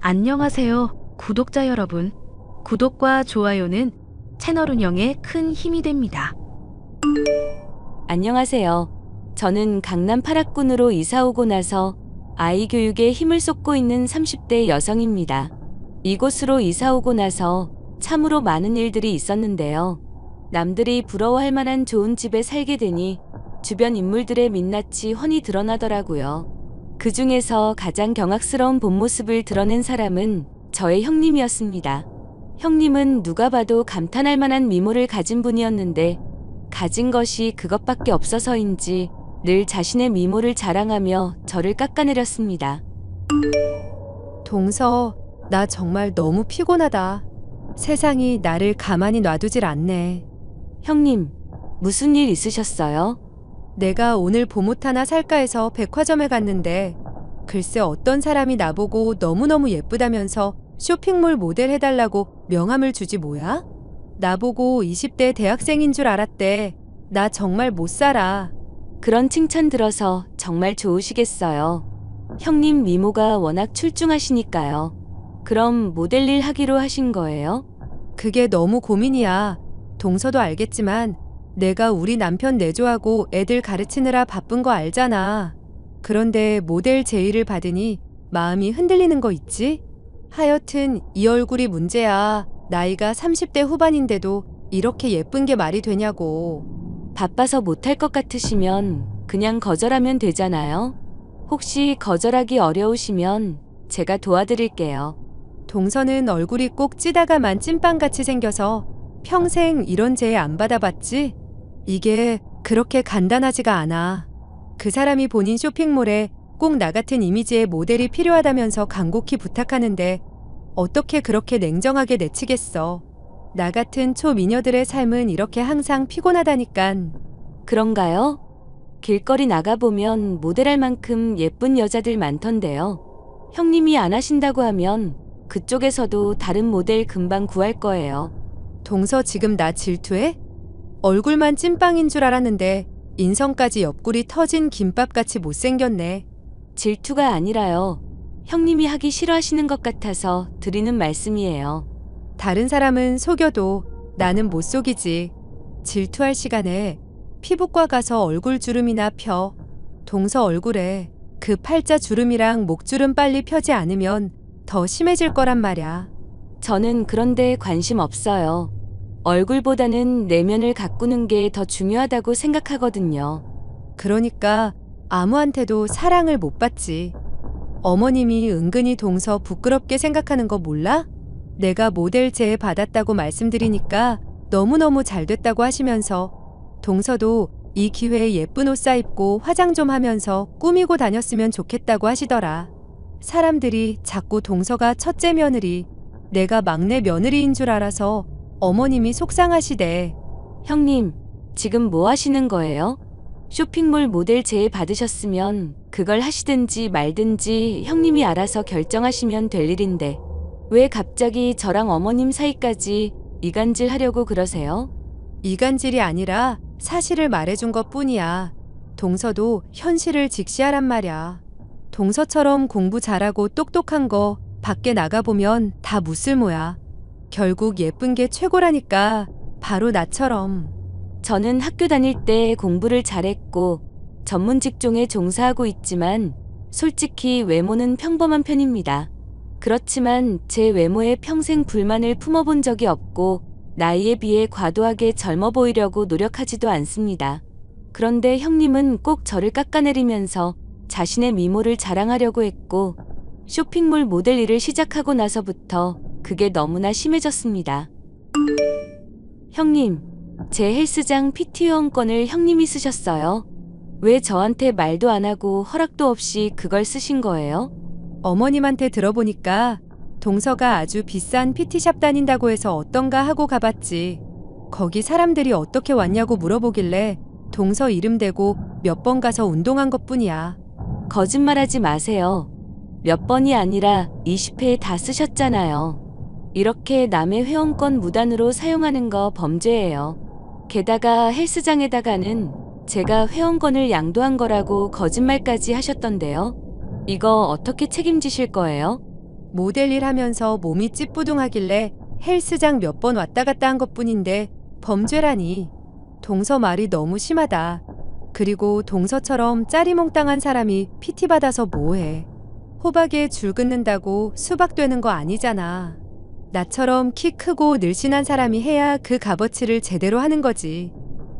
안녕하세요, 구독자 여러분. 구독과 좋아요는 채널 운영에 큰 힘이 됩니다. 안녕하세요. 저는 강남 8학군으로 이사 오고 나서 아이 교육에 힘을 쏟고 있는 30대 여성입니다. 이곳으로 이사 오고 나서 참으로 많은 일들이 있었는데요. 남들이 부러워할 만한 좋은 집에 살게 되니 주변 인물들의 민낯이 훤히 드러나더라고요. 그 중에서 가장 경악스러운 본 모습을 드러낸 사람은 저의 형님이었습니다. 형님은 누가 봐도 감탄할 만한 미모를 가진 분이었는데 가진 것이 그것밖에 없어서인지 늘 자신의 미모를 자랑하며 저를 깎아내렸습니다. 동서, 나 정말 너무 피곤하다. 세상이 나를 가만히 놔두질 않네. 형님, 무슨 일 있으셨어요? 내가 오늘 봄옷 하나 살까 해서 백화점에 갔는데 글쎄 어떤 사람이 나보고 너무너무 예쁘다면서 쇼핑몰 모델 해달라고 명함을 주지 뭐야? 나보고 20대 대학생인 줄 알았대. 나 정말 못 살아. 그런 칭찬 들어서 정말 좋으시겠어요. 형님 미모가 워낙 출중하시니까요. 그럼 모델 일 하기로 하신 거예요? 그게 너무 고민이야. 동서도 알겠지만 내가 우리 남편 내조하고 애들 가르치느라 바쁜 거 알잖아. 그런데 모델 제의를 받으니 마음이 흔들리는 거 있지? 하여튼 이 얼굴이 문제야. 나이가 30대 후반인데도 이렇게 예쁜 게 말이 되냐고. 바빠서 못할 것 같으시면 그냥 거절하면 되잖아요. 혹시 거절하기 어려우시면 제가 도와드릴게요. 동서는 얼굴이 꼭 찌다가만 찐빵같이 생겨서 평생 이런 제의 안 받아봤지? 이게 그렇게 간단하지가 않아. 그 사람이 본인 쇼핑몰에 꼭 나 같은 이미지의 모델이 필요하다면서 간곡히 부탁하는데 어떻게 그렇게 냉정하게 내치겠어. 나 같은 초미녀들의 삶은 이렇게 항상 피곤하다니깐. 그런가요? 길거리 나가보면 모델할 만큼 예쁜 여자들 많던데요. 형님이 안 하신다고 하면 그쪽에서도 다른 모델 금방 구할 거예요. 동서 지금 나 질투해? 얼굴만 찐빵인 줄 알았는데 인성까지 옆구리 터진 김밥같이 못생겼네. 질투가 아니라요. 형님이 하기 싫어하시는 것 같아서 드리는 말씀이에요. 다른 사람은 속여도 나는 못 속이지. 질투할 시간에 피부과 가서 얼굴 주름이나 펴. 동서 얼굴에 그 팔자 주름이랑 목주름 빨리 펴지 않으면 더 심해질 거란 말야. 저는 그런데 관심 없어요. 얼굴보다는 내면을 가꾸는 게 더 중요하다고 생각하거든요. 그러니까 아무한테도 사랑을 못 받지. 어머님이 은근히 동서 부끄럽게 생각하는 거 몰라? 내가 모델 제의 받았다고 말씀드리니까 너무너무 잘 됐다고 하시면서 동서도 이 기회에 예쁜 옷 사입고 화장 좀 하면서 꾸미고 다녔으면 좋겠다고 하시더라. 사람들이 자꾸 동서가 첫째 며느리, 내가 막내 며느리인 줄 알아서 어머님이 속상하시대. 형님, 지금 뭐 하시는 거예요? 쇼핑몰 모델 제의 받으셨으면 그걸 하시든지 말든지 형님이 알아서 결정하시면 될 일인데 왜 갑자기 저랑 어머님 사이까지 이간질 하려고 그러세요? 이간질이 아니라 사실을 말해준 것 뿐이야. 동서도 현실을 직시하란 말야. 동서처럼 공부 잘하고 똑똑한 거 밖에 나가보면 다 무쓸모야. 결국 예쁜 게 최고라니까. 바로 나처럼. 저는 학교 다닐 때 공부를 잘했고 전문 직종에 종사하고 있지만 솔직히 외모는 평범한 편입니다. 그렇지만 제 외모에 평생 불만을 품어본 적이 없고 나이에 비해 과도하게 젊어 보이려고 노력하지도 않습니다. 그런데 형님은 꼭 저를 깎아내리면서 자신의 미모를 자랑하려고 했고 쇼핑몰 모델 일을 시작하고 나서부터 그게 너무나 심해졌습니다. 형님, 제 헬스장 PT 회원권을 형님이 쓰셨어요. 왜 저한테 말도 안 하고 허락도 없이 그걸 쓰신 거예요? 어머님한테 들어보니까 동서가 아주 비싼 PT샵 다닌다고 해서 어떤가 하고 가봤지. 거기 사람들이 어떻게 왔냐고 물어보길래 동서 이름 대고 몇 번 가서 운동한 것뿐이야. 거짓말하지 마세요. 몇 번이 아니라 20회 다 쓰셨잖아요. 이렇게 남의 회원권 무단으로 사용하는 거 범죄예요. 게다가 헬스장에다가는 제가 회원권을 양도한 거라고 거짓말까지 하셨던데요. 이거 어떻게 책임지실 거예요? 모델 일 하면서 몸이 찌뿌둥하길래 헬스장 몇 번 왔다 갔다 한 것뿐인데 범죄라니. 동서 말이 너무 심하다. 그리고 동서처럼 짜리몽땅한 사람이 PT 받아서 뭐해. 호박에 줄 긋는다고 수박 되는 거 아니잖아. 나처럼 키 크고 늘씬한 사람이 해야 그 값어치를 제대로 하는 거지.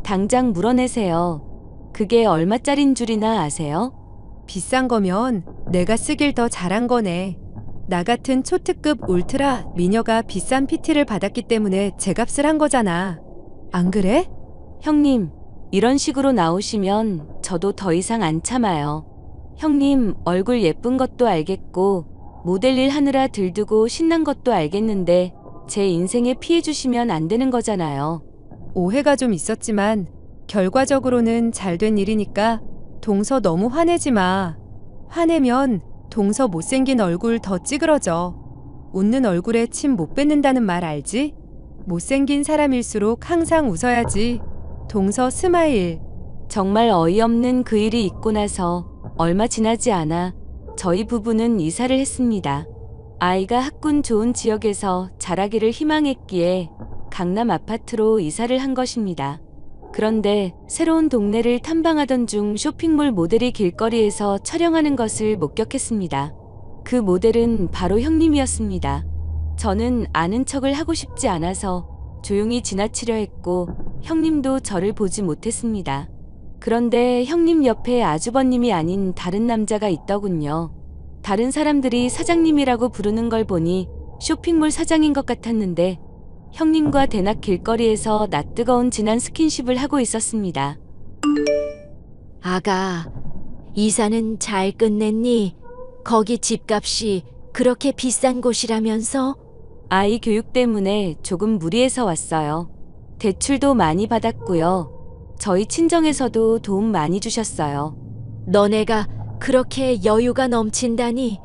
당장 물어내세요. 그게 얼마짜린 줄이나 아세요? 비싼 거면 내가 쓰길 더 잘한 거네. 나 같은 초특급 울트라 미녀가 비싼 PT를 받았기 때문에 제 값을 한 거잖아. 안 그래? 형님, 이런 식으로 나오시면 저도 더 이상 안 참아요. 형님, 얼굴 예쁜 것도 알겠고 모델 일 하느라 들뜨고 신난 것도 알겠는데 제 인생에 피해 주시면 안 되는 거잖아요. 오해가 좀 있었지만 결과적으로는 잘 된 일이니까 동서 너무 화내지 마. 화내면 동서 못생긴 얼굴 더 찌그러져. 웃는 얼굴에 침 못 뱉는다는 말 알지? 못생긴 사람일수록 항상 웃어야지. 동서 스마일. 정말 어이없는 그 일이 있고 나서 얼마 지나지 않아 저희 부부는 이사를 했습니다. 아이가 학군 좋은 지역에서 자라기를 희망했기에 강남 아파트로 이사를 한 것입니다. 그런데 새로운 동네를 탐방하던 중 쇼핑몰 모델이 길거리에서 촬영하는 것을 목격했습니다. 그 모델은 바로 형님이었습니다. 저는 아는 척을 하고 싶지 않아서 조용히 지나치려 했고 형님도 저를 보지 못했습니다. 그런데 형님 옆에 아주버님이 아닌 다른 남자가 있더군요. 다른 사람들이 사장님이라고 부르는 걸 보니 쇼핑몰 사장인 것 같았는데 형님과 대낮 길거리에서 낯뜨거운 진한 스킨십을 하고 있었습니다. 아가, 이사는 잘 끝냈니? 거기 집값이 그렇게 비싼 곳이라면서? 아이 교육 때문에 조금 무리해서 왔어요. 대출도 많이 받았고요. 저희 친정에서도 도움 많이 주셨어요. 너네가 그렇게 여유가 넘친다니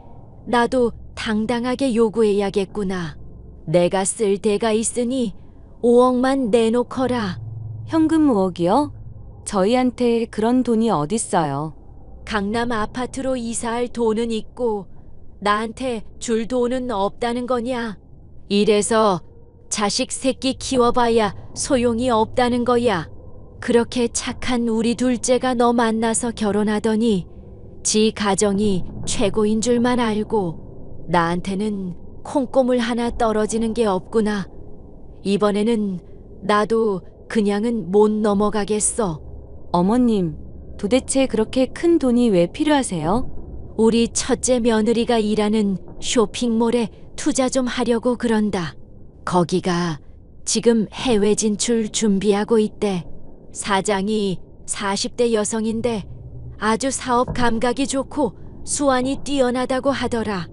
나도 당당하게 요구해야겠구나. 내가 쓸 데가 있으니 5억만 내놓거라. 현금 5억이요? 저희한테 그런 돈이 어딨어요. 강남 아파트로 이사할 돈은 있고 나한테 줄 돈은 없다는 거냐? 이래서 자식 새끼 키워봐야 소용이 없다는 거야. 그렇게 착한 우리 둘째가 너 만나서 결혼하더니 지 가정이 최고인 줄만 알고 나한테는 콩고물 하나 떨어지는 게 없구나. 이번에는 나도 그냥은 못 넘어가겠어. 어머님, 도대체 그렇게 큰 돈이 왜 필요하세요? 우리 첫째 며느리가 일하는 쇼핑몰에 투자 좀 하려고 그런다. 거기가 지금 해외 진출 준비하고 있대. 사장이 40대 여성인데 아주 사업 감각이 좋고 수완이 뛰어나다고 하더라.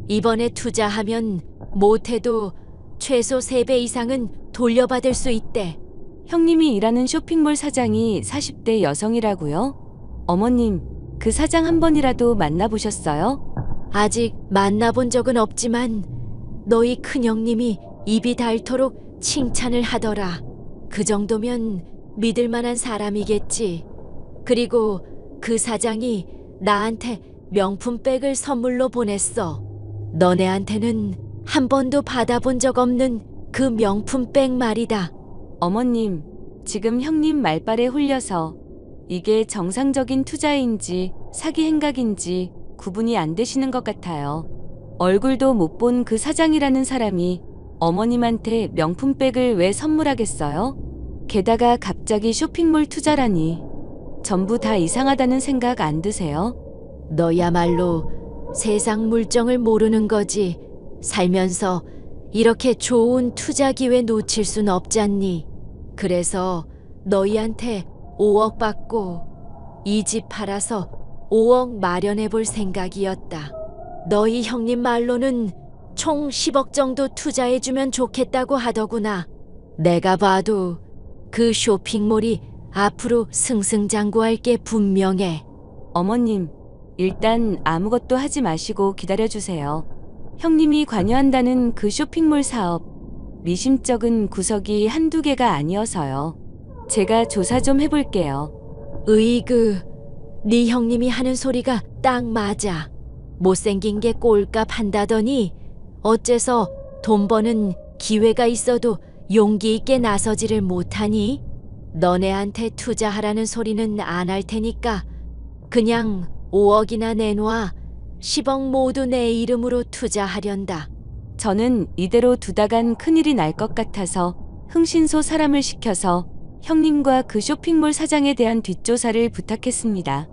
이번에 투자하면 못해도 최소 3배 이상은 돌려받을 수 있대. 형님이 일하는 쇼핑몰 사장이 40대 여성이라고요? 어머님, 그 사장 한 번이라도 만나보셨어요? 아직 만나본 적은 없지만 너희 큰형님이 입이 닳도록 칭찬을 하더라. 그 정도면 믿을 만한 사람이겠지. 그리고 그 사장이 나한테 명품백을 선물로 보냈어. 너네한테는 한 번도 받아본 적 없는 그 명품백 말이다. 어머님, 지금 형님 말발에 홀려서 이게 정상적인 투자인지 사기 행각인지 구분이 안 되시는 것 같아요. 얼굴도 못 본 그 사장이라는 사람이 어머님한테 명품백을 왜 선물하겠어요? 게다가 갑자기 쇼핑몰 투자라니. 전부 다 이상하다는 생각 안 드세요? 너야말로 세상 물정을 모르는 거지. 살면서 이렇게 좋은 투자 기회 놓칠 순 없잖니. 그래서 너희한테 5억 받고 이 집 팔아서 5억 마련해 볼 생각이었다. 너희 형님 말로는 총 10억 정도 투자해 주면 좋겠다고 하더구나. 내가 봐도 그 쇼핑몰이 앞으로 승승장구할 게 분명해. 어머님, 일단 아무것도 하지 마시고 기다려주세요. 형님이 관여한다는 그 쇼핑몰 사업, 미심쩍은 구석이 한두 개가 아니어서요. 제가 조사 좀 해볼게요. 으이그, 네 형님이 하는 소리가 딱 맞아. 못생긴 게 꼴값 한다더니 어째서 돈 버는 기회가 있어도 용기 있게 나서지를 못하니? 너네한테 투자하라는 소리는 안 할 테니까 그냥 5억이나 내놔. 10억 모두 내 이름으로 투자하련다. 저는 이대로 두다간 큰일이 날 것 같아서 흥신소 사람을 시켜서 형님과 그 쇼핑몰 사장에 대한 뒷조사를 부탁했습니다.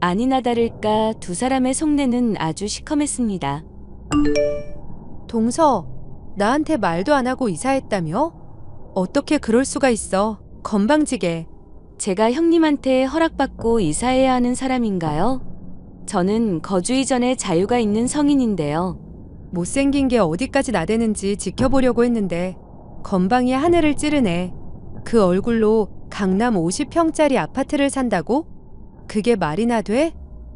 아니나 다를까 두 사람의 속내는 아주 시커맸습니다. 동서, 나한테 말도 안 하고 이사했다며? 어떻게 그럴 수가 있어? 건방지게. 제가 형님한테 허락받고 이사해야 하는 사람인가요? 저는 거주 이전에 자유가 있는 성인인데요. 못생긴 게 어디까지 나대는지 지켜보려고 했는데 건방이 하늘을 찌르네. 그 얼굴로 강남 50평짜리 아파트를 산다고? 그게 말이나 돼?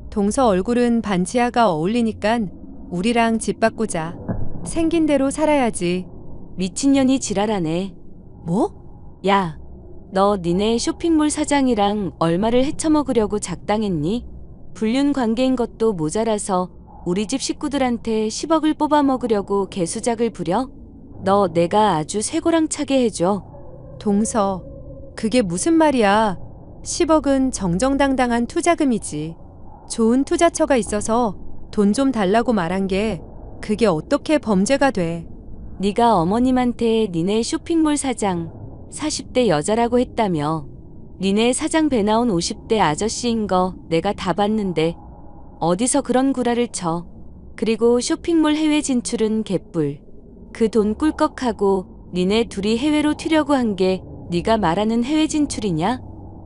동서 얼굴은 반지하가 어울리니깐 우리랑 집 바꾸자. 생긴 대로 살아야지. 미친년이 지랄하네. 뭐? 야, 너 니네 쇼핑몰 사장이랑 얼마를 헤쳐먹으려고 작당했니? 불륜 관계인 것도 모자라서 우리 집 식구들한테 10억을 뽑아먹으려고 개수작을 부려? 너 내가 아주 쇠고랑차게 해줘. 동서, 그게 무슨 말이야? 10억은 정정당당한 투자금이지. 좋은 투자처가 있어서 돈 좀 달라고 말한 게 그게 어떻게 범죄가 돼? 네가 어머님한테 니네 쇼핑몰 사장 40대 여자라고 했다며. 니네 사장 배 나온 50대 아저씨인 거 내가 다 봤는데 어디서 그런 구라를 쳐. 그리고 쇼핑몰 해외 진출은 개뿔. 그 돈 꿀꺽하고 니네 둘이 해외로 튀려고 한 게 네가 말하는 해외 진출이냐?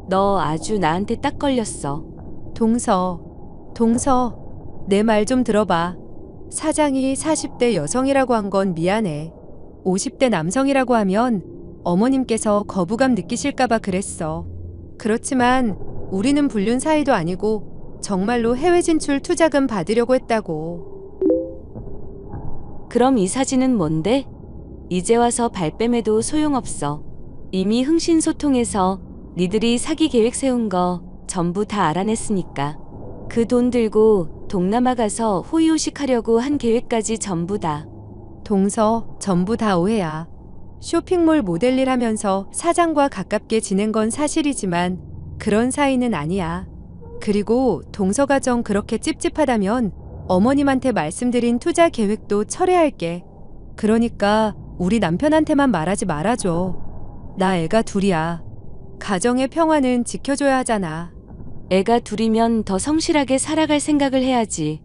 너 아주 나한테 딱 걸렸어. 동서, 내 말 좀 들어봐. 사장이 40대 여성이라고 한 건 미안해. 50대 남성이라고 하면 어머님께서 거부감 느끼실까봐 그랬어. 그렇지만 우리는 불륜 사이도 아니고 정말로 해외 진출 투자금 받으려고 했다고. 그럼 이 사진은 뭔데? 이제 와서 발뺌해도 소용없어. 이미 흥신소통해서 니들이 사기 계획 세운 거 전부 다 알아냈으니까. 그 돈 들고 동남아 가서 호의호식 하려고 한 계획까지 전부 다. 동서, 전부 다 오해야. 쇼핑몰 모델 일 하면서 사장과 가깝게 지낸 건 사실이지만 그런 사이는 아니야. 그리고 동서 가정 그렇게 찝찝하다면 어머님한테 말씀드린 투자 계획도 철회할게. 그러니까 우리 남편한테만 말하지 말아줘. 나 애가 둘이야. 가정의 평화는 지켜줘야 하잖아. 애가 둘이면 더 성실하게 살아갈 생각을 해야지.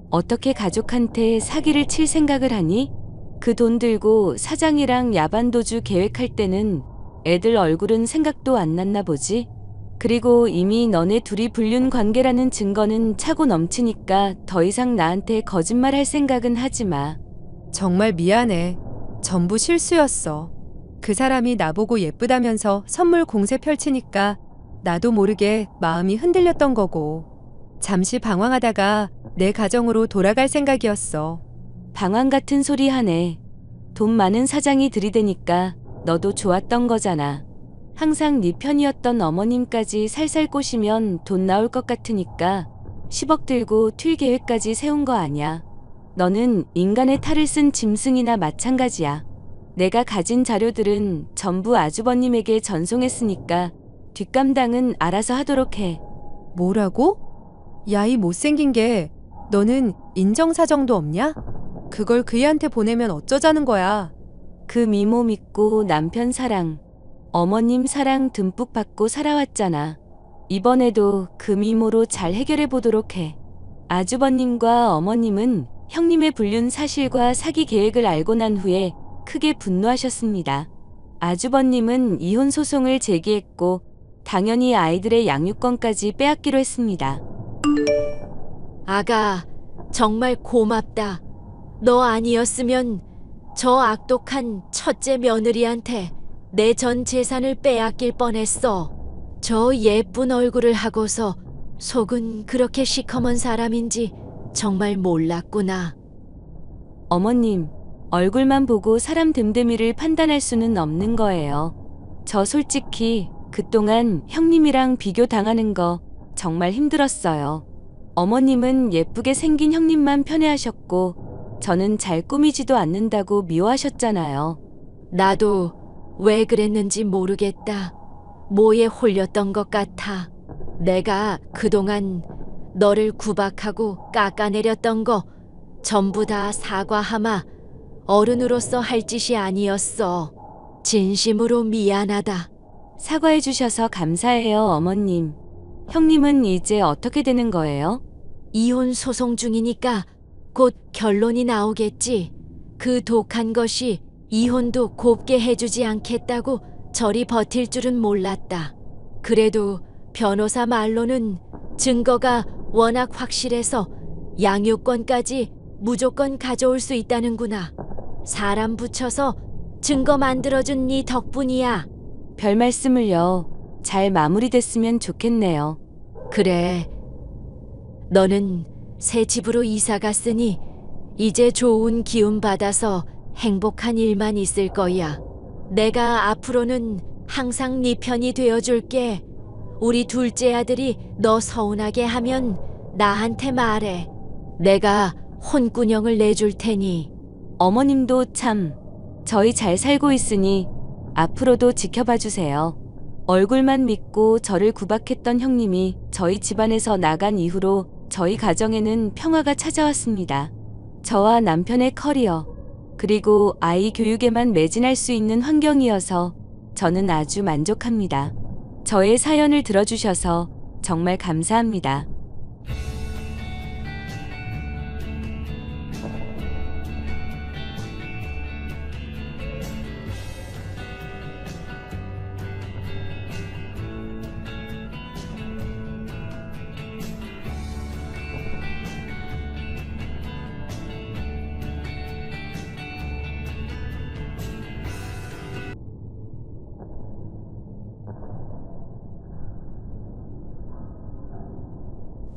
어떻게 가족한테 사기를 칠 생각을 하니? 그 돈 들고 사장이랑 야반도주 계획할 때는 애들 얼굴은 생각도 안 났나 보지? 그리고 이미 너네 둘이 불륜 관계라는 증거는 차고 넘치니까 더 이상 나한테 거짓말 할 생각은 하지 마. 정말 미안해. 전부 실수였어. 그 사람이 나보고 예쁘다면서 선물 공세 펼치니까 나도 모르게 마음이 흔들렸던 거고. 잠시 방황하다가 내 가정으로 돌아갈 생각이었어. 방황 같은 소리 하네. 돈 많은 사장이 들이대니까 너도 좋았던 거잖아. 항상 네 편이었던 어머님까지 살살 꼬시면 돈 나올 것 같으니까 10억 들고 튈 계획까지 세운 거 아냐. 너는 인간의 탈을 쓴 짐승이나 마찬가지야. 내가 가진 자료들은 전부 아주버님에게 전송했으니까 뒷감당은 알아서 하도록 해. 뭐라고? 야, 이 못생긴 게 너는 인정사정도 없냐? 그걸 그이한테 보내면 어쩌자는 거야. 그 미모 믿고 남편 사랑, 어머님 사랑 듬뿍 받고 살아왔잖아. 이번에도 그 미모로 잘 해결해 보도록 해. 아주버님과 어머님은 형님의 불륜 사실과 사기 계획을 알고 난 후에 크게 분노하셨습니다. 아주버님은 이혼 소송을 제기했고 당연히 아이들의 양육권까지 빼앗기로 했습니다. 아가, 정말 고맙다. 너 아니었으면 저 악독한 첫째 며느리한테 내 전 재산을 빼앗길 뻔했어. 저 예쁜 얼굴을 하고서 속은 그렇게 시커먼 사람인지 정말 몰랐구나. 어머님, 얼굴만 보고 사람 됨됨이를 판단할 수는 없는 거예요. 저 솔직히 그동안 형님이랑 비교 당하는 거 정말 힘들었어요. 어머님은 예쁘게 생긴 형님만 편애하셨고 저는 잘 꾸미지도 않는다고 미워하셨잖아요. 나도 왜 그랬는지 모르겠다. 뭐에 홀렸던 것 같아. 내가 그동안 너를 구박하고 깎아내렸던 거 전부 다 사과하마. 어른으로서 할 짓이 아니었어. 진심으로 미안하다. 사과해 주셔서 감사해요, 어머님. 형님은 이제 어떻게 되는 거예요? 이혼 소송 중이니까 곧 결론이 나오겠지. 그 독한 것이 이혼도 곱게 해주지 않겠다고 저리 버틸 줄은 몰랐다. 그래도 변호사 말로는 증거가 워낙 확실해서 양육권까지 무조건 가져올 수 있다는구나. 사람 붙여서 증거 만들어준 네 덕분이야. 별 말씀을요. 잘 마무리됐으면 좋겠네요. 그래. 너는 새 집으로 이사 갔으니 이제 좋은 기운 받아서 행복한 일만 있을 거야. 내가 앞으로는 항상 네 편이 되어줄게. 우리 둘째 아들이 너 서운하게 하면 나한테 말해. 내가 혼꾸녕을 내줄 테니. 어머님도 참, 저희 잘 살고 있으니 앞으로도 지켜봐 주세요. 얼굴만 믿고 저를 구박했던 형님이 저희 집안에서 나간 이후로 저희 가정에는 평화가 찾아왔습니다. 저와 남편의 커리어, 그리고 아이 교육에만 매진할 수 있는 환경이어서 저는 아주 만족합니다. 저의 사연을 들어주셔서 정말 감사합니다.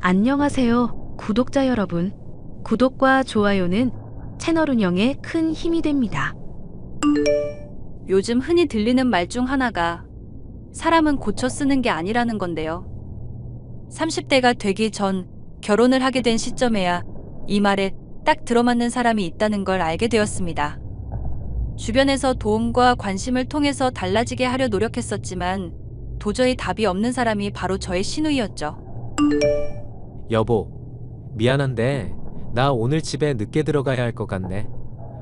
안녕하세요, 구독자 여러분. 구독과 좋아요는 채널 운영에 큰 힘이 됩니다. 요즘 흔히 들리는 말 중 하나가 사람은 고쳐 쓰는 게 아니라는 건데요. 30대가 되기 전 결혼을 하게 된 시점에야 이 말에 딱 들어맞는 사람이 있다는 걸 알게 되었습니다. 주변에서 도움과 관심을 통해서 달라지게 하려 노력했었지만 도저히 답이 없는 사람이 바로 저의 시누이였죠. 여보, 미안한데 나 오늘 집에 늦게 들어가야 할 것 같네.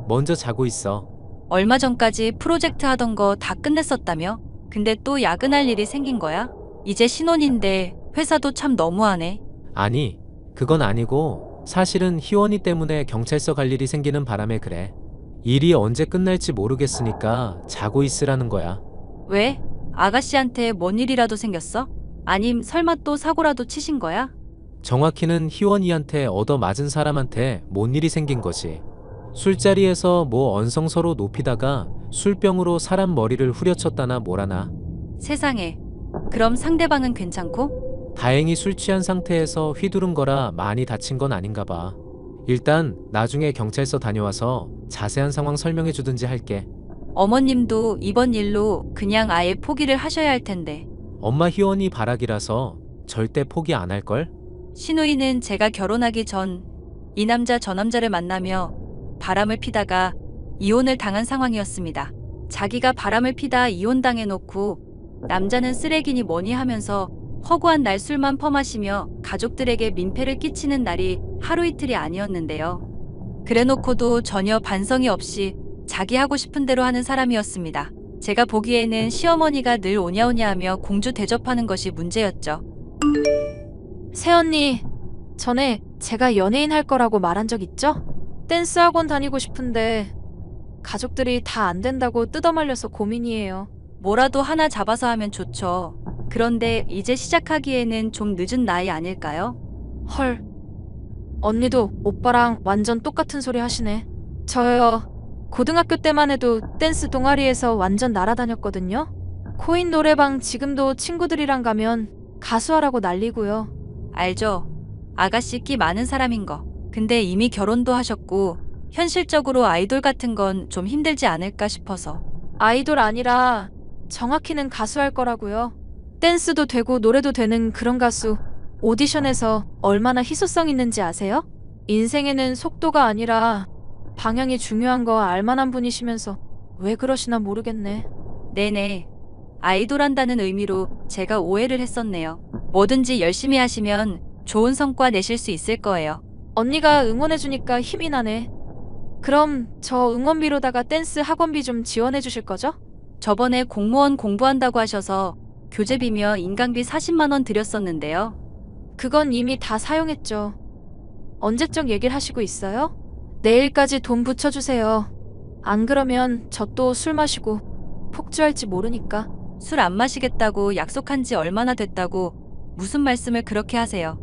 먼저 자고 있어. 얼마 전까지 프로젝트 하던 거 다 끝냈었다며? 근데 또 야근할 일이 생긴 거야? 이제 신혼인데 회사도 참 너무하네. 아니, 그건 아니고 사실은 희원이 때문에 경찰서 갈 일이 생기는 바람에 그래. 일이 언제 끝날지 모르겠으니까 자고 있으라는 거야. 왜? 아가씨한테 뭔 일이라도 생겼어? 아님 설마 또 사고라도 치신 거야? 정확히는 희원이한테 얻어맞은 사람한테 뭔 일이 생긴 거지. 술자리에서 뭐 언성서로 높이다가 술병으로 사람 머리를 후려쳤다나 뭐라나. 세상에. 그럼 상대방은 괜찮고? 다행히 술 취한 상태에서 휘두른 거라 많이 다친 건 아닌가 봐. 일단 나중에 경찰서 다녀와서 자세한 상황 설명해 주든지 할게. 어머님도 이번 일로 그냥 아예 포기를 하셔야 할 텐데. 엄마 희원이 바락이라서 절대 포기 안 할걸? 신우이는 제가 결혼하기 전 이 남자 저 남자를 만나며 바람을 피다가 이혼을 당한 상황이었습니다. 자기가 바람을 피다 이혼당해놓고 남자는 쓰레기니 뭐니 하면서 허구한 날 술만 퍼마시며 가족들에게 민폐를 끼치는 날이 하루 이틀이 아니었는데요. 그래놓고도 전혀 반성이 없이 자기 하고 싶은 대로 하는 사람이었습니다. 제가 보기에는 시어머니가 늘 오냐오냐 하며 공주 대접하는 것이 문제였죠. 새언니, 전에 제가 연예인 할 거라고 말한 적 있죠? 댄스 학원 다니고 싶은데 가족들이 다 안 된다고 뜯어말려서 고민이에요. 뭐라도 하나 잡아서 하면 좋죠. 그런데 이제 시작하기에는 좀 늦은 나이 아닐까요? 헐, 언니도 오빠랑 완전 똑같은 소리 하시네. 저요, 고등학교 때만 해도 댄스 동아리에서 완전 날아다녔거든요. 코인 노래방 지금도 친구들이랑 가면 가수하라고 난리고요. 알죠. 아가씨 끼 많은 사람인 거. 근데 이미 결혼도 하셨고 현실적으로 아이돌 같은 건 좀 힘들지 않을까 싶어서. 아이돌 아니라 정확히는 가수 할 거라고요. 댄스도 되고 노래도 되는 그런 가수. 오디션에서 얼마나 희소성 있는지 아세요? 인생에는 속도가 아니라 방향이 중요한 거 알만한 분이시면서 왜 그러시나 모르겠네. 네네. 아이돌 한다는 의미로 제가 오해를 했었네요. 뭐든지 열심히 하시면 좋은 성과 내실 수 있을 거예요. 언니가 응원해주니까 힘이 나네. 그럼 저 응원비로다가 댄스 학원비 좀 지원해 주실 거죠? 저번에 공무원 공부한다고 하셔서 교재비며 인강비 40만 원 드렸었는데요. 그건 이미 다 사용했죠. 언제적 얘기를 하시고 있어요? 내일까지 돈 붙여주세요. 안 그러면 저 또 술 마시고 폭주할지 모르니까. 술 안 마시겠다고 약속한 지 얼마나 됐다고 무슨 말씀을 그렇게 하세요?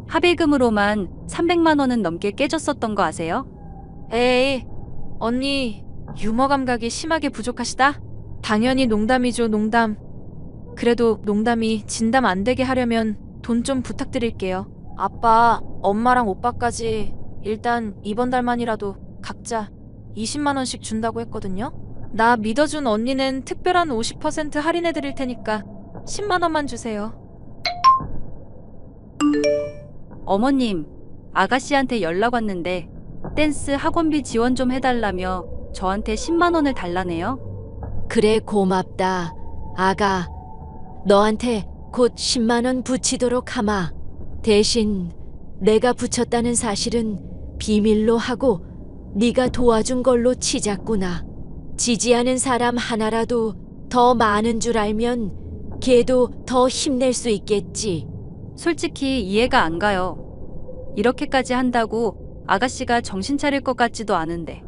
합의금으로만 300만 원은 넘게 깨졌었던 거 아세요? 에이, 언니 유머 감각이 심하게 부족하시다? 당연히 농담이죠, 농담. 그래도 농담이 진담 안 되게 하려면 돈 좀 부탁드릴게요. 아빠, 엄마랑 오빠까지 일단 이번 달만이라도 각자 20만 원씩 준다고 했거든요. 나 믿어준 언니는 특별한 50% 할인해 드릴 테니까 10만 원만 주세요. 어머님, 아가씨한테 연락 왔는데 댄스 학원비 지원 좀 해달라며 저한테 10만 원을 달라네요. 그래 고맙다. 아가, 너한테 곧 10만 원 붙이도록 하마. 대신 내가 붙였다는 사실은 비밀로 하고 네가 도와준 걸로 치자꾸나. 지지하는 사람 하나라도 더 많은 줄 알면 걔도 더 힘낼 수 있겠지. 솔직히 이해가 안 가요. 이렇게까지 한다고 아가씨가 정신 차릴 것 같지도 않은데.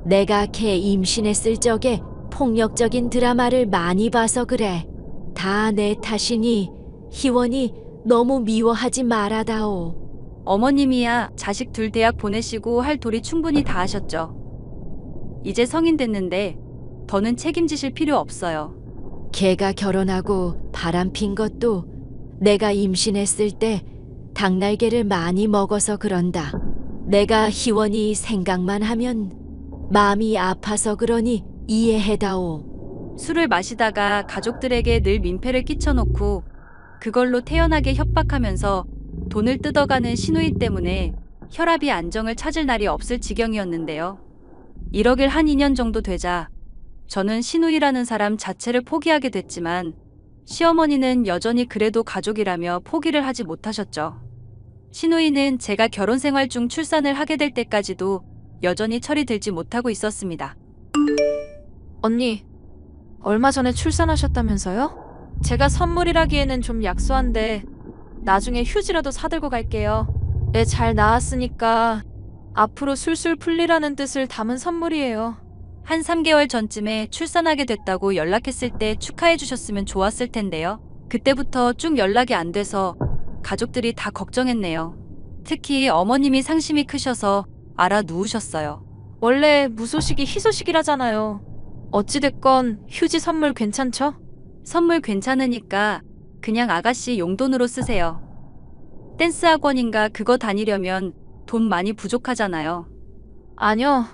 내가 걔 임신했을 적에 폭력적인 드라마를 많이 봐서 그래. 다 내 탓이니 희원이 너무 미워하지 말아다오. 어머님이야 자식 둘 대학 보내시고 할 도리 충분히 다 하셨죠. 이제 성인 됐는데 더는 책임지실 필요 없어요. 걔가 결혼하고 바람핀 것도 내가 임신했을 때 닭날개를 많이 먹어서 그런다. 내가 희원이 생각만 하면 마음이 아파서 그러니 이해해다오. 술을 마시다가 가족들에게 늘 민폐를 끼쳐놓고 그걸로 태연하게 협박하면서 돈을 뜯어가는 시누이 때문에 혈압이 안정을 찾을 날이 없을 지경이었는데요. 이러길 한 2년 정도 되자 저는 시누이라는 사람 자체를 포기하게 됐지만 시어머니는 여전히 그래도 가족이라며 포기를 하지 못하셨죠. 시누이는 제가 결혼 생활 중 출산을 하게 될 때까지도 여전히 철이 들지 못하고 있었습니다. 언니, 얼마 전에 출산하셨다면서요? 제가 선물이라기에는 좀 약소한데 나중에 휴지라도 사들고 갈게요. 애 잘 나았으니까 앞으로 술술 풀리라는 뜻을 담은 선물이에요. 한 3개월 전쯤에 출산하게 됐다고 연락했을 때 축하해 주셨으면 좋았을 텐데요. 그때부터 쭉 연락이 안 돼서 가족들이 다 걱정했네요. 특히 어머님이 상심이 크셔서 알아 누우셨어요. 원래 무소식이 희소식이라잖아요. 어찌됐건 휴지 선물 괜찮죠? 선물 괜찮으니까 그냥 아가씨 용돈으로 쓰세요. 댄스 학원인가 그거 다니려면 돈 많이 부족하잖아요. 아니요.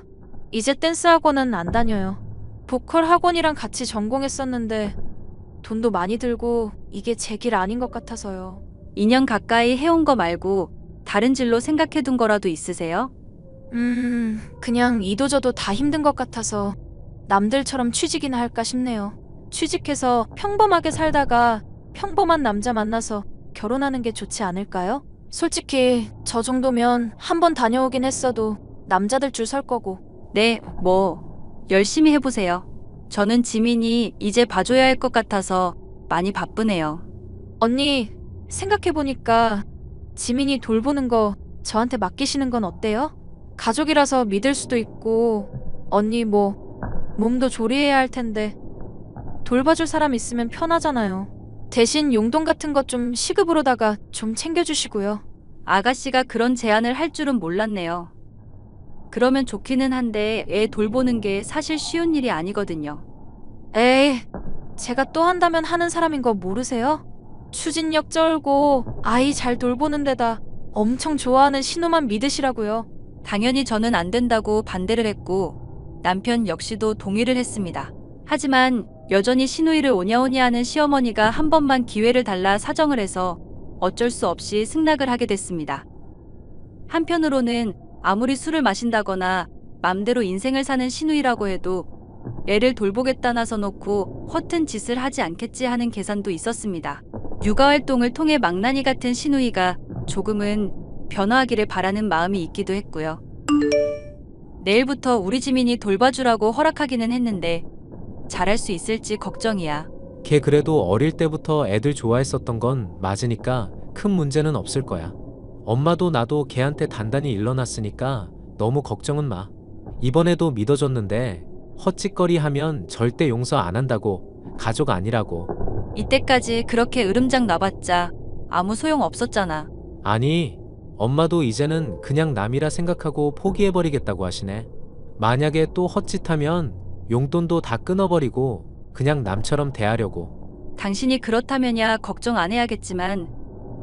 이제 댄스 학원은 안 다녀요. 보컬 학원이랑 같이 전공했었는데 돈도 많이 들고 이게 제 길 아닌 것 같아서요. 2년 가까이 해온 거 말고 다른 진로 생각해둔 거라도 있으세요? 그냥 이도저도 다 힘든 것 같아서 남들처럼 취직이나 할까 싶네요. 취직해서 평범하게 살다가 평범한 남자 만나서 결혼하는 게 좋지 않을까요? 솔직히 저 정도면 한 번 다녀오긴 했어도 남자들 줄 설 거고. 네, 열심히 해보세요. 저는 지민이 이제 봐줘야 할 것 같아서 많이 바쁘네요. 언니, 생각해보니까 지민이 돌보는 거 저한테 맡기시는 건 어때요? 가족이라서 믿을 수도 있고 언니 몸도 조리해야 할 텐데 돌봐줄 사람 있으면 편하잖아요. 대신 용돈 같은 것 좀 시급으로다가 좀 챙겨주시고요. 아가씨가 그런 제안을 할 줄은 몰랐네요. 그러면 좋기는 한데 애 돌보는 게 사실 쉬운 일이 아니거든요. 에이, 제가 또 한다면 하는 사람인 거 모르세요? 추진력 쩔고 아이 잘 돌보는 데다 엄청 좋아하는 신우만 믿으시라고요. 당연히 저는 안 된다고 반대를 했고 남편 역시도 동의를 했습니다. 하지만 여전히 시누이를 오냐오냐하는 시어머니가 한 번만 기회를 달라 사정을 해서 어쩔 수 없이 승낙을 하게 됐습니다. 한편으로는 아무리 술을 마신다거나 맘대로 인생을 사는 시누이라고 해도 애를 돌보겠다 나서 놓고 허튼 짓을 하지 않겠지 하는 계산도 있었습니다. 육아활동을 통해 망나니 같은 시누이가 조금은 변화하기를 바라는 마음이 있기도 했고요. 내일부터 우리 지민이 돌봐주라고 허락하기는 했는데 잘할 수 있을지 걱정이야. 걔 그래도 어릴 때부터 애들 좋아했었던 건 맞으니까 큰 문제는 없을 거야. 엄마도 나도 걔한테 단단히 일러놨으니까 너무 걱정은 마. 이번에도 믿어줬는데 헛짓거리 하면 절대 용서 안 한다고. 가족 아니라고. 이때까지 그렇게 으름장 놔봤자 아무 소용 없었잖아. 아니, 엄마도 이제는 그냥 남이라 생각하고 포기해버리겠다고 하시네. 만약에 또 헛짓하면 용돈도 다 끊어버리고 그냥 남처럼 대하려고. 당신이 그렇다면야 걱정 안 해야겠지만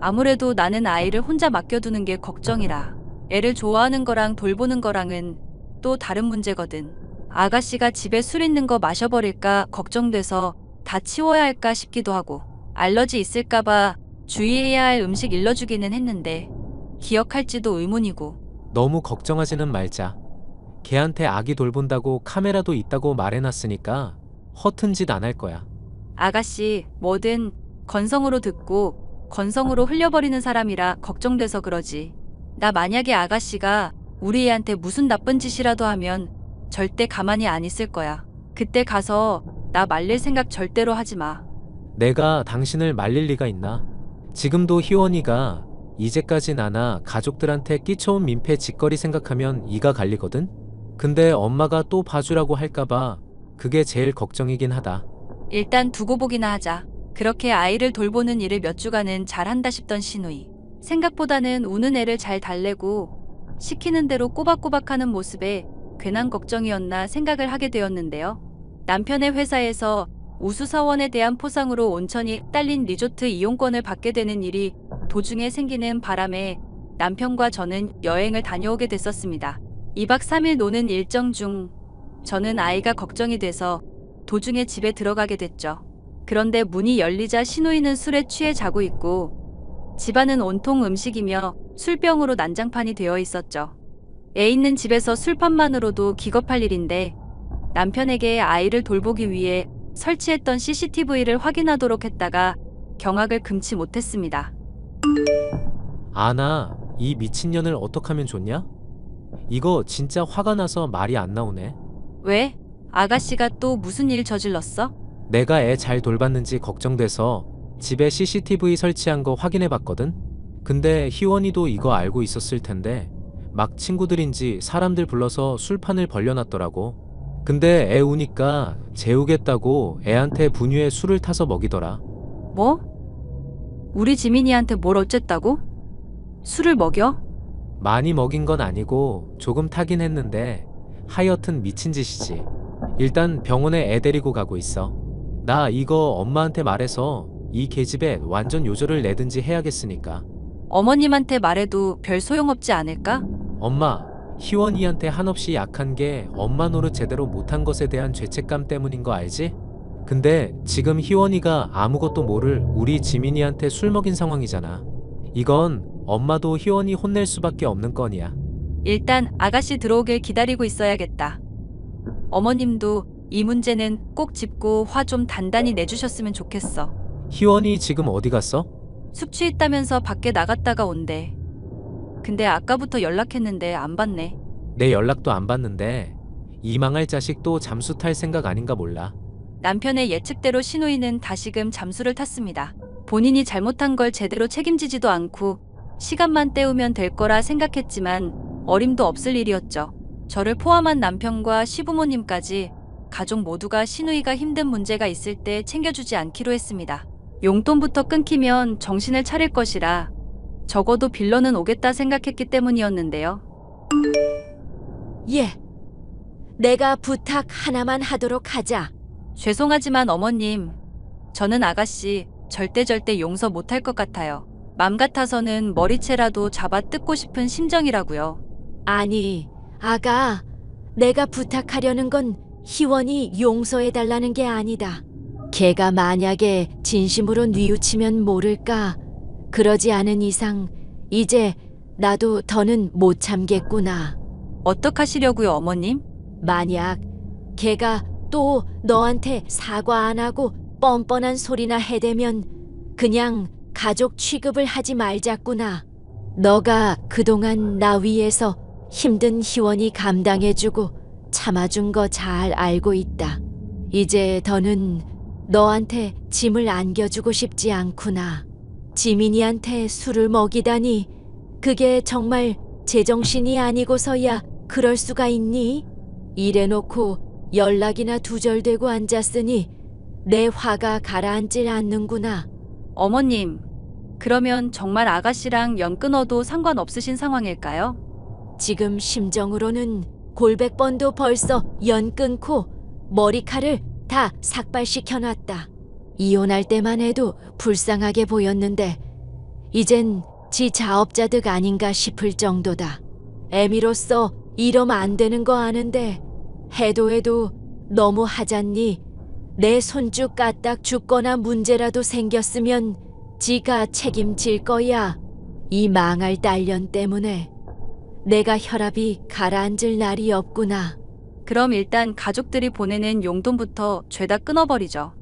아무래도 나는 아이를 혼자 맡겨두는 게 걱정이라. 애를 좋아하는 거랑 돌보는 거랑은 또 다른 문제거든. 아가씨가 집에 술 있는 거 마셔버릴까 걱정돼서 다 치워야 할까 싶기도 하고 알러지 있을까봐 주의해야 할 음식 일러주기는 했는데 기억할지도 의문이고. 너무 걱정하지는 말자. 걔한테 아기 돌본다고 카메라도 있다고 말해놨으니까 허튼 짓 안 할 거야. 아가씨 뭐든 건성으로 듣고 건성으로 흘려버리는 사람이라 걱정돼서 그러지. 나 만약에 아가씨가 우리 애한테 무슨 나쁜 짓이라도 하면 절대 가만히 안 있을 거야. 그때 가서 나 말릴 생각 절대로 하지 마. 내가 당신을 말릴 리가 있나? 지금도 희원이가 이제까지 나나 가족들한테 끼쳐온 민폐 짓거리 생각하면 이가 갈리거든? 근데 엄마가 또 봐주라고 할까봐 그게 제일 걱정이긴 하다. 일단 두고 보기나 하자. 그렇게 아이를 돌보는 일을 몇 주간은 잘한다 싶던 시누이. 생각보다는 우는 애를 잘 달래고 시키는 대로 꼬박꼬박하는 모습에 괜한 걱정이었나 생각을 하게 되었는데요. 남편의 회사에서 우수사원에 대한 포상으로 온천이 딸린 리조트 이용권을 받게 되는 일이 도중에 생기는 바람에 남편과 저는 여행을 다녀오게 됐었습니다. 2박 3일 노는 일정 중 저는 아이가 걱정이 돼서 도중에 집에 들어가게 됐죠. 그런데 문이 열리자 시누이는 술에 취해 자고 있고 집안은 온통 음식이며 술병으로 난장판이 되어 있었죠. 애 있는 집에서 술판만으로도 기겁할 일인데 남편에게 아이를 돌보기 위해 설치했던 CCTV를 확인하도록 했다가 경악을 금치 못했습니다. 아나, 이 미친년을 어떡하면 좋냐? 이거 진짜 화가 나서 말이 안 나오네. 왜? 아가씨가 또 무슨 일 저질렀어? 내가 애 잘 돌봤는지 걱정돼서 집에 CCTV 설치한 거 확인해봤거든? 근데 희원이도 이거 알고 있었을 텐데 막 친구들인지 사람들 불러서 술판을 벌려놨더라고. 근데 애 우니까 재우겠다고 애한테 분유에 술을 타서 먹이더라. 뭐? 우리 지민이한테 뭘 어쨌다고? 술을 먹여? 많이 먹인 건 아니고 조금 타긴 했는데 하여튼 미친 짓이지. 일단 병원에 애 데리고 가고 있어. 나 이거 엄마한테 말해서 이 계집애 완전 요절을 내든지 해야겠으니까. 어머님한테 말해도 별 소용없지 않을까? 엄마, 희원이한테 한없이 약한 게 엄마 노릇 제대로 못한 것에 대한 죄책감 때문인 거 알지? 근데 지금 희원이가 아무것도 모를 우리 지민이한테 술 먹인 상황이잖아. 이건 엄마도 희원이 혼낼 수밖에 없는 건이야. 일단 아가씨 들어오길 기다리고 있어야겠다. 어머님도 이 문제는 꼭 짚고 화 좀 단단히 내주셨으면 좋겠어. 희원이 지금 어디 갔어? 숙취했다면서 밖에 나갔다가 온대. 근데 아까부터 연락했는데 안 받네. 내 연락도 안 받는데 이 망할 자식 또 잠수 탈 생각 아닌가 몰라. 남편의 예측대로 시누이는 다시금 잠수를 탔습니다. 본인이 잘못한 걸 제대로 책임지지도 않고 시간만 때우면 될 거라 생각했지만 어림도 없을 일이었죠. 저를 포함한 남편과 시부모님까지 가족 모두가 시누이가 힘든 문제가 있을 때 챙겨주지 않기로 했습니다. 용돈부터 끊기면 정신을 차릴 것이라 적어도 빌러는 오겠다 생각했기 때문이었는데요. 예. 내가 부탁 하나만 하도록 하자. 죄송하지만 어머님, 저는 아가씨 절대 용서 못할 것 같아요. 맘 같아서는 머리채라도 잡아 뜯고 싶은 심정이라고요. 아니, 아가, 내가 부탁하려는 건 희원이 용서해달라는 게 아니다. 걔가 만약에 진심으로 뉘우치면 모를까. 그러지 않은 이상 이제 나도 더는 못 참겠구나. 어떡하시려고요, 어머님? 만약 걔가 또 너한테 사과 안 하고 뻔뻔한 소리나 해대면 그냥 가족 취급을 하지 말자꾸나. 너가 그동안 나 위해서 힘든 희원이 감당해주고 참아준 거 잘 알고 있다. 이제 더는 너한테 짐을 안겨주고 싶지 않구나. 지민이한테 술을 먹이다니 그게 정말 제정신이 아니고서야 그럴 수가 있니? 이래놓고 연락이나 두절되고 앉았으니 내 화가 가라앉질 않는구나. 어머님, 그러면 정말 아가씨랑 연 끊어도 상관없으신 상황일까요? 지금 심정으로는 골백번도 벌써 연 끊고 머리칼을 다 삭발시켜놨다. 이혼할 때만 해도 불쌍하게 보였는데 이젠 지 자업자득 아닌가 싶을 정도다. 애미로서 이러면 안 되는 거 아는데 해도 너무 하잖니. 내 손주 까딱 죽거나 문제라도 생겼으면 지가 책임질 거야. 이 망할 딸년 때문에 내가 혈압이 가라앉을 날이 없구나. 그럼 일단 가족들이 보내는 용돈부터 죄다 끊어버리죠.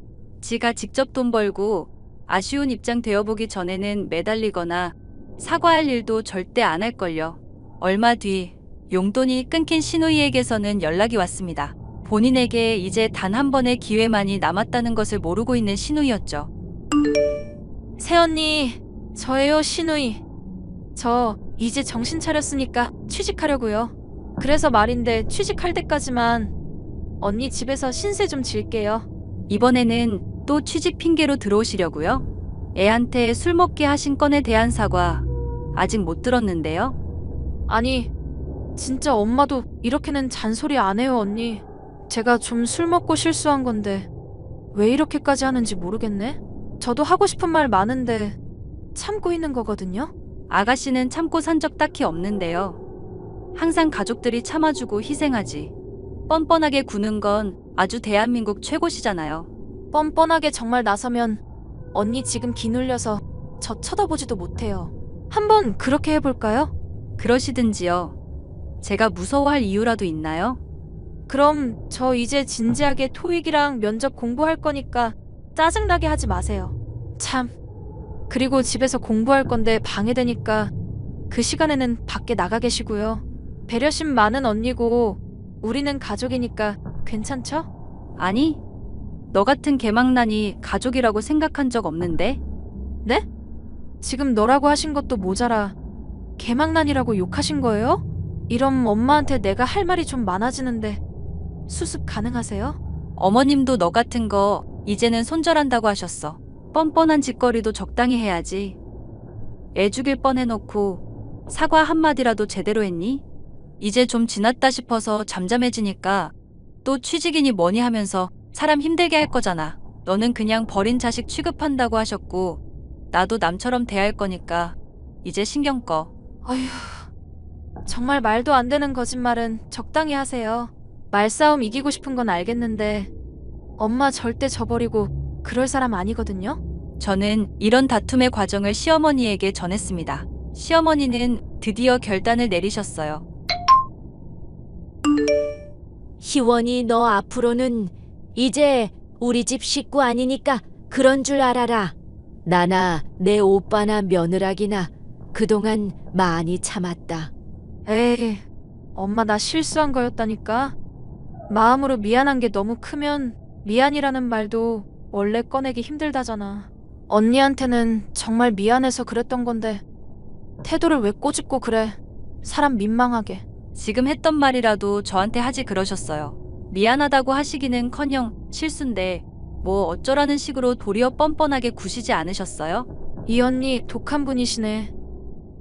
지가 직접 돈 벌고 아쉬운 입장 되어보기 전에는 매달리거나 사과할 일도 절대 안 할걸요. 얼마 뒤 용돈이 끊긴 신우이에게서는 연락이 왔습니다. 본인에게 이제 단 한 번의 기회만이 남았다는 것을 모르고 있는 신우이였죠. 새언니, 저예요, 신우이. 저 이제 정신 차렸으니까 취직하려고요. 그래서 말인데 취직할 때까지만 언니 집에서 신세 좀 질게요. 이번에는 또 취직 핑계로 들어오시려고요? 애한테 술 먹게 하신 건에 대한 사과 아직 못 들었는데요. 아니, 진짜 엄마도 이렇게는 잔소리 안 해요, 언니. 제가 좀 술 먹고 실수한 건데 왜 이렇게까지 하는지 모르겠네. 저도 하고 싶은 말 많은데 참고 있는 거거든요. 아가씨는 참고 산 적 딱히 없는데요. 항상 가족들이 참아주고 희생하지. 뻔뻔하게 구는 건 아주 대한민국 최고시잖아요. 뻔뻔하게 정말 나서면 언니 지금 기눌려서 저 쳐다보지도 못해요. 한번 그렇게 해볼까요? 그러시든지요. 제가 무서워할 이유라도 있나요? 그럼 저 이제 진지하게 토익이랑 면접 공부할 거니까 짜증나게 하지 마세요. 참. 그리고 집에서 공부할 건데 방해되니까 그 시간에는 밖에 나가 계시고요. 배려심 많은 언니고 우리는 가족이니까 괜찮죠? 아니, 너 같은 개망난이 가족이라고 생각한 적 없는데? 네? 지금 너라고 하신 것도 모자라 개망난이라고 욕하신 거예요? 이럼 엄마한테 내가 할 말이 좀 많아지는데 수습 가능하세요? 어머님도 너 같은 거 이제는 손절한다고 하셨어. 뻔뻔한 짓거리도 적당히 해야지. 애 죽일 뻔해놓고 사과 한마디라도 제대로 했니? 이제 좀 지났다 싶어서 잠잠해지니까 또 취직이니 뭐니 하면서 사람 힘들게 할 거잖아. 너는 그냥 버린 자식 취급한다고 하셨고 나도 남처럼 대할 거니까 이제 신경 꺼. 어휴, 정말 말도 안 되는 거짓말은 적당히 하세요. 말싸움 이기고 싶은 건 알겠는데 엄마 절대 저버리고 그럴 사람 아니거든요? 저는 이런 다툼의 과정을 시어머니에게 전했습니다. 시어머니는 드디어 결단을 내리셨어요. 희원이 너 앞으로는 이제 우리 집 식구 아니니까 그런 줄 알아라. 나나 내 오빠나 며느라기나 그동안 많이 참았다. 에이, 엄마 나 실수한 거였다니까. 마음으로 미안한 게 너무 크면 미안이라는 말도 원래 꺼내기 힘들다잖아. 언니한테는 정말 미안해서 그랬던 건데 태도를 왜 꼬집고 그래. 사람 민망하게. 지금 했던 말이라도 저한테 하지 그러셨어요. 미안하다고 하시기는커녕 실수인데 뭐 어쩌라는 식으로 도리어 뻔뻔하게 구시지 않으셨어요? 이 언니 독한 분이시네.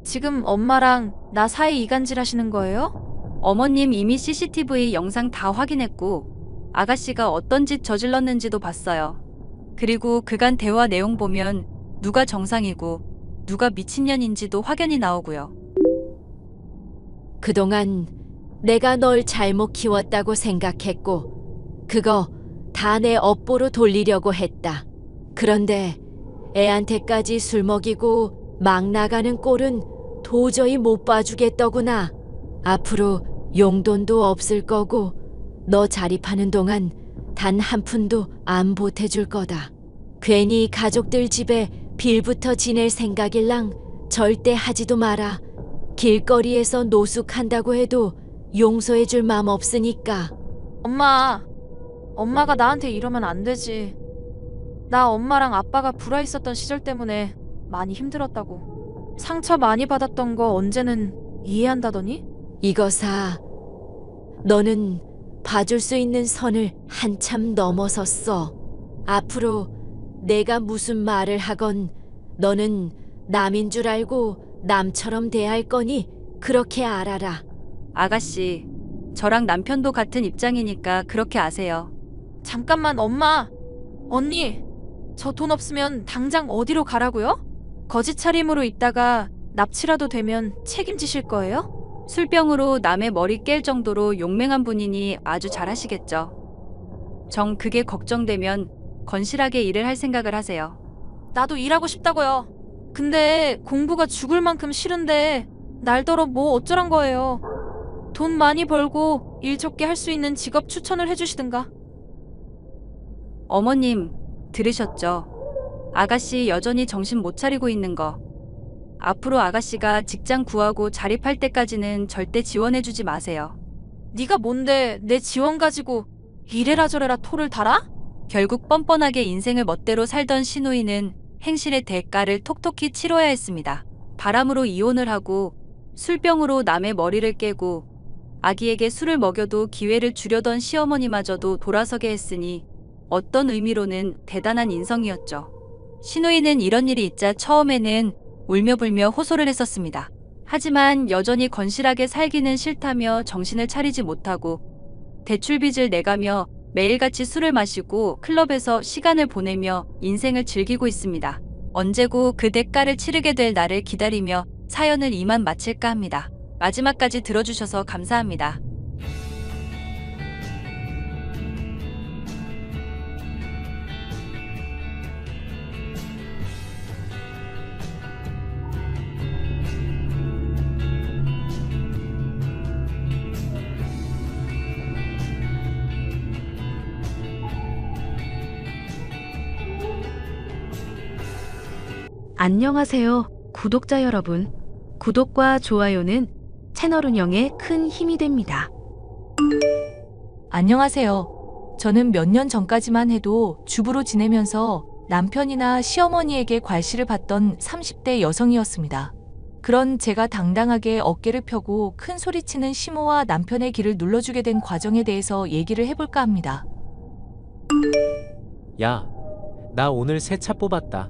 지금 엄마랑 나 사이 이간질 하시는 거예요? 어머님 이미 CCTV 영상 다 확인했고 아가씨가 어떤 짓 저질렀는지도 봤어요. 그리고 그간 대화 내용 보면 누가 정상이고 누가 미친년인지도 확연히 나오고요. 그동안 내가 널 잘못 키웠다고 생각했고 그거 다 내 업보로 돌리려고 했다. 그런데 애한테까지 술 먹이고 막 나가는 꼴은 도저히 못 봐주겠더구나. 앞으로 용돈도 없을 거고 너 자립하는 동안 단 한 푼도 안 보태줄 거다. 괜히 가족들 집에 빌부터 지낼 생각일랑 절대 하지도 마라. 길거리에서 노숙한다고 해도 용서해줄 맘 없으니까. 엄마가 나한테 이러면 안 되지. 나 엄마랑 아빠가 불화 있었던 시절 때문에 많이 힘들었다고. 상처 많이 받았던 거 언제는 이해한다더니? 이거사, 너는 봐줄 수 있는 선을 한참 넘어섰어. 앞으로 내가 무슨 말을 하건 너는 남인 줄 알고 남처럼 대할 거니 그렇게 알아라. 아가씨, 저랑 남편도 같은 입장이니까 그렇게 아세요. 잠깐만 엄마. 언니, 저 돈 없으면 당장 어디로 가라고요? 거짓 차림으로 있다가 납치라도 되면 책임지실 거예요? 술병으로 남의 머리 깰 정도로 용맹한 분이니 아주 잘하시겠죠. 정 그게 걱정되면 건실하게 일을 할 생각을 하세요. 나도 일하고 싶다고요. 근데 공부가 죽을 만큼 싫은데 날더러 뭐 어쩌란 거예요. 돈 많이 벌고 일 적게 할 수 있는 직업 추천을 해주시든가. 어머님, 들으셨죠? 아가씨 여전히 정신 못 차리고 있는 거. 앞으로 아가씨가 직장 구하고 자립할 때까지는 절대 지원해주지 마세요. 네가 뭔데 내 지원 가지고 이래라 저래라 토를 달아? 결국 뻔뻔하게 인생을 멋대로 살던 신우이는 행실의 대가를 톡톡히 치러야 했습니다. 바람으로 이혼을 하고 술병으로 남의 머리를 깨고 아기에게 술을 먹여도 기회를 주려던 시어머니마저도 돌아서게 했으니 어떤 의미로는 대단한 인성이었죠. 신우이는 이런 일이 있자 처음에는 울며불며 호소를 했었습니다. 하지만 여전히 건실하게 살기는 싫다며 정신을 차리지 못하고 대출빚을 내가며 매일같이 술을 마시고 클럽에서 시간을 보내며 인생을 즐기고 있습니다. 언제고 그 대가를 치르게 될 날을 기다리며 사연을 이만 마칠까 합니다. 마지막까지 들어주셔서 감사합니다. 안녕하세요, 구독자 여러분. 구독과 좋아요는 채널 운영에 큰 힘이 됩니다. 안녕하세요. 저는 몇 년 전까지만 해도 주부로 지내면서 남편이나 시어머니에게 괄시를 받던 30대 여성이었습니다. 그런 제가 당당하게 어깨를 펴고 큰 소리치는 시모와 남편의 길을 눌러주게 된 과정에 대해서 얘기를 해볼까 합니다. 야, 나 오늘 새 차 뽑았다.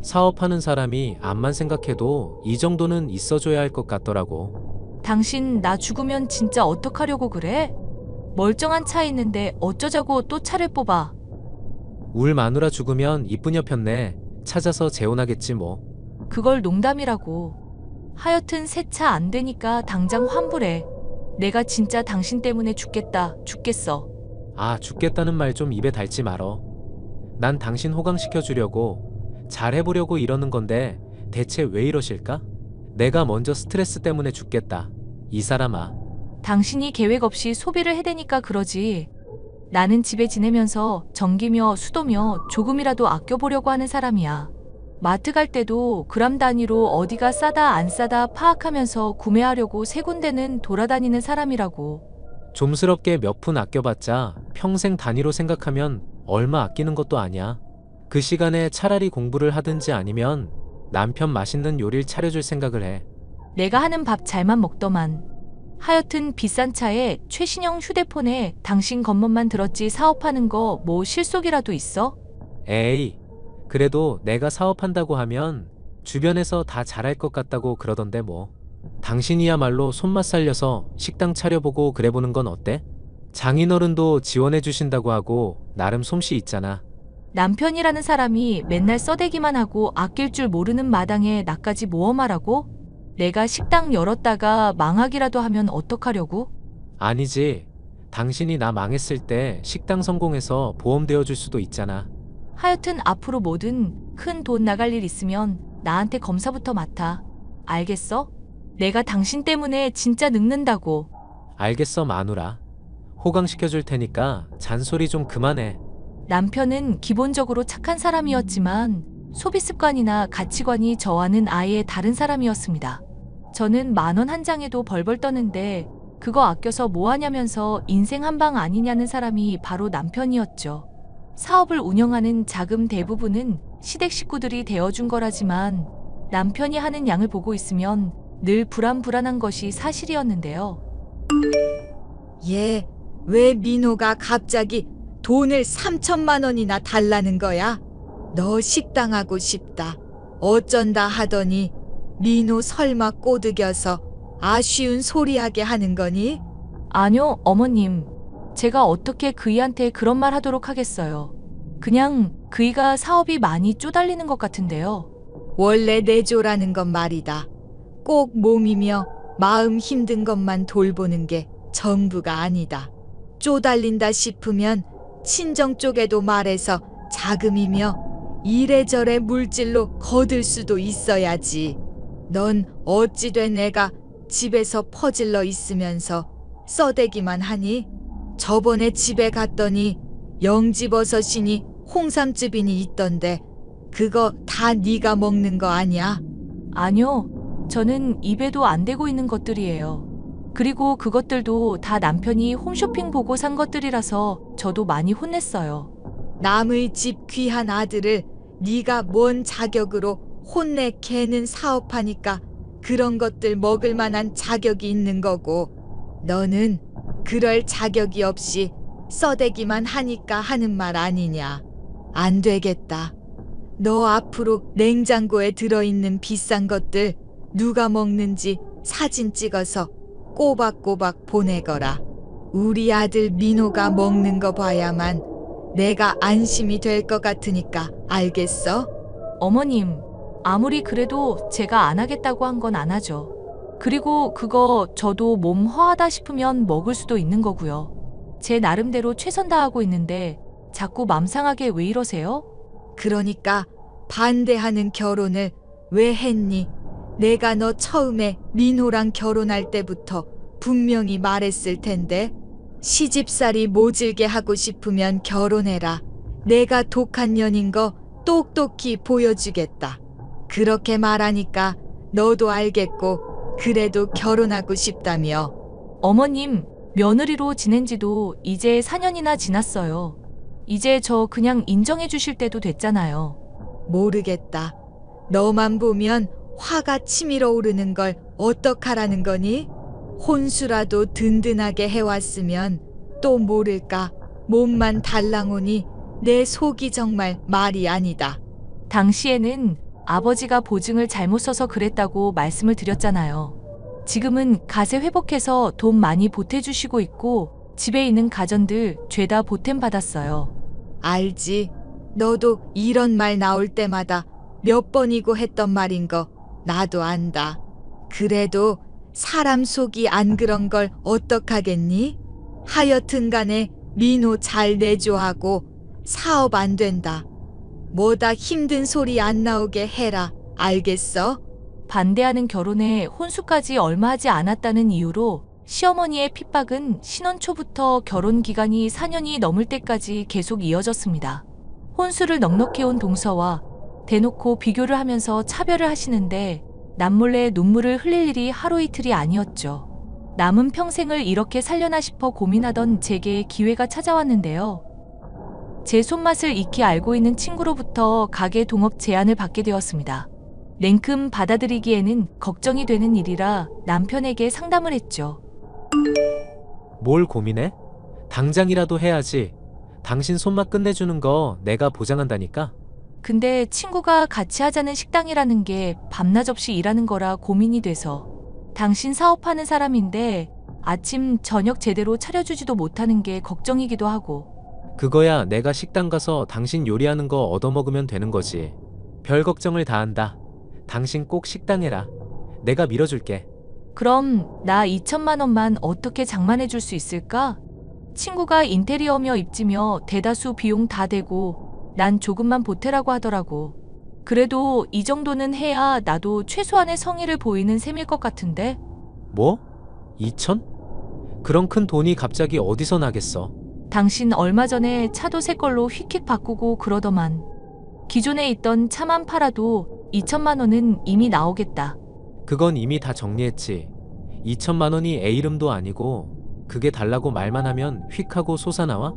사업하는 사람이 암만 생각해도 이 정도는 있어줘야 할 것 같더라고. 당신 나 죽으면 진짜 어떡하려고 그래? 멀쩡한 차 있는데 어쩌자고 또 차를 뽑아. 울 마누라 죽으면 이쁜 여편네 찾아서 재혼하겠지 뭐. 그걸 농담이라고. 하여튼 새 차 안 되니까 당장 환불해. 내가 진짜 당신 때문에 죽겠어. 아, 죽겠다는 말 좀 입에 달지 말어. 난 당신 호강시켜 주려고 잘해보려고 이러는 건데 대체 왜 이러실까? 내가 먼저 스트레스 때문에 죽겠다. 이 사람아. 당신이 계획 없이 소비를 해대니까 그러지. 나는 집에 지내면서 전기며 수도며 조금이라도 아껴보려고 하는 사람이야. 마트 갈 때도 그람 단위로 어디가 싸다 안 싸다 파악하면서 구매하려고 세 군데는 돌아다니는 사람이라고. 좀스럽게 몇 푼 아껴봤자 평생 단위로 생각하면 얼마 아끼는 것도 아니야. 그 시간에 차라리 공부를 하든지 아니면 남편 맛있는 요리를 차려줄 생각을 해. 내가 하는 밥 잘만 먹더만. 하여튼 비싼 차에 최신형 휴대폰에 당신 겉멋만 들었지 사업하는 거 뭐 실속이라도 있어? 에이, 그래도 내가 사업한다고 하면 주변에서 다 잘할 것 같다고 그러던데 뭐. 당신이야말로 손맛 살려서 식당 차려보고 그래보는 건 어때? 장인어른도 지원해 주신다고 하고 나름 솜씨 있잖아. 남편이라는 사람이 맨날 써대기만 하고 아낄 줄 모르는 마당에 나까지 모험하라고? 내가 식당 열었다가 망하기라도 하면 어떡하려고? 아니지. 당신이 나 망했을 때 식당 성공해서 보험 되어줄 수도 있잖아. 하여튼 앞으로 뭐든 큰 돈 나갈 일 있으면 나한테 검사부터 맡아. 알겠어? 내가 당신 때문에 진짜 늙는다고. 알겠어, 마누라. 호강시켜줄 테니까 잔소리 좀 그만해. 남편은 기본적으로 착한 사람이었지만 소비 습관이나 가치관이 저와는 아예 다른 사람이었습니다. 저는 10,000원 한 장에도 벌벌 떠는데 그거 아껴서 뭐 하냐면서 인생 한방 아니냐는 사람이 바로 남편이었죠. 사업을 운영하는 자금 대부분은 시댁 식구들이 대어준 거라지만 남편이 하는 양을 보고 있으면 늘 불안불안한 것이 사실이었는데요. 얘, 왜 민호가 갑자기 돈을 3천만 원이나 달라는 거야? 너 식당하고 싶다. 어쩐다 하더니 민호 설마 꼬드겨서 아쉬운 소리하게 하는 거니? 아니요, 어머님. 제가 어떻게 그이한테 그런 말 하도록 하겠어요. 그냥 그이가 사업이 많이 쪼달리는 것 같은데요. 원래 내조라는 건 말이다. 꼭 몸이며 마음 힘든 것만 돌보는 게 전부가 아니다. 쪼달린다 싶으면 친정 쪽에도 말해서 자금이며 이래저래 물질로 거둘 수도 있어야지. 넌 어찌된 애가 집에서 퍼질러 있으면서 써대기만 하니? 저번에 집에 갔더니 영지버섯이니 홍삼즙이니 있던데 그거 다 네가 먹는 거 아니야? 아니요, 저는 입에도 안 대고 있는 것들이에요. 그리고 그것들도 다 남편이 홈쇼핑 보고 산 것들이라서 저도 많이 혼냈어요. 남의 집 귀한 아들을 네가 뭔 자격으로 혼내 개는 사업하니까 그런 것들 먹을 만한 자격이 있는 거고 너는 그럴 자격이 없이 써대기만 하니까 하는 말 아니냐. 안 되겠다. 너 앞으로 냉장고에 들어있는 비싼 것들 누가 먹는지 사진 찍어서 꼬박꼬박 보내거라. 우리 아들 민호가 먹는 거 봐야만 내가 안심이 될 것 같으니까 알겠어? 어머님, 아무리 그래도 제가 안 하겠다고 한 건 안 하죠. 그리고 그거 저도 몸 허하다 싶으면 먹을 수도 있는 거고요. 제 나름대로 최선 다하고 있는데 자꾸 맘 상하게 왜 이러세요? 그러니까 반대하는 결혼을 왜 했니? 내가 너 처음에 민호랑 결혼할 때부터 분명히 말했을 텐데 시집살이 모질게 하고 싶으면 결혼해라. 내가 독한 년인 거 똑똑히 보여주겠다. 그렇게 말하니까 너도 알겠고 그래도 결혼하고 싶다며. 어머님, 며느리로 지낸 지도 이제 4년이나 지났어요. 이제 저 그냥 인정해 주실 때도 됐잖아요. 모르겠다. 너만 보면 화가 치밀어 오르는 걸 어떡하라는 거니? 혼수라도 든든하게 해왔으면 또 모를까. 몸만 달랑오니 내 속이 정말 말이 아니다. 당시에는 아버지가 보증을 잘못 써서 그랬다고 말씀을 드렸잖아요. 지금은 가세 회복해서 돈 많이 보태주시고 있고 집에 있는 가전들 죄다 보탬 받았어요. 알지. 너도 이런 말 나올 때마다 몇 번이고 했던 말인 거 나도 안다. 그래도 사람 속이 안 그런 걸 어떡하겠니? 하여튼 간에 민호 잘 내조하고 사업 안 된다. 뭐다 힘든 소리 안 나오게 해라. 알겠어? 반대하는 결혼에 혼수까지 얼마 하지 않았다는 이유로 시어머니의 핍박은 신혼 초부터 결혼 기간이 4년이 넘을 때까지 계속 이어졌습니다. 혼수를 넉넉히 온 동서와 대놓고 비교를 하면서 차별을 하시는데 남몰래 눈물을 흘릴 일이 하루 이틀이 아니었죠. 남은 평생을 이렇게 살려나 싶어 고민하던 제게 기회가 찾아왔는데요. 제 손맛을 익히 알고 있는 친구로부터 가게 동업 제안을 받게 되었습니다. 냉큼 받아들이기에는 걱정이 되는 일이라 남편에게 상담을 했죠. 뭘 고민해? 당장이라도 해야지. 당신 손맛 끝내주는 거 내가 보장한다니까. 근데 친구가 같이 하자는 식당이라는 게 밤낮 없이 일하는 거라 고민이 돼서. 당신 사업하는 사람인데 아침 저녁 제대로 차려주지도 못하는 게 걱정이기도 하고. 그거야 내가 식당 가서 당신 요리하는 거 얻어먹으면 되는 거지. 별 걱정을 다 한다. 당신 꼭 식당 해라. 내가 밀어줄게. 그럼 나 2천만 원만 어떻게 장만해 줄 수 있을까? 친구가 인테리어며 입지며 대다수 비용 다 대고 난 조금만 보태라고 하더라고. 그래도 이 정도는 해야 나도 최소한의 성의를 보이는 셈일 것 같은데? 뭐? 2천? 그런 큰 돈이 갑자기 어디서 나겠어? 당신 얼마 전에 차도 새 걸로 휙휙 바꾸고 그러더만. 기존에 있던 차만 팔아도 2천만 원은 이미 나오겠다. 그건 이미 다 정리했지. 2천만 원이 애 이름도 아니고 그게 달라고 말만 하면 휙 하고 솟아나와?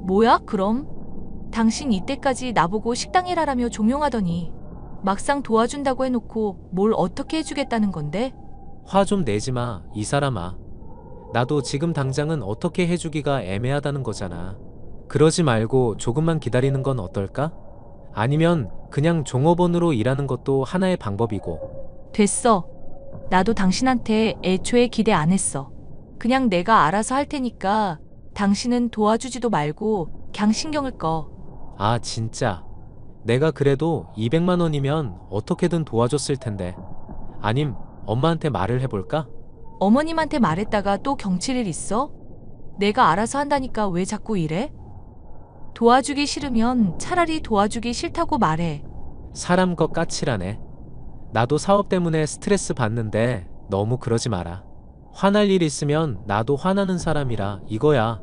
뭐야, 그럼? 당신 이때까지 나보고 식당 일하라며 종용하더니 막상 도와준다고 해놓고 뭘 어떻게 해주겠다는 건데? 화 좀 내지 마, 이 사람아. 나도 지금 당장은 어떻게 해주기가 애매하다는 거잖아. 그러지 말고 조금만 기다리는 건 어떨까? 아니면 그냥 종업원으로 일하는 것도 하나의 방법이고. 됐어. 나도 당신한테 애초에 기대 안 했어. 그냥 내가 알아서 할 테니까 당신은 도와주지도 말고 그냥 신경을 꺼. 아, 진짜. 내가 그래도 200만 원이면 어떻게든 도와줬을 텐데. 아님 엄마한테 말을 해볼까? 어머님한테 말했다가 또 경칠일 있어? 내가 알아서 한다니까 왜 자꾸 이래? 도와주기 싫으면 차라리 도와주기 싫다고 말해. 사람 것 까칠하네. 나도 사업 때문에 스트레스 받는데 너무 그러지 마라. 화날 일 있으면 나도 화나는 사람이라 이거야.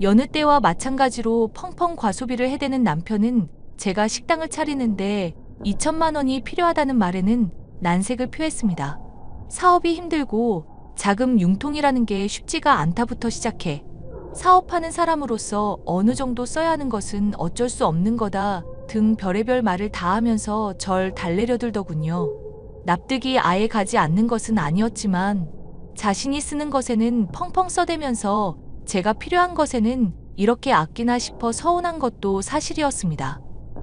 여느 때와 마찬가지로 펑펑 과소비를 해대는 남편은 제가 식당을 차리는데 2천만 원이 필요하다는 말에는 난색을 표했습니다. 사업이 힘들고 자금 융통이라는 게 쉽지가 않다부터 시작해 사업하는 사람으로서 어느 정도 써야 하는 것은 어쩔 수 없는 거다 등 별의별 말을 다 하면서 절 달래려들더군요. 납득이 아예 가지 않는 것은 아니었지만 자신이 쓰는 것에는 펑펑 써대면서 제가 필요한 것에는 이렇게 아끼나 싶어 서운한 것도 사실이었습니다.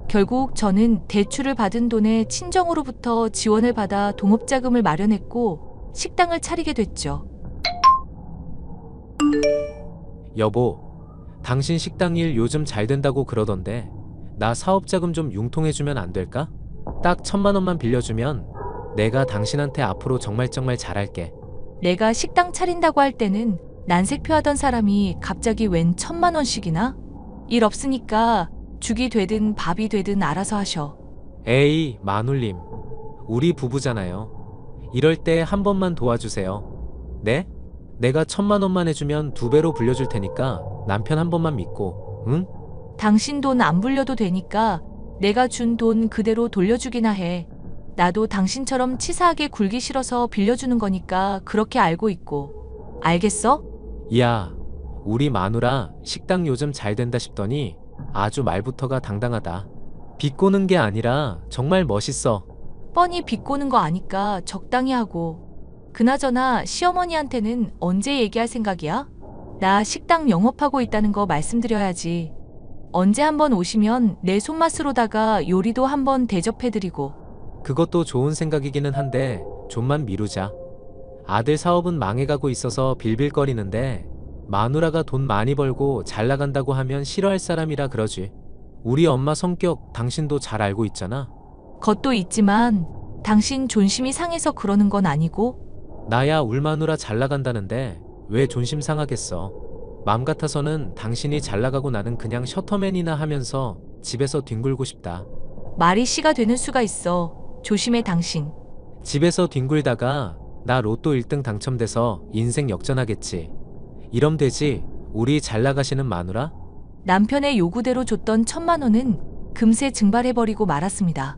결국 저는 대출을 받은 돈에 친정으로부터 지원을 받아 동업자금을 마련했고 식당을 차리게 됐죠. 여보, 당신 식당 일 요즘 잘 된다고 그러던데 나 사업자금 좀 융통해주면 안 될까? 딱 1,000만 원만 빌려주면 내가 당신한테 앞으로 정말 잘할게. 내가 식당 차린다고 할 때는 난색표하던 사람이 갑자기 웬 1,000만 원씩이나? 일 없으니까 죽이 되든 밥이 되든 알아서 하셔. 에이, 마눌님. 우리 부부잖아요. 이럴 때 한 번만 도와주세요. 네? 내가 1,000만 원만 해주면 2배로 불려줄 테니까 남편 한 번만 믿고, 응? 당신 돈 안 불려도 되니까 내가 준 돈 그대로 돌려주기나 해. 나도 당신처럼 치사하게 굴기 싫어서 빌려주는 거니까 그렇게 알고 있고. 알겠어? 야, 우리 마누라 식당 요즘 잘 된다 싶더니 아주 말부터가 당당하다. 비꼬는 게 아니라 정말 멋있어. 뻔히 비꼬는 거 아니까 적당히 하고. 그나저나 시어머니한테는 언제 얘기할 생각이야? 나 식당 영업하고 있다는 거 말씀드려야지. 언제 한번 오시면 내 손맛으로다가 요리도 한번 대접해드리고. 그것도 좋은 생각이기는 한데 좀만 미루자. 아들 사업은 망해가고 있어서 빌빌거리는데 마누라가 돈 많이 벌고 잘 나간다고 하면 싫어할 사람이라 그러지. 우리 엄마 성격 당신도 잘 알고 있잖아. 것도 있지만 당신 존심이 상해서 그러는 건 아니고. 나야 울 마누라 잘 나간다는데 왜 존심 상하겠어. 맘 같아서는 당신이 잘 나가고 나는 그냥 셔터맨이나 하면서 집에서 뒹굴고 싶다. 말이 씨가 되는 수가 있어. 조심해 당신. 집에서 뒹굴다가 나 로또 1등 당첨돼서 인생 역전하겠지. 이럼 되지. 우리 잘 나가시는 마누라? 남편의 요구대로 줬던 1,000만 원은 금세 증발해버리고 말았습니다.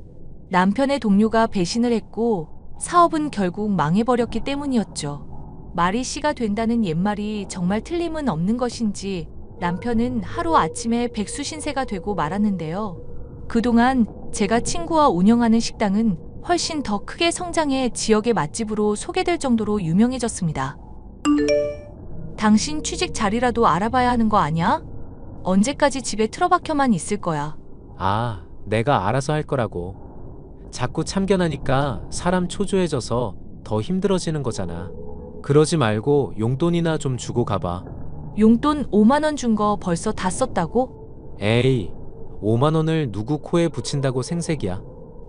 남편의 동료가 배신을 했고 사업은 결국 망해버렸기 때문이었죠. 말이 씨가 된다는 옛말이 정말 틀림은 없는 것인지 남편은 하루아침에 백수신세가 되고 말았는데요. 그동안 제가 친구와 운영하는 식당은 훨씬 더 크게 성장해 지역의 맛집으로 소개될 정도로 유명해졌습니다. 당신 취직 자리라도 알아봐야 하는 거 아니야? 언제까지 집에 틀어박혀만 있을 거야. 아, 내가 알아서 할 거라고. 자꾸 참견하니까 사람 초조해져서 더 힘들어지는 거잖아. 그러지 말고 용돈이나 좀 주고 가봐. 용돈 5만 원 준 거 벌써 다 썼다고? 에이, 5만 원을 누구 코에 붙인다고 생색이야.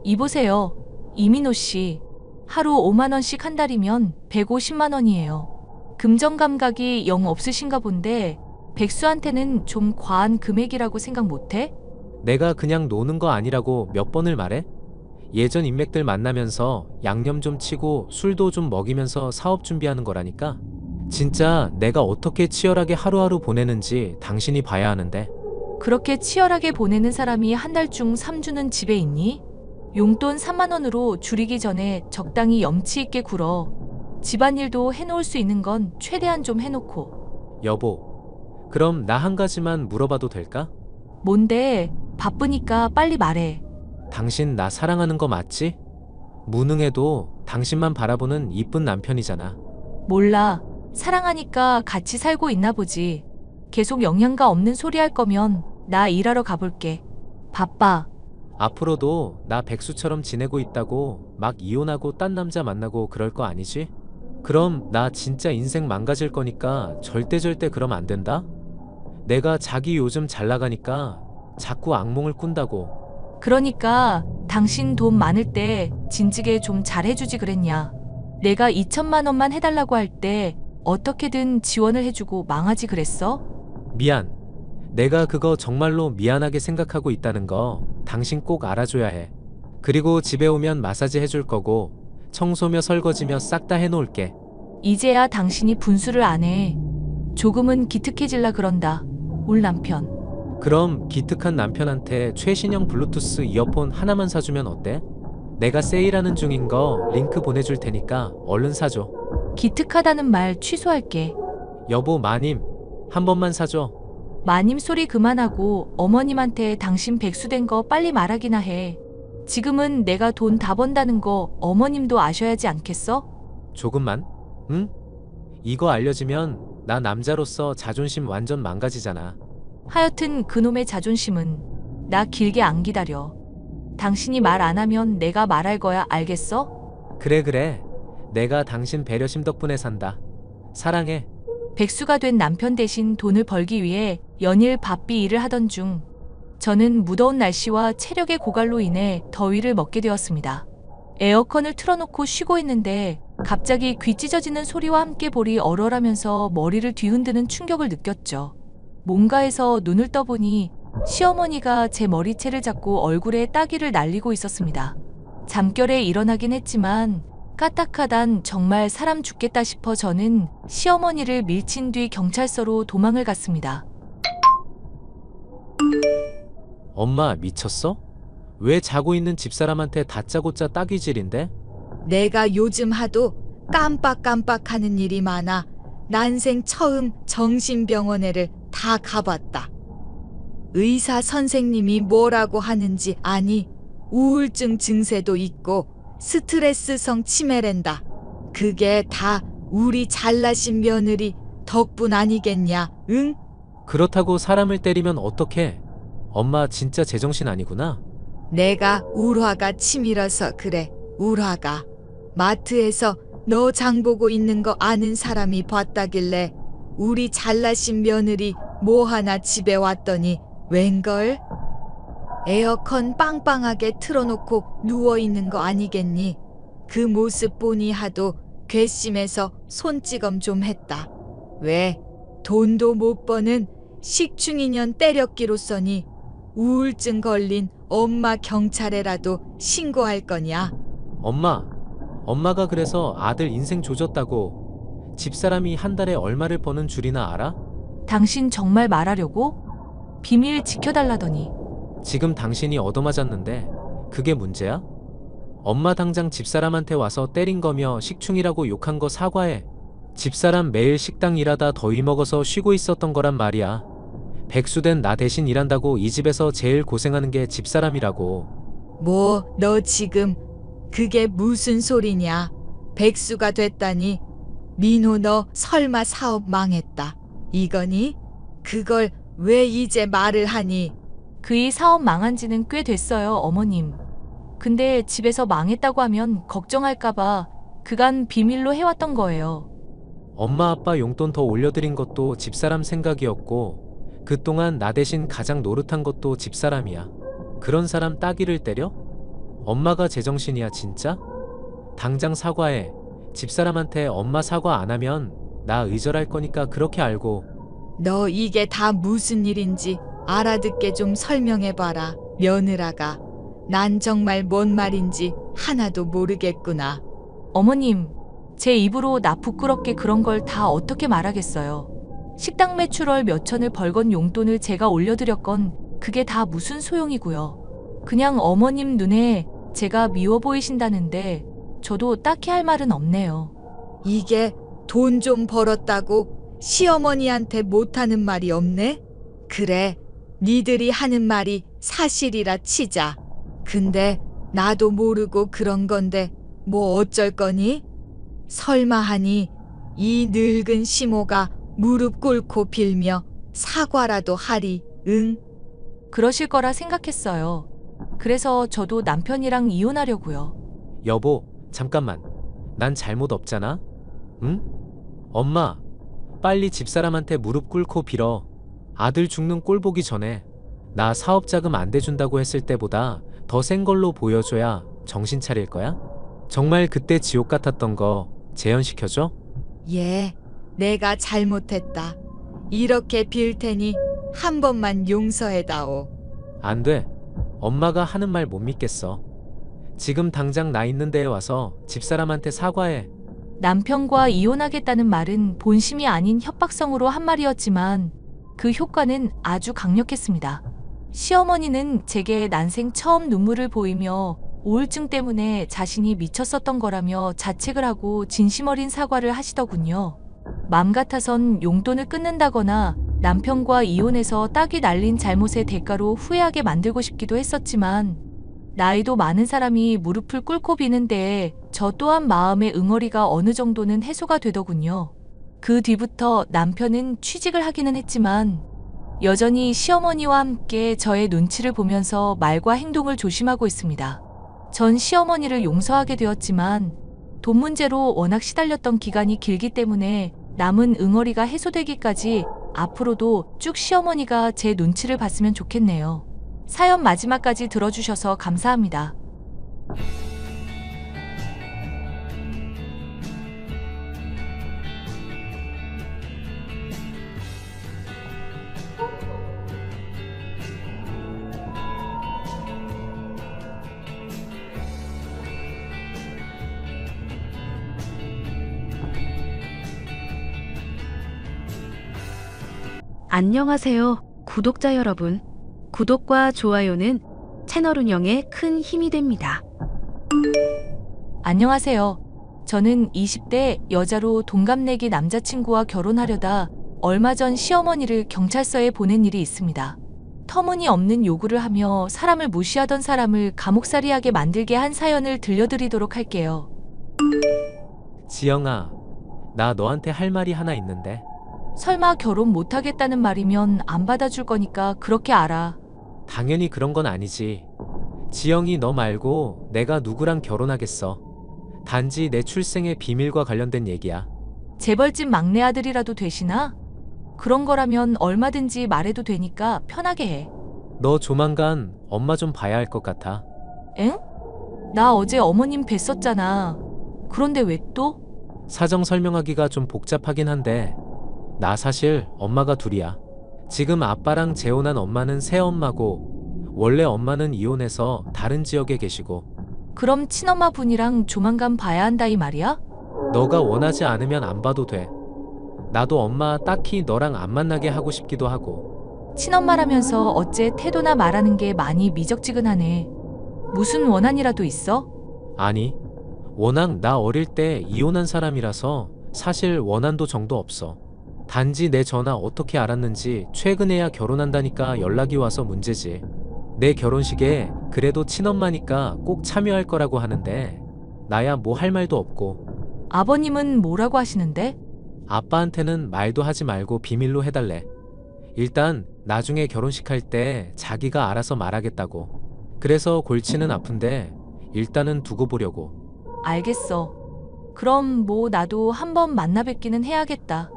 이보세요. 이민호 씨. 하루 5만 원씩 한 달이면 150만 원이에요. 금전 감각이 영 없으신가 본데 백수한테는 좀 과한 금액이라고 생각 못해? 내가 그냥 노는 거 아니라고 몇 번을 말해? 예전 인맥들 만나면서 양념 좀 치고 술도 좀 먹이면서 사업 준비하는 거라니까. 진짜 내가 어떻게 치열하게 하루하루 보내는지 당신이 봐야 하는데. 그렇게 치열하게 보내는 사람이 한 달 중 3주는 집에 있니? 용돈 3만 원으로 줄이기 전에 적당히 염치 있게 굴어. 집안일도 해놓을 수 있는 건 최대한 좀 해놓고. 여보, 그럼 나 한 가지만 물어봐도 될까? 뭔데? 바쁘니까 빨리 말해. 당신 나 사랑하는 거 맞지? 무능해도 당신만 바라보는 이쁜 남편이잖아. 몰라. 사랑하니까 같이 살고 있나 보지. 계속 영양가 없는 소리 할 거면 나 일하러 가볼게. 바빠. 앞으로도 나 백수처럼 지내고 있다고 막 이혼하고 딴 남자 만나고 그럴 거 아니지? 그럼 나 진짜 인생 망가질 거니까 절대 그럼 안 된다? 내가 자기 요즘 잘 나가니까 자꾸 악몽을 꾼다고. 그러니까 당신 돈 많을 때 진즉에 좀 잘해주지 그랬냐. 내가 2천만 원만 해달라고 할 때 어떻게든 지원을 해주고 망하지 그랬어? 미안. 내가 그거 정말로 미안하게 생각하고 있다는 거 당신 꼭 알아줘야 해. 그리고 집에 오면 마사지 해줄 거고 청소며 설거지며 싹 다 해놓을게. 이제야 당신이 분수를 안 해. 조금은 기특해질라 그런다. 울 남편. 그럼 기특한 남편한테 최신형 블루투스 이어폰 하나만 사주면 어때? 내가 세일하는 중인 거 링크 보내줄 테니까 얼른 사줘. 기특하다는 말 취소할게. 여보 마님, 한 번만 사줘. 마님 소리 그만하고 어머님한테 당신 백수된 거 빨리 말하기나 해. 지금은 내가 돈 다 번다는 거 어머님도 아셔야지 않겠어? 조금만? 응? 이거 알려지면 나 남자로서 자존심 완전 망가지잖아. 하여튼 그놈의 자존심은 나 길게 안 기다려. 당신이 말 안 하면 내가 말할 거야, 알겠어? 그래. 내가 당신 배려심 덕분에 산다. 사랑해. 백수가 된 남편 대신 돈을 벌기 위해 연일 바삐 일을 하던 중 저는 무더운 날씨와 체력의 고갈로 인해 더위를 먹게 되었습니다. 에어컨을 틀어놓고 쉬고 있는데 갑자기 귀 찢어지는 소리와 함께 볼이 얼얼하면서 머리를 뒤흔드는 충격을 느꼈죠. 뭔가에서 눈을 떠보니 시어머니가 제 머리채를 잡고 얼굴에 따귀를 날리고 있었습니다. 잠결에 일어나긴 했지만 까딱하단 정말 사람 죽겠다 싶어 저는 시어머니를 밀친 뒤 경찰서로 도망을 갔습니다. 엄마 미쳤어? 왜 자고 있는 집사람한테 다짜고짜 따귀질인데? 내가 요즘 하도 깜빡깜빡하는 일이 많아 난생 처음 정신병원에를 다 가봤다. 의사 선생님이 뭐라고 하는지 아니 우울증 증세도 있고 스트레스성 치매랜다. 그게 다 우리 잘나신 며느리 덕분 아니겠냐, 응? 그렇다고 사람을 때리면 어떡해? 엄마 진짜 제정신 아니구나. 내가 울화가 치밀어서 그래, 울화가. 마트에서 너 장보고 있는 거 아는 사람이 봤다길래 우리 잘나신 며느리 뭐 하나 집에 왔더니 웬걸? 에어컨 빵빵하게 틀어놓고 누워있는 거 아니겠니? 그 모습 보니 하도 괘씸해서 손찌검 좀 했다. 왜? 돈도 못 버는 식충이년 때렸기로써니 우울증 걸린 엄마 경찰에라도 신고할 거냐? 엄마가 그래서 아들 인생 조졌다고 집사람이 한 달에 얼마를 버는 줄이나 알아? 당신 정말 말하려고? 비밀 지켜달라더니. 지금 당신이 얻어맞았는데 그게 문제야? 엄마 당장 집사람한테 와서 때린 거며 식충이라고 욕한 거 사과해. 집사람 매일 식당 일하다 더위 먹어서 쉬고 있었던 거란 말이야. 백수된 나 대신 일한다고 이 집에서 제일 고생하는 게 집사람이라고. 뭐, 너 지금 그게 무슨 소리냐? 백수가 됐다니. 민호 너 설마 사업 망했다. 이거니? 그걸 왜 이제 말을 하니? 그이 사업 망한 지는 꽤 됐어요, 어머님. 근데 집에서 망했다고 하면 걱정할까봐 그간 비밀로 해왔던 거예요. 엄마 아빠 용돈 더 올려드린 것도 집사람 생각이었고 그동안 나 대신 가장 노릇한 것도 집사람이야. 그런 사람 따귀를 때려? 엄마가 제정신이야 진짜? 당장 사과해. 집사람한테 엄마 사과 안 하면 나 의절할 거니까 그렇게 알고. 너 이게 다 무슨 일인지 알아듣게 좀 설명해봐라, 며느라가. 난 정말 뭔 말인지 하나도 모르겠구나. 어머님, 제 입으로 나 부끄럽게 그런 걸 다 어떻게 말하겠어요. 식당 매출월 몇 천을 벌건 용돈을 제가 올려드렸건 그게 다 무슨 소용이고요. 그냥 어머님 눈에 제가 미워 보이신다는데 저도 딱히 할 말은 없네요. 이게 돈 좀 벌었다고 시어머니한테 못하는 말이 없네? 그래, 니들이 하는 말이 사실이라 치자. 근데 나도 모르고 그런 건데 뭐 어쩔 거니? 설마 하니 이 늙은 시모가 무릎 꿇고 빌며 사과라도 하리, 응? 그러실 거라 생각했어요. 그래서 저도 남편이랑 이혼하려고요. 여보, 잠깐만. 난 잘못 없잖아? 응? 엄마, 빨리 집사람한테 무릎 꿇고 빌어. 아들 죽는 꼴 보기 전에. 나 사업 자금 안 대준다고 했을 때보다 더 센 걸로 보여줘야 정신 차릴 거야? 정말 그때 지옥 같았던 거 재현시켜줘? 예, 내가 잘못했다. 이렇게 빌 테니 한 번만 용서해다오. 안 돼. 엄마가 하는 말 못 믿겠어. 지금 당장 나 있는 데에 와서 집사람한테 사과해. 남편과 이혼하겠다는 말은 본심이 아닌 협박성으로 한 말이었지만 그 효과는 아주 강력했습니다. 시어머니는 제게 난생 처음 눈물을 보이며 우울증 때문에 자신이 미쳤었던 거라며 자책을 하고 진심 어린 사과를 하시더군요. 맘 같아선 용돈을 끊는다거나 남편과 이혼해서 딱이 날린 잘못의 대가로 후회하게 만들고 싶기도 했었지만 나이도 많은 사람이 무릎을 꿇고 비는데 저 또한 마음의 응어리가 어느 정도는 해소가 되더군요. 그 뒤부터 남편은 취직을 하기는 했지만 여전히 시어머니와 함께 저의 눈치를 보면서 말과 행동을 조심하고 있습니다. 전 시어머니를 용서하게 되었지만 돈 문제로 워낙 시달렸던 기간이 길기 때문에 남은 응어리가 해소되기까지 앞으로도 쭉 시어머니가 제 눈치를 봤으면 좋겠네요. 사연 마지막까지 들어주셔서 감사합니다. 안녕하세요, 구독자 여러분. 구독과 좋아요는 채널 운영에 큰 힘이 됩니다. 안녕하세요. 저는 20대 여자로 동갑내기 남자친구와 결혼하려다 얼마 전 시어머니를 경찰서에 보낸 일이 있습니다. 터무니없는 요구를 하며 사람을 무시하던 사람을 감옥살이하게 만들게 한 사연을 들려드리도록 할게요. 지영아, 나 너한테 할 말이 하나 있는데. 설마 결혼 못하겠다는 말이면 안 받아줄 거니까 그렇게 알아. 당연히 그런 건 아니지. 지영이 너 말고 내가 누구랑 결혼하겠어. 단지 내 출생의 비밀과 관련된 얘기야. 재벌집 막내 아들이라도 되시나? 그런 거라면 얼마든지 말해도 되니까 편하게 해. 너 조만간 엄마 좀 봐야 할 것 같아. 엥? 나 어제 어머님 뵀었잖아. 그런데 왜 또? 사정 설명하기가 좀 복잡하긴 한데 나 사실 엄마가 둘이야. 지금 아빠랑 재혼한 엄마는 새엄마고 원래 엄마는 이혼해서 다른 지역에 계시고. 그럼 친엄마 분이랑 조만간 봐야 한다 이 말이야? 너가 원하지 않으면 안 봐도 돼. 나도 엄마 딱히 너랑 안 만나게 하고 싶기도 하고. 친엄마라면서 어째 태도나 말하는 게 많이 미적지근하네. 무슨 원한이라도 있어? 아니, 워낙 나 어릴 때 이혼한 사람이라서 사실 원한도 정도 없어. 단지 내 전화 어떻게 알았는지 최근에야 결혼한다니까 연락이 와서 문제지. 내 결혼식에 그래도 친엄마니까 꼭 참여할 거라고 하는데 나야 뭐 할 말도 없고. 아버님은 뭐라고 하시는데? 아빠한테는 말도 하지 말고 비밀로 해달래. 일단 나중에 결혼식 할 때 자기가 알아서 말하겠다고. 그래서 골치는 아픈데 일단은 두고 보려고. 알겠어. 그럼 뭐 나도 한번 만나 뵙기는 해야겠다.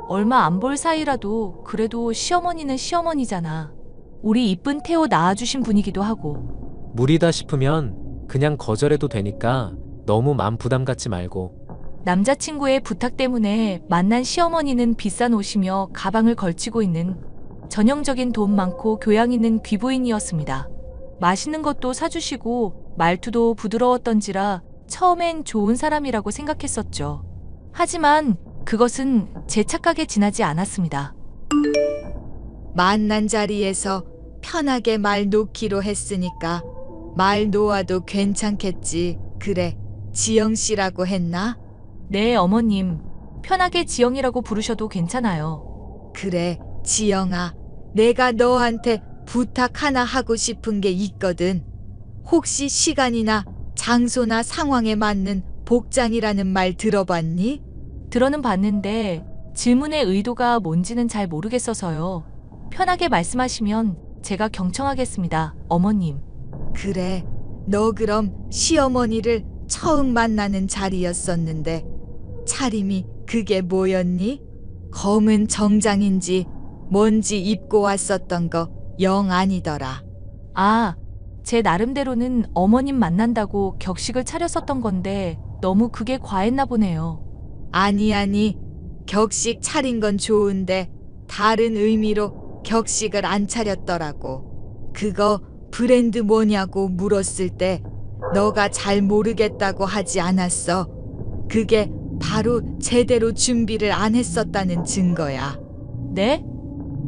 얼마 안 볼 사이라도 그래도 시어머니는 시어머니잖아. 우리 이쁜 태호 낳아주신 분이기도 하고. 무리다 싶으면 그냥 거절해도 되니까 너무 맘 부담 갖지 말고. 남자친구의 부탁 때문에 만난 시어머니는 비싼 옷이며 가방을 걸치고 있는 전형적인 돈 많고 교양 있는 귀부인이었습니다. 맛있는 것도 사주시고 말투도 부드러웠던지라 처음엔 좋은 사람이라고 생각했었죠. 하지만 그것은 제 착각에 지나지 않았습니다. 만난 자리에서 편하게 말 놓기로 했으니까 말 놓아도 괜찮겠지. 그래, 지영 씨라고 했나? 네, 어머님. 편하게 지영이라고 부르셔도 괜찮아요. 그래, 지영아. 내가 너한테 부탁 하나 하고 싶은 게 있거든. 혹시 시간이나 장소나 상황에 맞는 복장이라는 말 들어봤니? 들어는 봤는데 질문의 의도가 뭔지는 잘 모르겠어서요. 편하게 말씀하시면 제가 경청하겠습니다, 어머님. 그래, 너 그럼 시어머니를 처음 만나는 자리였었는데 차림이 그게 뭐였니? 검은 정장인지 뭔지 입고 왔었던 거 영 아니더라. 아, 제 나름대로는 어머님 만난다고 격식을 차렸었던 건데 너무 그게 과했나 보네요. 아니, 격식 차린 건 좋은데 다른 의미로 격식을 안 차렸더라고. 그거 브랜드 뭐냐고 물었을 때 너가 잘 모르겠다고 하지 않았어. 그게 바로 제대로 준비를 안 했었다는 증거야. 네?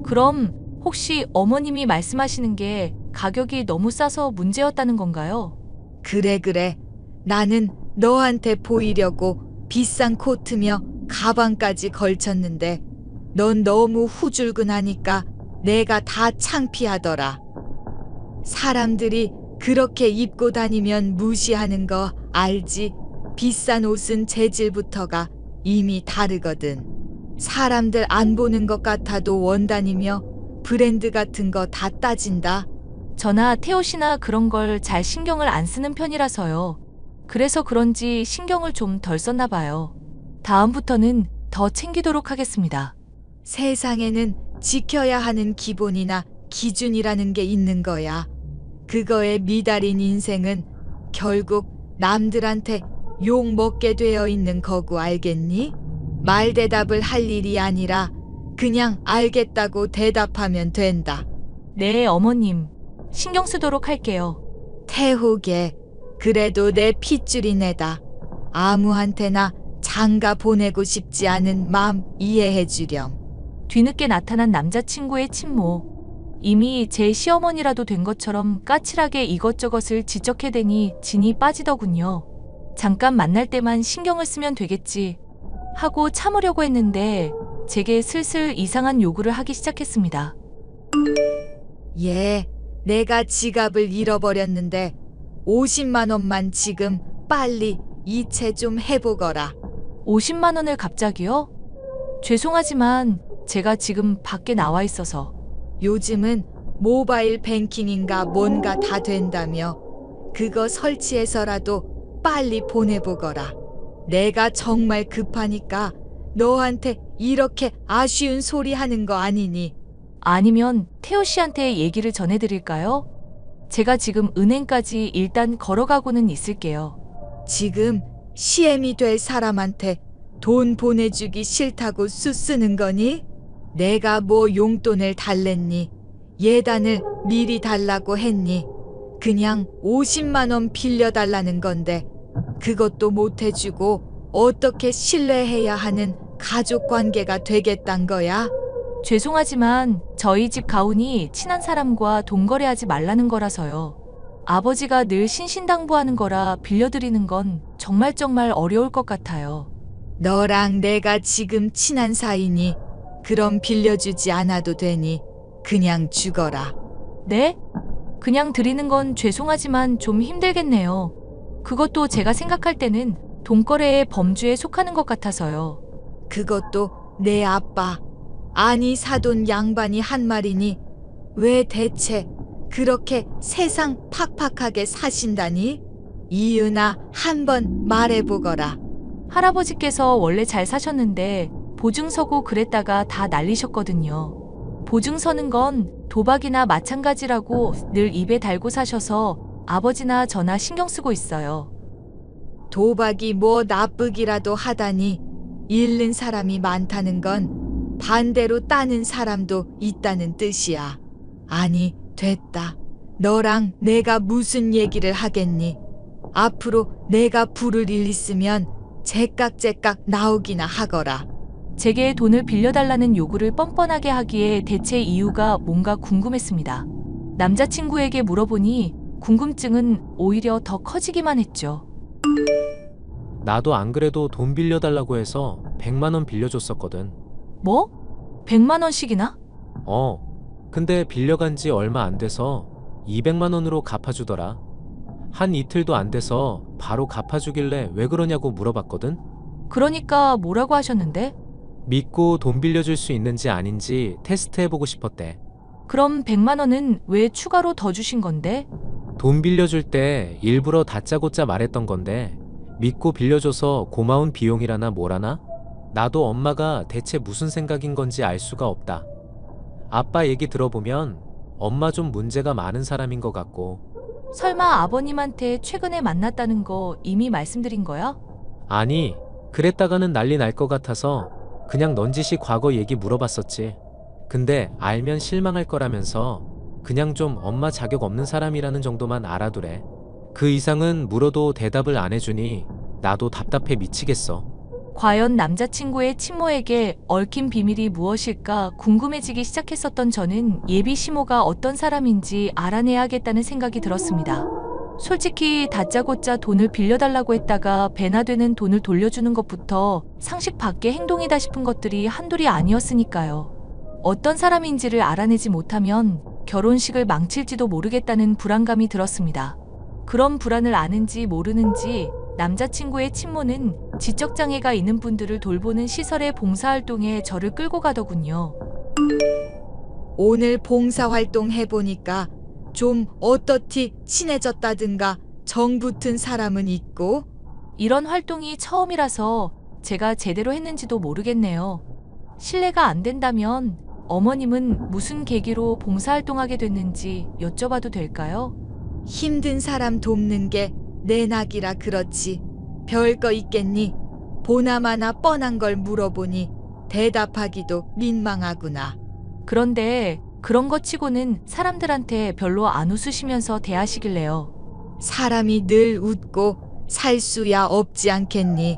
그럼 혹시 어머님이 말씀하시는 게 가격이 너무 싸서 문제였다는 건가요? 그래. 나는 너한테 보이려고 비싼 코트며 가방까지 걸쳤는데 넌 너무 후줄근하니까 내가 다 창피하더라. 사람들이 그렇게 입고 다니면 무시하는 거 알지? 비싼 옷은 재질부터가 이미 다르거든. 사람들 안 보는 것 같아도 원단이며 브랜드 같은 거 다 따진다. 저나 태호 씨나 그런 걸 잘 신경을 안 쓰는 편이라서요. 그래서 그런지 신경을 좀 덜 썼나 봐요. 다음부터는 더 챙기도록 하겠습니다. 세상에는 지켜야 하는 기본이나 기준이라는 게 있는 거야. 그거에 미달인 인생은 결국 남들한테 욕 먹게 되어 있는 거고 알겠니? 말대답을 할 일이 아니라 그냥 알겠다고 대답하면 된다. 네, 어머님. 신경 쓰도록 할게요. 태우게. 그래도 내 핏줄이네다. 아무한테나 장가 보내고 싶지 않은 마음 이해해 주렴. 뒤늦게 나타난 남자친구의 친모. 이미 제 시어머니라도 된 것처럼 까칠하게 이것저것을 지적해대니 진이 빠지더군요. 잠깐 만날 때만 신경을 쓰면 되겠지 하고 참으려고 했는데 제게 슬슬 이상한 요구를 하기 시작했습니다. 예, 내가 지갑을 잃어버렸는데 50만 원만 지금 빨리 이체 좀 해보거라. 50만 원을 갑자기요? 죄송하지만 제가 지금 밖에 나와 있어서. 요즘은 모바일 뱅킹인가 뭔가 다 된다며. 그거 설치해서라도 빨리 보내보거라. 내가 정말 급하니까 너한테 이렇게 아쉬운 소리 하는 거 아니니? 아니면 태호 씨한테 얘기를 전해드릴까요? 제가 지금 은행까지 일단 걸어가고는 있을게요. 지금 CM이 될 사람한테 돈 보내주기 싫다고 쓰는 거니? 내가 뭐 용돈을 달랬니? 예단을 미리 달라고 했니? 그냥 50만 원 빌려달라는 건데 그것도 못 해주고 어떻게 신뢰해야 하는 가족 관계가 되겠단 거야? 죄송하지만 저희 집 가훈이 친한 사람과 돈거래하지 말라는 거라서요. 아버지가 늘 신신당부하는 거라 빌려드리는 건 정말 어려울 것 같아요. 너랑 내가 지금 친한 사이니? 그럼 빌려주지 않아도 되니? 그냥 죽어라. 네? 그냥 드리는 건 죄송하지만 좀 힘들겠네요. 그것도 제가 생각할 때는 돈거래의 범주에 속하는 것 같아서요. 그것도 내 아빠, 아니 사돈 양반이 한 말이니 왜 대체 그렇게 세상 팍팍하게 사신다니? 이유나 한번 말해보거라. 할아버지께서 원래 잘 사셨는데 보증서고 그랬다가 다 날리셨거든요. 보증 서는 건 도박이나 마찬가지라고 늘 입에 달고 사셔서 아버지나 저나 신경 쓰고 있어요. 도박이 뭐 나쁘기라도 하다니 잃는 사람이 많다는 건 반대로 따는 사람도 있다는 뜻이야. 아니, 됐다. 너랑 내가 무슨 얘기를 하겠니? 앞으로 내가 부를 일 있으면 제깍제깍 나오기나 하거라. 제게 돈을 빌려달라는 요구를 뻔뻔하게 하기에 대체 이유가 뭔가 궁금했습니다. 남자친구에게 물어보니 궁금증은 오히려 더 커지기만 했죠. 나도 안 그래도 돈 빌려달라고 해서 100만 원 빌려줬었거든. 뭐? 100만 원씩이나? 근데 빌려간 지 얼마 안 돼서 200만 원으로 갚아주더라. 한 이틀도 안 돼서 바로 갚아주길래 왜 그러냐고 물어봤거든. 그러니까 뭐라고 하셨는데? 믿고 돈 빌려줄 수 있는지 아닌지 테스트해보고 싶었대. 그럼 100만 원은 왜 추가로 더 주신 건데? 돈 빌려줄 때 일부러 다짜고짜 말했던 건데 믿고 빌려줘서 고마운 비용이라나 뭐라나? 나도 엄마가 대체 무슨 생각인 건지 알 수가 없다. 아빠 얘기 들어보면 엄마 좀 문제가 많은 사람인 것 같고. 설마 아버님한테 최근에 만났다는 거 이미 말씀드린 거야? 아니, 그랬다가는 난리 날 것 같아서 그냥 넌지시 과거 얘기 물어봤었지. 근데 알면 실망할 거라면서 그냥 좀 엄마 자격 없는 사람이라는 정도만 알아두래. 그 이상은 물어도 대답을 안 해주니 나도 답답해 미치겠어. 과연 남자친구의 친모에게 얽힌 비밀이 무엇일까 궁금해지기 시작했었던 저는 예비 시모가 어떤 사람인지 알아내야겠다는 생각이 들었습니다. 솔직히 다짜고짜 돈을 빌려달라고 했다가 배나 되는 돈을 돌려주는 것부터 상식 밖의 행동이다 싶은 것들이 한둘이 아니었으니까요. 어떤 사람인지를 알아내지 못하면 결혼식을 망칠지도 모르겠다는 불안감이 들었습니다. 그런 불안을 아는지 모르는지 남자친구의 친모는 지적장애가 있는 분들을 돌보는 시설의 봉사활동에 저를 끌고 가더군요. 오늘 봉사활동 해보니까 좀 어떻디 친해졌다든가 정 붙은 사람은 있고? 이런 활동이 처음이라서 제가 제대로 했는지도 모르겠네요. 실례가 안 된다면 어머님은 무슨 계기로 봉사활동하게 됐는지 여쭤봐도 될까요? 힘든 사람 돕는 게 내 낙이라 그렇지. 별거 있겠니? 보나마나 뻔한 걸 물어보니 대답하기도 민망하구나. 그런데 그런 것 치고는 사람들한테 별로 안 웃으시면서 대하시길래요. 사람이 늘 웃고 살 수야 없지 않겠니?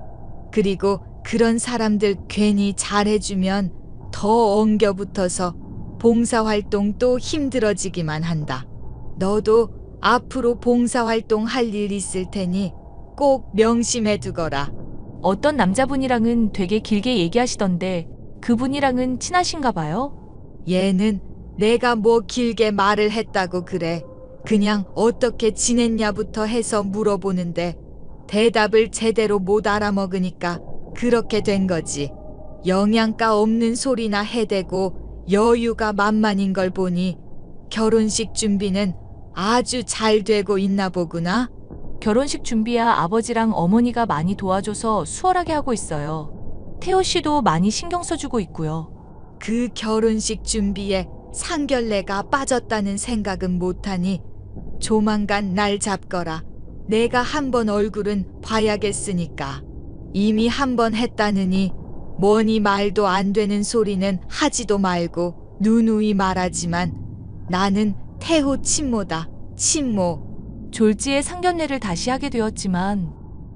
그리고 그런 사람들 괜히 잘해주면 더 엉겨붙어서 봉사활동 또 힘들어지기만 한다. 너도 앞으로 봉사활동 할 일 있을 테니 꼭 명심해 두거라. 어떤 남자분이랑은 되게 길게 얘기하시던데 그분이랑은 친하신가 봐요? 얘는 내가 뭐 길게 말을 했다고 그래. 그냥 어떻게 지냈냐부터 해서 물어보는데 대답을 제대로 못 알아먹으니까 그렇게 된 거지. 영양가 없는 소리나 해대고 여유가 만만인 걸 보니 결혼식 준비는 아주 잘 되고 있나 보구나. 결혼식 준비야 아버지랑 어머니가 많이 도와줘서 수월하게 하고 있어요. 태호 씨도 많이 신경 써주고 있고요. 그 결혼식 준비에 상결례가 빠졌다는 생각은 못하니 조만간 날 잡거라. 내가 한번 얼굴은 봐야겠으니까. 이미 한번 했다느니 뭐니 말도 안 되는 소리는 하지도 말고 누누이 말하지만 나는 태호 친모다. 친모. 졸지에 상견례를 다시 하게 되었지만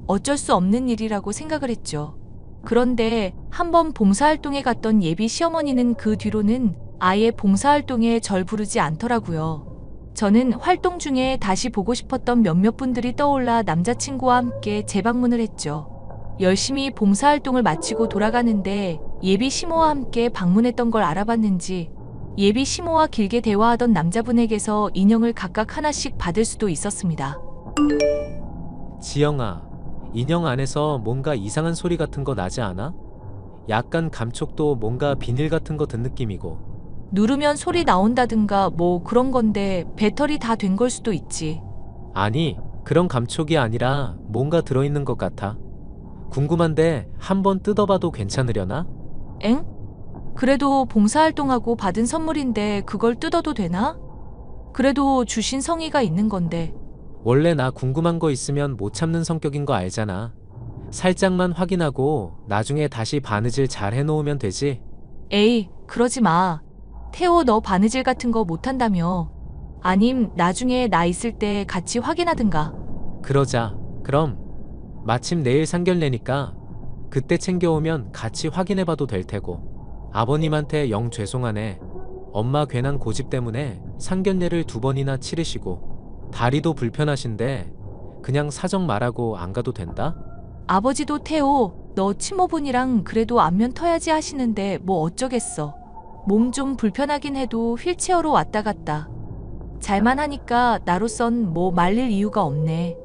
어쩔 수 없는 일이라고 생각을 했죠. 그런데 한번 봉사활동에 갔던 예비 시어머니는 그 뒤로는 아예 봉사활동에 절 부르지 않더라고요. 저는 활동 중에 다시 보고 싶었던 몇몇 분들이 떠올라 남자친구와 함께 재방문을 했죠. 열심히 봉사활동을 마치고 돌아가는데 예비 시모와 함께 방문했던 걸 알아봤는지 예비 시모와 길게 대화하던 남자분에게서 인형을 각각 하나씩 받을 수도 있었습니다. 지영아, 인형 안에서 뭔가 이상한 소리 같은 거 나지 않아? 약간 감촉도 뭔가 비닐 같은 거 든 느낌이고. 누르면 소리 나온다든가 뭐 그런 건데 배터리 다 된 걸 수도 있지. 아니, 그런 감촉이 아니라 뭔가 들어있는 것 같아. 궁금한데 한번 뜯어봐도 괜찮으려나? 엥? 그래도 봉사활동하고 받은 선물인데 그걸 뜯어도 되나? 그래도 주신 성의가 있는 건데. 원래 나 궁금한 거 있으면 못 참는 성격인 거 알잖아. 살짝만 확인하고 나중에 다시 바느질 잘 해놓으면 되지. 에이, 그러지 마. 태호 너 바느질 같은 거 못한다며. 아님 나중에 나 있을 때 같이 확인하든가. 그러자. 그럼 마침 내일 상견례니까 그때 챙겨오면 같이 확인해봐도 될 테고. 아버님한테 영 죄송하네. 엄마 괜한 고집 때문에 상견례를 2번이나 치르시고 다리도 불편하신데 그냥 사정 말하고 안 가도 된다? 아버지도 태호, 너 친모분이랑 그래도 안면 터야지 하시는데 뭐 어쩌겠어. 몸 좀 불편하긴 해도 휠체어로 왔다 갔다. 잘만 하니까 나로선 뭐 말릴 이유가 없네.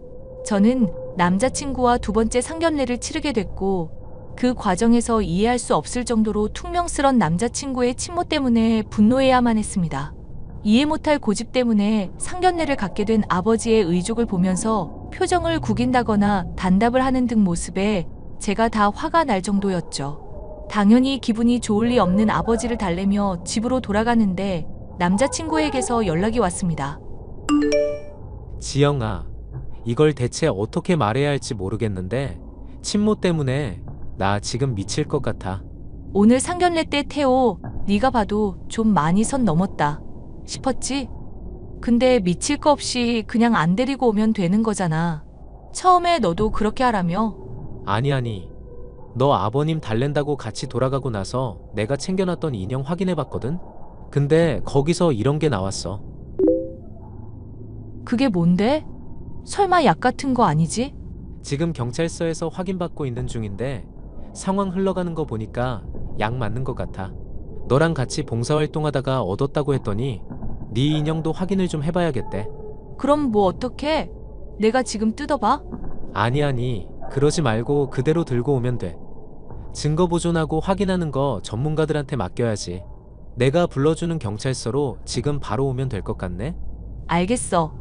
저는 남자친구와 2번째 상견례를 치르게 됐고 그 과정에서 이해할 수 없을 정도로 퉁명스런 남자친구의 친모 때문에 분노해야만 했습니다. 이해 못할 고집 때문에 상견례를 갖게 된 아버지의 의족을 보면서 표정을 구긴다거나 단답을 하는 등 모습에 제가 다 화가 날 정도였죠. 당연히 기분이 좋을 리 없는 아버지를 달래며 집으로 돌아가는데 남자친구에게서 연락이 왔습니다. 지영아, 이걸 대체 어떻게 말해야 할지 모르겠는데 친모 때문에 나 지금 미칠 것 같아. 오늘 상견례 때 태호, 네가 봐도 좀 많이 선 넘었다 싶었지? 근데 미칠 거 없이 그냥 안 데리고 오면 되는 거잖아. 처음에 너도 그렇게 하라며? 아니, 너 아버님 달랜다고 같이 돌아가고 나서 내가 챙겨놨던 인형 확인해봤거든? 근데 거기서 이런 게 나왔어. 그게 뭔데? 설마 약 같은 거 아니지? 지금 경찰서에서 확인받고 있는 중인데 상황 흘러가는 거 보니까 약 맞는 것 같아. 너랑 같이 봉사활동하다가 얻었다고 했더니 네 인형도 확인을 좀 해봐야겠대. 그럼 뭐 어떡해? 내가 지금 뜯어봐? 아니, 그러지 말고 그대로 들고 오면 돼. 증거 보존하고 확인하는 거 전문가들한테 맡겨야지. 내가 불러주는 경찰서로 지금 바로 오면 될 것 같네? 알겠어.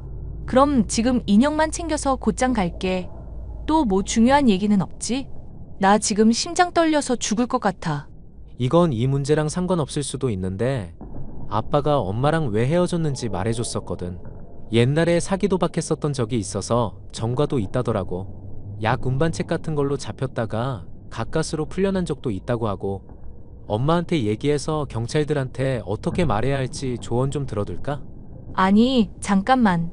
그럼 지금 인형만 챙겨서 곧장 갈게. 또 뭐 중요한 얘기는 없지? 나 지금 심장 떨려서 죽을 것 같아. 이건 이 문제랑 상관없을 수도 있는데 아빠가 엄마랑 왜 헤어졌는지 말해줬었거든. 옛날에 사기 도박했었던 적이 있어서 전과도 있다더라고. 약 운반책 같은 걸로 잡혔다가 가까스로 풀려난 적도 있다고 하고. 엄마한테 얘기해서 경찰들한테 어떻게 말해야 할지 조언 좀 들어둘까? 아니, 잠깐만.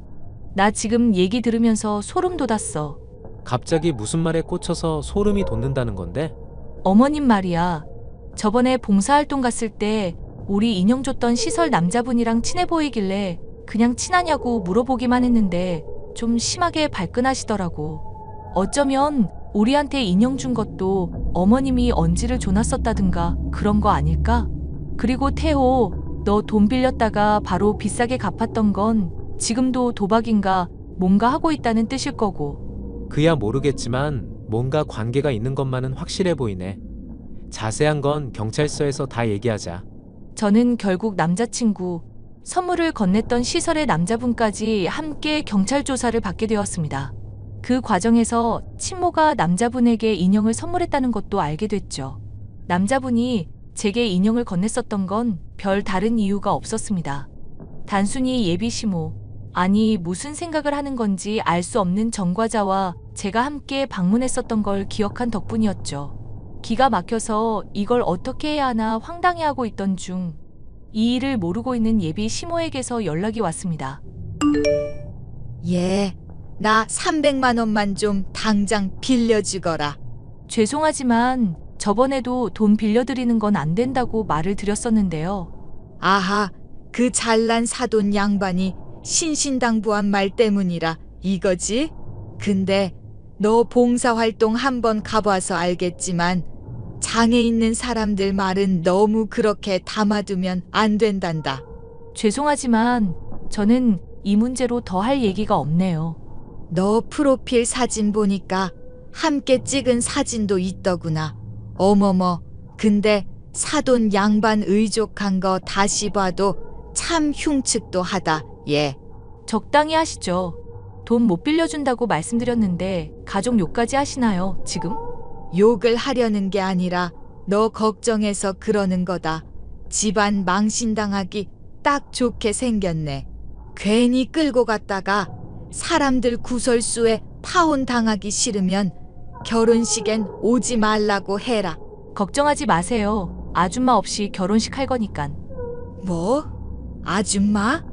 나 지금 얘기 들으면서 소름 돋았어. 갑자기 무슨 말에 꽂혀서 소름이 돋는다는 건데? 어머님 말이야. 저번에 봉사활동 갔을 때 우리 인형 줬던 시설 남자분이랑 친해 보이길래 그냥 친하냐고 물어보기만 했는데 좀 심하게 발끈하시더라고. 어쩌면 우리한테 인형 준 것도 어머님이 언지를 줘놨었다든가 그런 거 아닐까? 그리고 태호, 너 돈 빌렸다가 바로 비싸게 갚았던 건 지금도 도박인가 뭔가 하고 있다는 뜻일 거고. 그야 모르겠지만 뭔가 관계가 있는 것만은 확실해 보이네. 자세한 건 경찰서에서 다 얘기하자. 저는 결국 남자친구, 선물을 건넸던 시설의 남자분까지 함께 경찰 조사를 받게 되었습니다. 그 과정에서 친모가 남자분에게 인형을 선물했다는 것도 알게 됐죠. 남자분이 제게 인형을 건넸었던 건 별 다른 이유가 없었습니다. 단순히 예비 시모, 아니 무슨 생각을 하는 건지 알 수 없는 전과자와 제가 함께 방문했었던 걸 기억한 덕분이었죠. 기가 막혀서 이걸 어떻게 해야 하나 황당해하고 있던 중 이 일을 모르고 있는 예비 시모에게서 연락이 왔습니다. 예, 나 300만 원만 좀 당장 빌려주거라. 죄송하지만 저번에도 돈 빌려드리는 건 안 된다고 말을 드렸었는데요. 아하, 그 잘난 사돈 양반이 신신당부한 말 때문이라 이거지? 근데 너 봉사활동 한번 가봐서 알겠지만 장애 있는 사람들 말은 너무 그렇게 담아두면 안 된단다. 죄송하지만 저는 이 문제로 더 할 얘기가 없네요. 너 프로필 사진 보니까 함께 찍은 사진도 있더구나. 어머머, 근데 사돈 양반 의족한 거 다시 봐도 참 흉측도 하다. 예. 적당히 하시죠. 돈 못 빌려준다고 말씀드렸는데 가족 욕까지 하시나요, 지금? 욕을 하려는 게 아니라 너 걱정해서 그러는 거다. 집안 망신당하기 딱 좋게 생겼네. 괜히 끌고 갔다가 사람들 구설수에 파혼당하기 싫으면 결혼식엔 오지 말라고 해라. 걱정하지 마세요. 아줌마 없이 결혼식 할 거니깐. 뭐? 아줌마?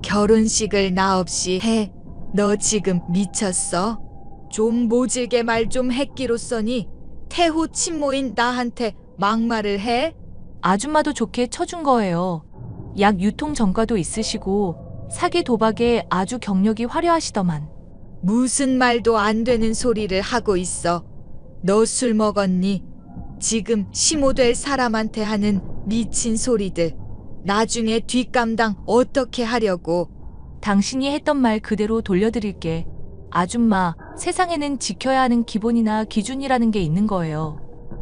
결혼식을 나 없이 해? 너 지금 미쳤어? 좀 모질게 말 좀 했기로써니 태호 친모인 나한테 막말을 해? 아줌마도 좋게 쳐준 거예요. 약 유통 전과도 있으시고 사기 도박에 아주 경력이 화려하시더만. 무슨 말도 안 되는 소리를 하고 있어. 너 술 먹었니? 지금 시모될 사람한테 하는 미친 소리들. 나중에 뒷감당 어떻게 하려고? 당신이 했던 말 그대로 돌려드릴게. 아줌마, 세상에는 지켜야 하는 기본이나 기준이라는 게 있는 거예요.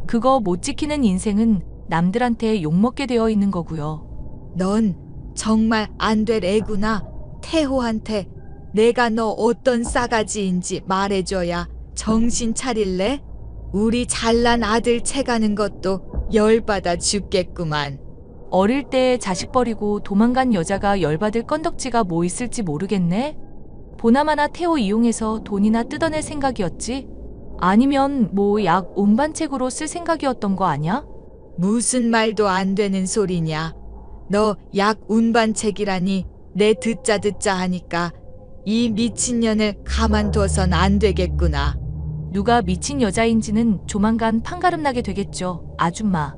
그거 못 지키는 인생은 남들한테 욕먹게 되어 있는 거고요. 넌 정말 안 될 애구나. 태호한테 내가 너 어떤 싸가지인지 말해줘야 정신 차릴래? 우리 잘난 아들 채가는 것도 열받아 죽겠구만. 어릴 때 자식 버리고 도망간 여자가 열받을 건덕지가 뭐 있을지 모르겠네? 보나마나 태호 이용해서 돈이나 뜯어낼 생각이었지? 아니면 뭐 약 운반책으로 쓸 생각이었던 거 아냐? 무슨 말도 안 되는 소리냐. 너 약 운반책이라니 내 듣자 하니까 이 미친년을 가만둬선 안 되겠구나. 누가 미친 여자인지는 조만간 판가름 나게 되겠죠, 아줌마.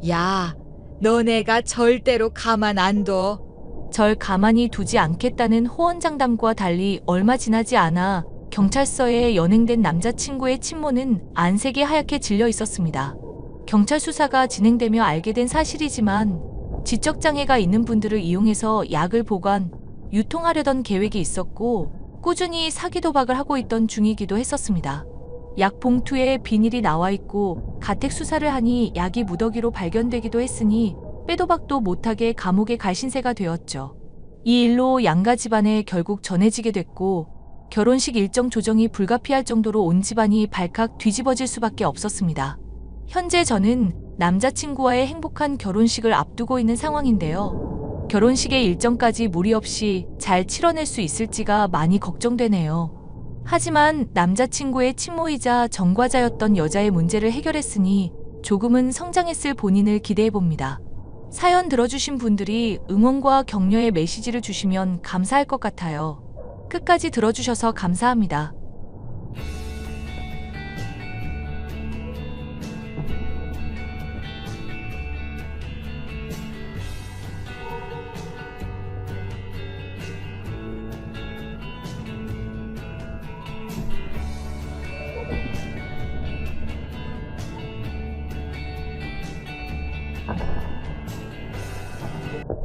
야, 너네가 절대로 가만 안 둬. 절 가만히 두지 않겠다는 호언장담과 달리 얼마 지나지 않아 경찰서에 연행된 남자친구의 친모는 안색이 하얗게 질려 있었습니다. 경찰 수사가 진행되며 알게 된 사실이지만 지적장애가 있는 분들을 이용해서 약을 보관, 유통하려던 계획이 있었고 꾸준히 사기 도박을 하고 있던 중이기도 했었습니다. 약 봉투에 비닐이 나와 있고 가택 수사를 하니 약이 무더기로 발견되기도 했으니 빼도박도 못하게 감옥에 갈 신세가 되었죠. 이 일로 양가 집안에 결국 전해지게 됐고 결혼식 일정 조정이 불가피할 정도로 온 집안이 발칵 뒤집어질 수밖에 없었습니다. 현재 저는 남자친구와의 행복한 결혼식을 앞두고 있는 상황인데요. 결혼식의 일정까지 무리 없이 잘 치러낼 수 있을지가 많이 걱정되네요. 하지만 남자친구의 친모이자 전과자였던 여자의 문제를 해결했으니 조금은 성장했을 본인을 기대해봅니다. 사연 들어주신 분들이 응원과 격려의 메시지를 주시면 감사할 것 같아요. 끝까지 들어주셔서 감사합니다.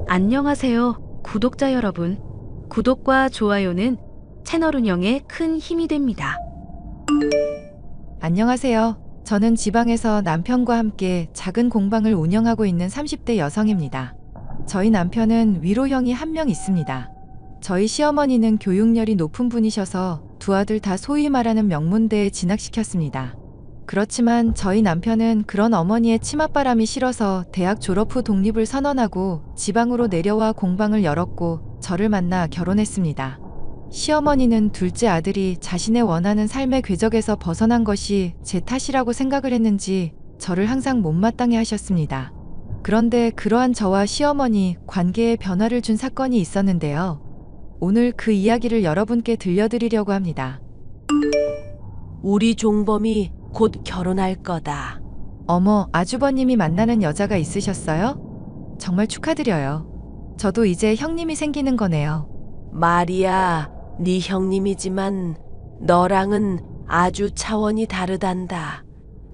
안녕하세요, 구독자 여러분. 구독과 좋아요는 채널 운영에 큰 힘이 됩니다. 안녕하세요. 저는 지방에서 남편과 함께 작은 공방을 운영하고 있는 30대 여성입니다. 저희 남편은 위로형이 한 명 있습니다. 저희 시어머니는 교육열이 높은 분이셔서 두 아들 다 소위 말하는 명문대에 진학시켰습니다. 그렇지만 저희 남편은 그런 어머니의 치맛바람이 싫어서 대학 졸업 후 독립을 선언하고 지방으로 내려와 공방을 열었고 저를 만나 결혼했습니다. 시어머니는 둘째 아들이 자신의 원하는 삶의 궤적에서 벗어난 것이 제 탓이라고 생각을 했는지 저를 항상 못마땅해 하셨습니다. 그런데 그러한 저와 시어머니 관계에 변화를 준 사건이 있었는데요. 오늘 그 이야기를 여러분께 들려드리려고 합니다. 우리 종범이 곧 결혼할 거다. 어머, 아주버님이 만나는 여자가 있으셨어요? 정말 축하드려요. 저도 이제 형님이 생기는 거네요. 말이야, 네 형님이지만 너랑은 아주 차원이 다르단다.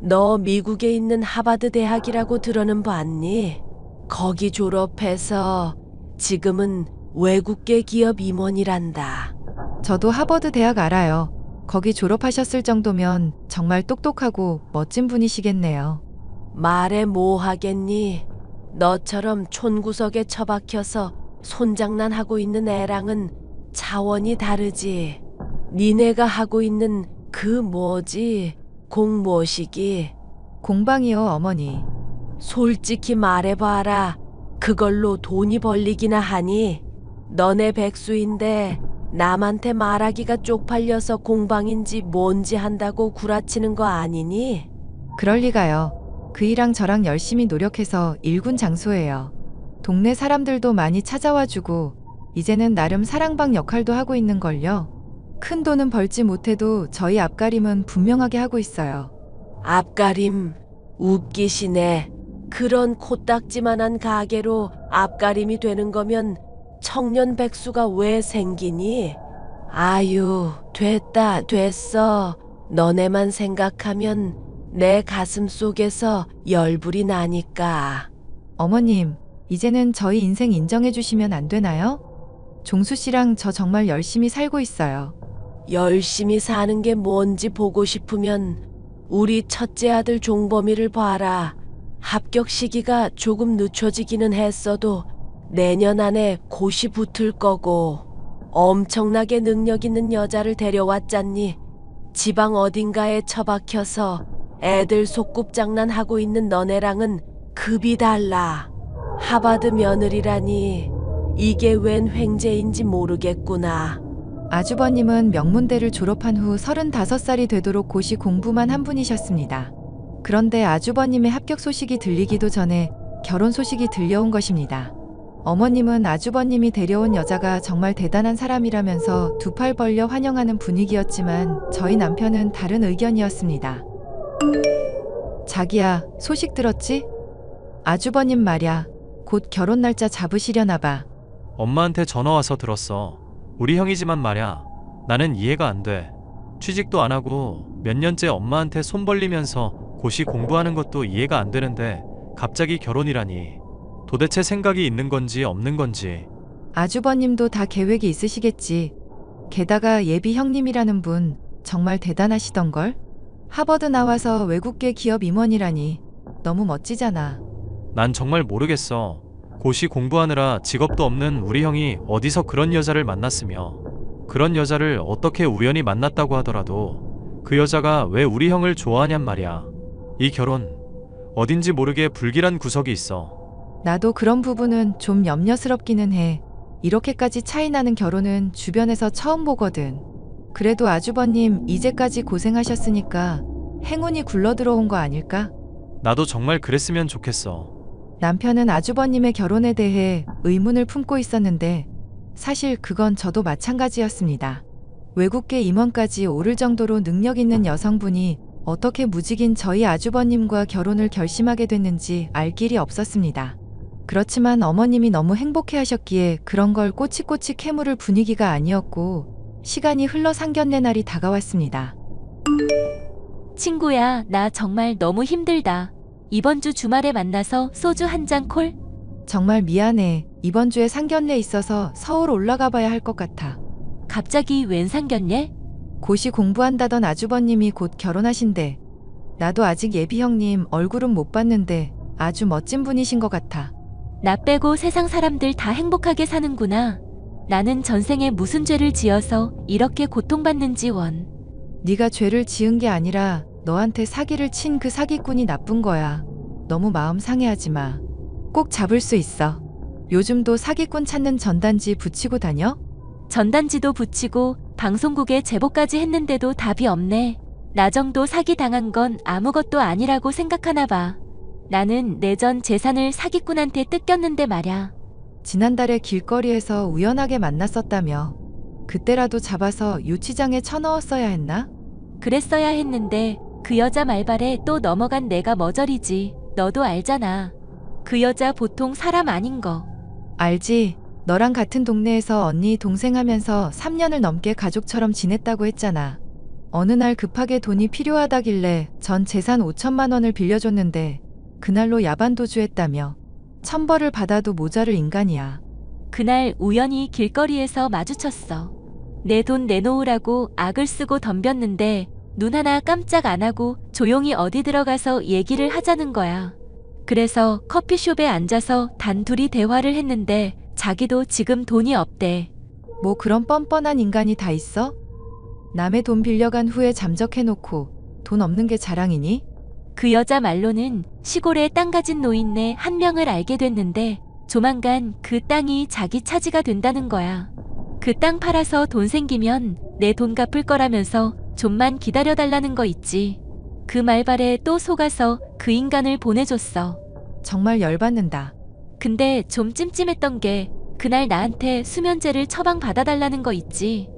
너 미국에 있는 하버드 대학이라고 들어는 봤니? 거기 졸업해서 지금은 외국계 기업 임원이란다. 저도 하버드 대학 알아요. 거기 졸업하셨을 정도면 정말 똑똑하고 멋진 분이시겠네요. 말해 뭐 하겠니? 너처럼 촌구석에 처박혀서 손장난하고 있는 애랑은 차원이 다르지. 니네가 하고 있는 그 뭐지? 공모시기. 공방이요, 어머니. 솔직히 말해봐라. 그걸로 돈이 벌리기나 하니? 너네 백수인데 남한테 말하기가 쪽팔려서 공방인지 뭔지 한다고 구라치는 거 아니니? 그럴 리가요. 그이랑 저랑 열심히 노력해서 일군 장소예요. 동네 사람들도 많이 찾아와주고 이제는 나름 사랑방 역할도 하고 있는걸요. 큰 돈은 벌지 못해도 저희 앞가림은 분명하게 하고 있어요. 앞가림 웃기시네. 그런 코딱지만한 가게로 앞가림이 되는 거면 청년 백수가 왜 생기니? 아유, 됐어. 너네만 생각하면 내 가슴 속에서 열불이 나니까. 어머님, 이제는 저희 인생 인정해 주시면 안 되나요? 종수 씨랑 저 정말 열심히 살고 있어요. 열심히 사는 게 뭔지 보고 싶으면 우리 첫째 아들 종범이를 봐라. 합격 시기가 조금 늦춰지기는 했어도 내년 안에 고시 붙을 거고, 엄청나게 능력 있는 여자를 데려왔잖니. 지방 어딘가에 처박혀서 애들 소꿉장난하고 있는 너네랑은 급이 달라. 하버드 며느리라니 이게 웬 횡재인지 모르겠구나. 아주버님은 명문대를 졸업한 후 35살이 되도록 고시 공부만 한 분이셨습니다. 그런데 아주버님의 합격 소식이 들리기도 전에 결혼 소식이 들려온 것입니다. 어머님은 아주버님이 데려온 여자가 정말 대단한 사람이라면서 두 팔 벌려 환영하는 분위기였지만 저희 남편은 다른 의견이었습니다. 자기야, 소식 들었지? 아주버님 말야, 곧 결혼 날짜 잡으시려나 봐. 엄마한테 전화 와서 들었어. 우리 형이지만 말야, 나는 이해가 안 돼. 취직도 안 하고 몇 년째 엄마한테 손 벌리면서 고시 공부하는 것도 이해가 안 되는데 갑자기 결혼이라니. 도대체 생각이 있는 건지 없는 건지. 아주버님도 다 계획이 있으시겠지. 게다가 예비 형님이라는 분 정말 대단하시던걸? 하버드 나와서 외국계 기업 임원이라니 너무 멋지잖아. 난 정말 모르겠어. 고시 공부하느라 직업도 없는 우리 형이 어디서 그런 여자를 만났으며, 그런 여자를 어떻게 우연히 만났다고 하더라도 그 여자가 왜 우리 형을 좋아하냔 말이야. 이 결혼 어딘지 모르게 불길한 구석이 있어. 나도 그런 부분은 좀 염려스럽기는 해. 이렇게까지 차이 나는 결혼은 주변에서 처음 보거든. 그래도 아주버님 이제까지 고생하셨으니까 행운이 굴러들어온 거 아닐까? 나도 정말 그랬으면 좋겠어. 남편은 아주버님의 결혼에 대해 의문을 품고 있었는데 사실 그건 저도 마찬가지였습니다. 외국계 임원까지 오를 정도로 능력 있는 여성분이 어떻게 무직인 저희 아주버님과 결혼을 결심하게 됐는지 알 길이 없었습니다. 그렇지만 어머님이 너무 행복해하셨기에 그런 걸 꼬치꼬치 캐물을 분위기가 아니었고, 시간이 흘러 상견례 날이 다가왔습니다. 친구야, 나 정말 너무 힘들다. 이번 주 주말에 만나서 소주 한 잔 콜? 정말 미안해. 이번 주에 상견례 있어서 서울 올라가 봐야 할 것 같아. 갑자기 웬 상견례? 고시 공부한다던 아주버님이 곧 결혼하신대. 나도 아직 예비 형님 얼굴은 못 봤는데 아주 멋진 분이신 것 같아. 나 빼고 세상 사람들 다 행복하게 사는구나. 나는 전생에 무슨 죄를 지어서 이렇게 고통받는지 원. 네가 죄를 지은 게 아니라 너한테 사기를 친 그 사기꾼이 나쁜 거야. 너무 마음 상해하지 마. 꼭 잡을 수 있어. 요즘도 사기꾼 찾는 전단지 붙이고 다녀? 전단지도 붙이고 방송국에 제보까지 했는데도 답이 없네. 나 정도 사기 당한 건 아무것도 아니라고 생각하나 봐. 나는 내 전 재산을 사기꾼한테 뜯겼는데 말야. 지난달에 길거리에서 우연하게 만났었다며. 그때라도 잡아서 유치장에 쳐넣었어야 했나? 그랬어야 했는데 그 여자 말발에 또 넘어간 내가 머저리지. 너도 알잖아. 그 여자 보통 사람 아닌 거. 알지. 너랑 같은 동네에서 언니 동생 하면서 3년을 넘게 가족처럼 지냈다고 했잖아. 어느 날 급하게 돈이 필요하다길래 전 재산 5천만 원을 빌려줬는데 그날로 야반도주했다며. 천벌을 받아도 모자를 인간이야. 그날 우연히 길거리에서 마주쳤어. 내 돈 내놓으라고 악을 쓰고 덤볐는데 눈 하나 깜짝 안 하고 조용히 어디 들어가서 얘기를 하자는 거야. 그래서 커피숍에 앉아서 단둘이 대화를 했는데 자기도 지금 돈이 없대. 뭐 그런 뻔뻔한 인간이 다 있어? 남의 돈 빌려간 후에 잠적해놓고 돈 없는 게 자랑이니? 그 여자 말로는 시골에 땅 가진 노인네 한 명을 알게 됐는데 조만간 그 땅이 자기 차지가 된다는 거야. 그 땅 팔아서 돈 생기면 내 돈 갚을 거라면서 좀만 기다려달라는 거 있지. 그 말발에 또 속아서 그 인간을 보내줬어. 정말 열받는다. 근데 좀 찜찜했던 게 그날 나한테 수면제를 처방 받아달라는 거 있지.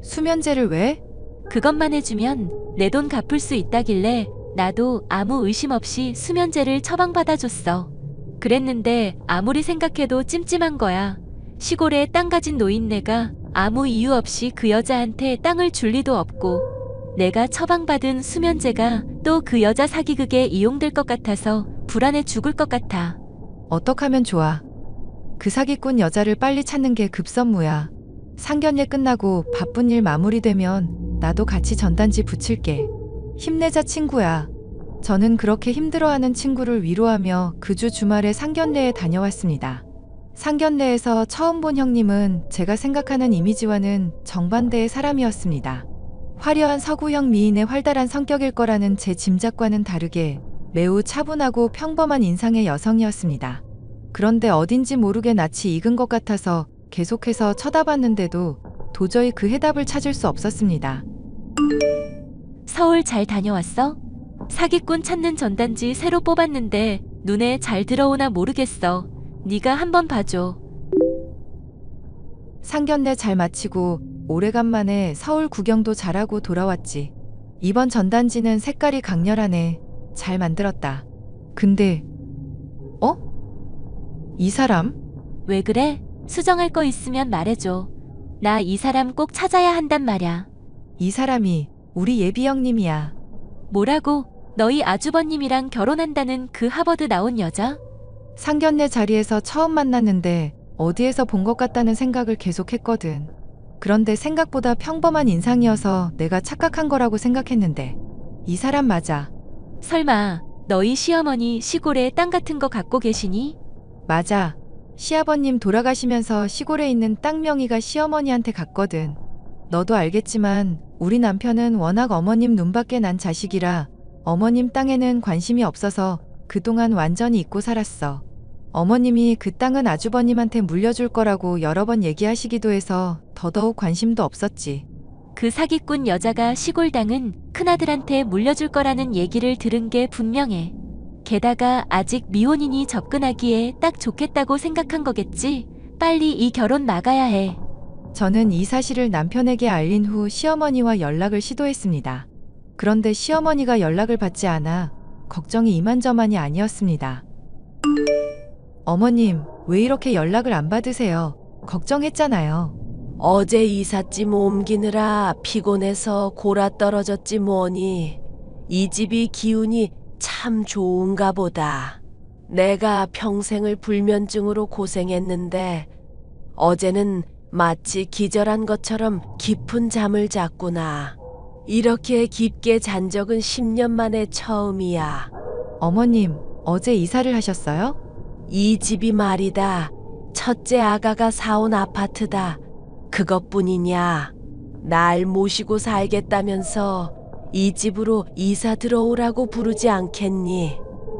수면제를 왜? 그것만 해주면 내 돈 갚을 수 있다길래 나도 아무 의심 없이 수면제를 처방받아줬어. 그랬는데 아무리 생각해도 찜찜한 거야. 시골에 땅 가진 노인네가 아무 이유 없이 그 여자한테 땅을 줄 리도 없고 내가 처방받은 수면제가 또 그 여자 사기극에 이용될 것 같아서 불안해 죽을 것 같아. 어떡하면 좋아. 그 사기꾼 여자를 빨리 찾는 게 급선무야. 상견례 끝나고 바쁜 일 마무리되면 나도 같이 전단지 붙일게. 힘내자 친구야. 저는 그렇게 힘들어하는 친구를 위로하며 그 주 주말에 상견례에 다녀왔습니다. 상견례에서 처음 본 형님은 제가 생각하는 이미지와는 정반대의 사람이었습니다. 화려한 서구형 미인의 활달한 성격일 거라는 제 짐작과는 다르게 매우 차분하고 평범한 인상의 여성이었습니다. 그런데 어딘지 모르게 낯이 익은 것 같아서 계속해서 쳐다봤는데도 도저히 그 해답을 찾을 수 없었습니다. 서울 잘 다녀왔어? 사기꾼 찾는 전단지 새로 뽑았는데 눈에 잘 들어오나 모르겠어. 네가 한번 봐줘. 상견례 잘 마치고 오래간만에 서울 구경도 잘하고 돌아왔지. 이번 전단지는 색깔이 강렬하네. 잘 만들었다. 근데 이 사람? 왜 그래? 수정할 거 있으면 말해줘. 나 이 사람 꼭 찾아야 한단 말야. 이 사람이 우리 예비 형님이야. 뭐라고? 너희 아주버님이랑 결혼한다는 그 하버드 나온 여자? 상견례 자리에서 처음 만났는데 어디에서 본 것 같다는 생각을 계속했거든. 그런데 생각보다 평범한 인상이어서 내가 착각한 거라고 생각했는데 이 사람 맞아. 설마 너희 시어머니 시골에 땅 같은 거 갖고 계시니? 맞아. 시아버님 돌아가시면서 시골에 있는 땅 명의가 시어머니한테 갔거든. 너도 알겠지만 우리 남편은 워낙 어머님 눈밖에 난 자식이라 어머님 땅에는 관심이 없어서 그동안 완전히 잊고 살았어. 어머님이 그 땅은 아주버님한테 물려줄 거라고 여러 번 얘기하시기도 해서 더더욱 관심도 없었지. 그 사기꾼 여자가 시골 땅은 큰아들한테 물려줄 거라는 얘기를 들은 게 분명해. 게다가 아직 미혼이니 접근하기에 딱 좋겠다고 생각한 거겠지? 빨리 이 결혼 막아야 해. 저는 이 사실을 남편에게 알린 후 시어머니와 연락을 시도했습니다. 그런데 시어머니가 연락을 받지 않아 걱정이 이만저만이 아니었습니다. 어머님, 왜 이렇게 연락을 안 받으세요? 걱정했잖아요. 어제 이삿짐 옮기느라 피곤해서 골아 떨어졌지 뭐니. 이 집이 기운이 참 좋은가 보다. 내가 평생을 불면증으로 고생했는데 어제는 마치 기절한 것처럼 깊은 잠을 잤구나. 이렇게 깊게 잔 적은 10년 만에 처음이야. 어머님, 어제 이사를 하셨어요? 이 집이 말이다. 첫째 아가가 사온 아파트다. 그것뿐이냐. 날 모시고 살겠다면서 이 집으로 이사 들어오라고 부르지 않겠니?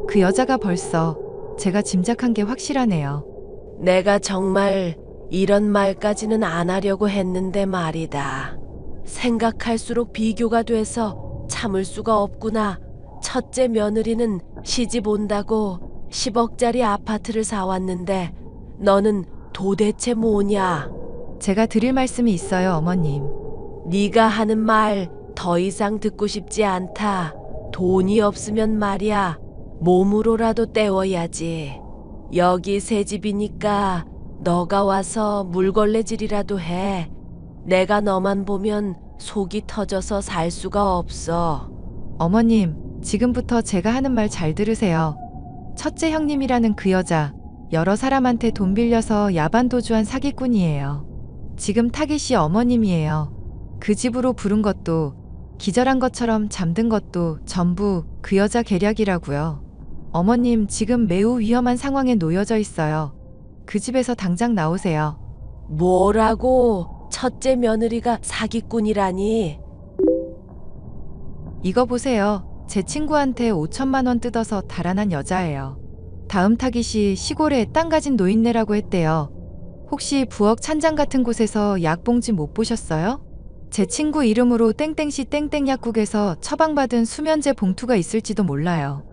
그 여자가 벌써 제가 짐작한 게 확실하네요. 내가 정말 이런 말까지는 안 하려고 했는데 말이다. 생각할수록 비교가 돼서 참을 수가 없구나. 첫째 며느리는 시집 온다고 10억짜리 아파트를 사왔는데 너는 도대체 뭐냐? 제가 드릴 말씀이 있어요, 어머님. 네가 하는 말 더 이상 듣고 싶지 않다. 돈이 없으면 말이야. 몸으로라도 때워야지. 여기 새 집이니까 너가 와서 물걸레질이라도 해. 내가 너만 보면 속이 터져서 살 수가 없어. 어머님, 지금부터 제가 하는 말 잘 들으세요. 첫째 형님이라는 그 여자, 여러 사람한테 돈 빌려서 야반도주한 사기꾼이에요. 지금 타깃이 어머님이에요. 그 집으로 부른 것도, 기절한 것처럼 잠든 것도 전부 그 여자 계략이라고요. 어머님, 지금 매우 위험한 상황에 놓여져 있어요. 그 집에서 당장 나오세요. 뭐라고? 첫째 며느리가 사기꾼이라니? 이거 보세요. 제 친구한테 5천만 원 뜯어서 달아난 여자예요. 다음 타깃이 시골에 땅 가진 노인네라고 했대요. 혹시 부엌 찬장 같은 곳에서 약봉지 못 보셨어요? 제 친구 이름으로 땡땡시 땡땡약국에서 처방받은 수면제 봉투가 있을지도 몰라요.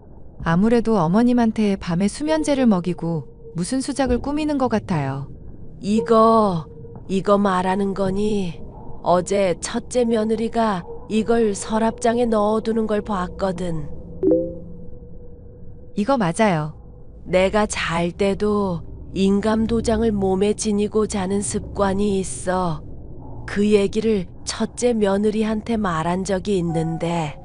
아무래도 어머님한테 밤에 수면제를 먹이고 무슨 수작을 꾸미는 것 같아요. 이거 말하는 거니? 어제 첫째 며느리가 이걸 서랍장에 넣어두는 걸 봤거든. 이거 맞아요. 내가 잘 때도 인감 도장을 몸에 지니고 자는 습관이 있어. 그 얘기를 첫째 며느리한테 말한 적이 있는데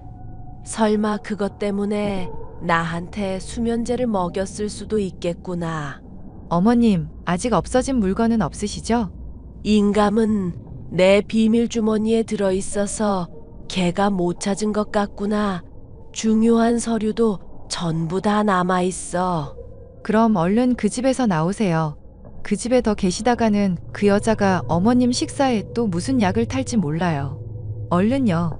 설마 그것 때문에 나한테 수면제를 먹였을 수도 있겠구나. 어머님, 아직 없어진 물건은 없으시죠? 인감은 내 비밀 주머니에 들어있어서 걔가 못 찾은 것 같구나. 중요한 서류도 전부 다 남아있어. 그럼 얼른 그 집에서 나오세요. 그 집에 더 계시다가는 그 여자가 어머님 식사에 또 무슨 약을 탈지 몰라요. 얼른요.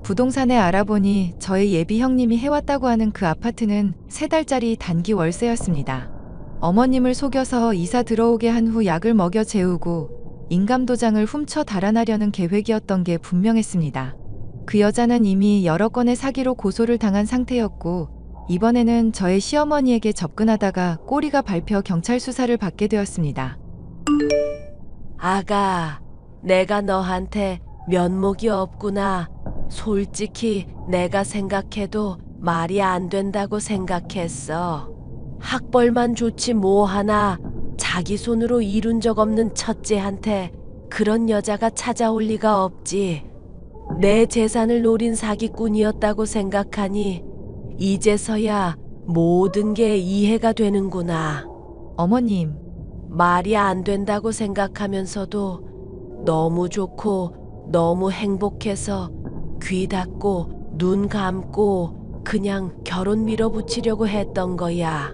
부동산에 알아보니 저희 예비 형님이 해왔다고 하는 그 아파트는 3달짜리 단기 월세였습니다. 어머님을 속여서 이사 들어오게 한 후 약을 먹여 재우고 인감도장을 훔쳐 달아나려는 계획이었던 게 분명했습니다. 그 여자는 이미 여러 건의 사기로 고소를 당한 상태였고 이번에는 저의 시어머니에게 접근하다가 꼬리가 밟혀 경찰 수사를 받게 되었습니다. 아가, 내가 너한테 면목이 없구나. 솔직히 내가 생각해도 말이 안 된다고 생각했어. 학벌만 좋지 뭐 하나 자기 손으로 이룬 적 없는 첫째한테 그런 여자가 찾아올 리가 없지. 내 재산을 노린 사기꾼이었다고 생각하니 이제서야 모든 게 이해가 되는구나. 어머님, 말이 안 된다고 생각하면서도 너무 좋고 너무 행복해서 귀 닫고 눈 감고 그냥 결혼 밀어붙이려고 했던 거야.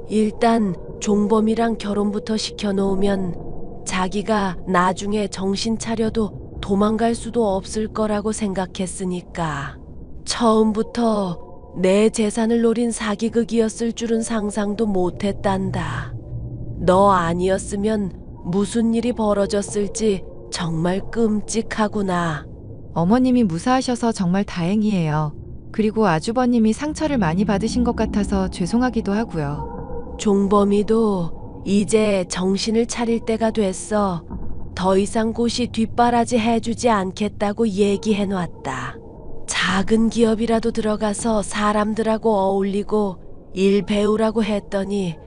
일단 종범이랑 결혼부터 시켜놓으면 자기가 나중에 정신 차려도 도망갈 수도 없을 거라고 생각했으니까. 처음부터 내 재산을 노린 사기극이었을 줄은 상상도 못했단다. 너 아니었으면 무슨 일이 벌어졌을지 정말 끔찍하구나. 어머님이 무사하셔서 정말 다행이에요. 그리고 아주버님이 상처를 많이 받으신 것 같아서 죄송하기도 하고요. 종범이도 이제 정신을 차릴 때가 됐어. 더 이상 고시 뒷바라지 해주지 않겠다고 얘기해놨다. 작은 기업이라도 들어가서 사람들하고 어울리고 일 배우라고 했더니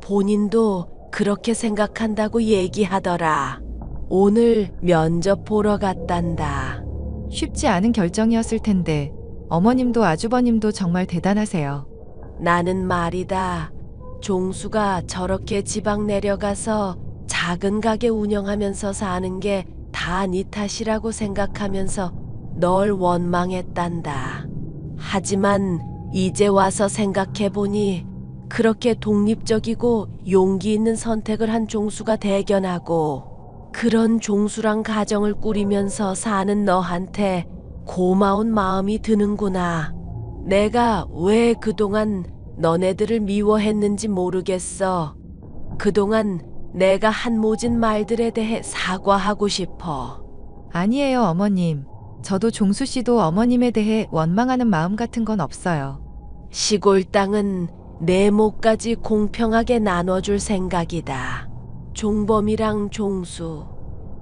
본인도 그렇게 생각한다고 얘기하더라. 오늘 면접 보러 갔단다. 쉽지 않은 결정이었을 텐데 어머님도 아주버님도 정말 대단하세요. 나는 말이다. 종수가 저렇게 지방 내려가서 작은 가게 운영하면서 사는 게 다 네 탓이라고 생각하면서 널 원망했단다. 하지만 이제 와서 생각해보니 그렇게 독립적이고 용기 있는 선택을 한 종수가 대견하고 그런 종수랑 가정을 꾸리면서 사는 너한테 고마운 마음이 드는구나. 내가 왜 그동안 너네들을 미워했는지 모르겠어. 그동안 내가 한 모진 말들에 대해 사과하고 싶어. 아니에요, 어머님. 저도 종수 씨도 어머님에 대해 원망하는 마음 같은 건 없어요. 시골 땅은 내 몫까지 공평하게 나눠줄 생각이다. 종범이랑 종수,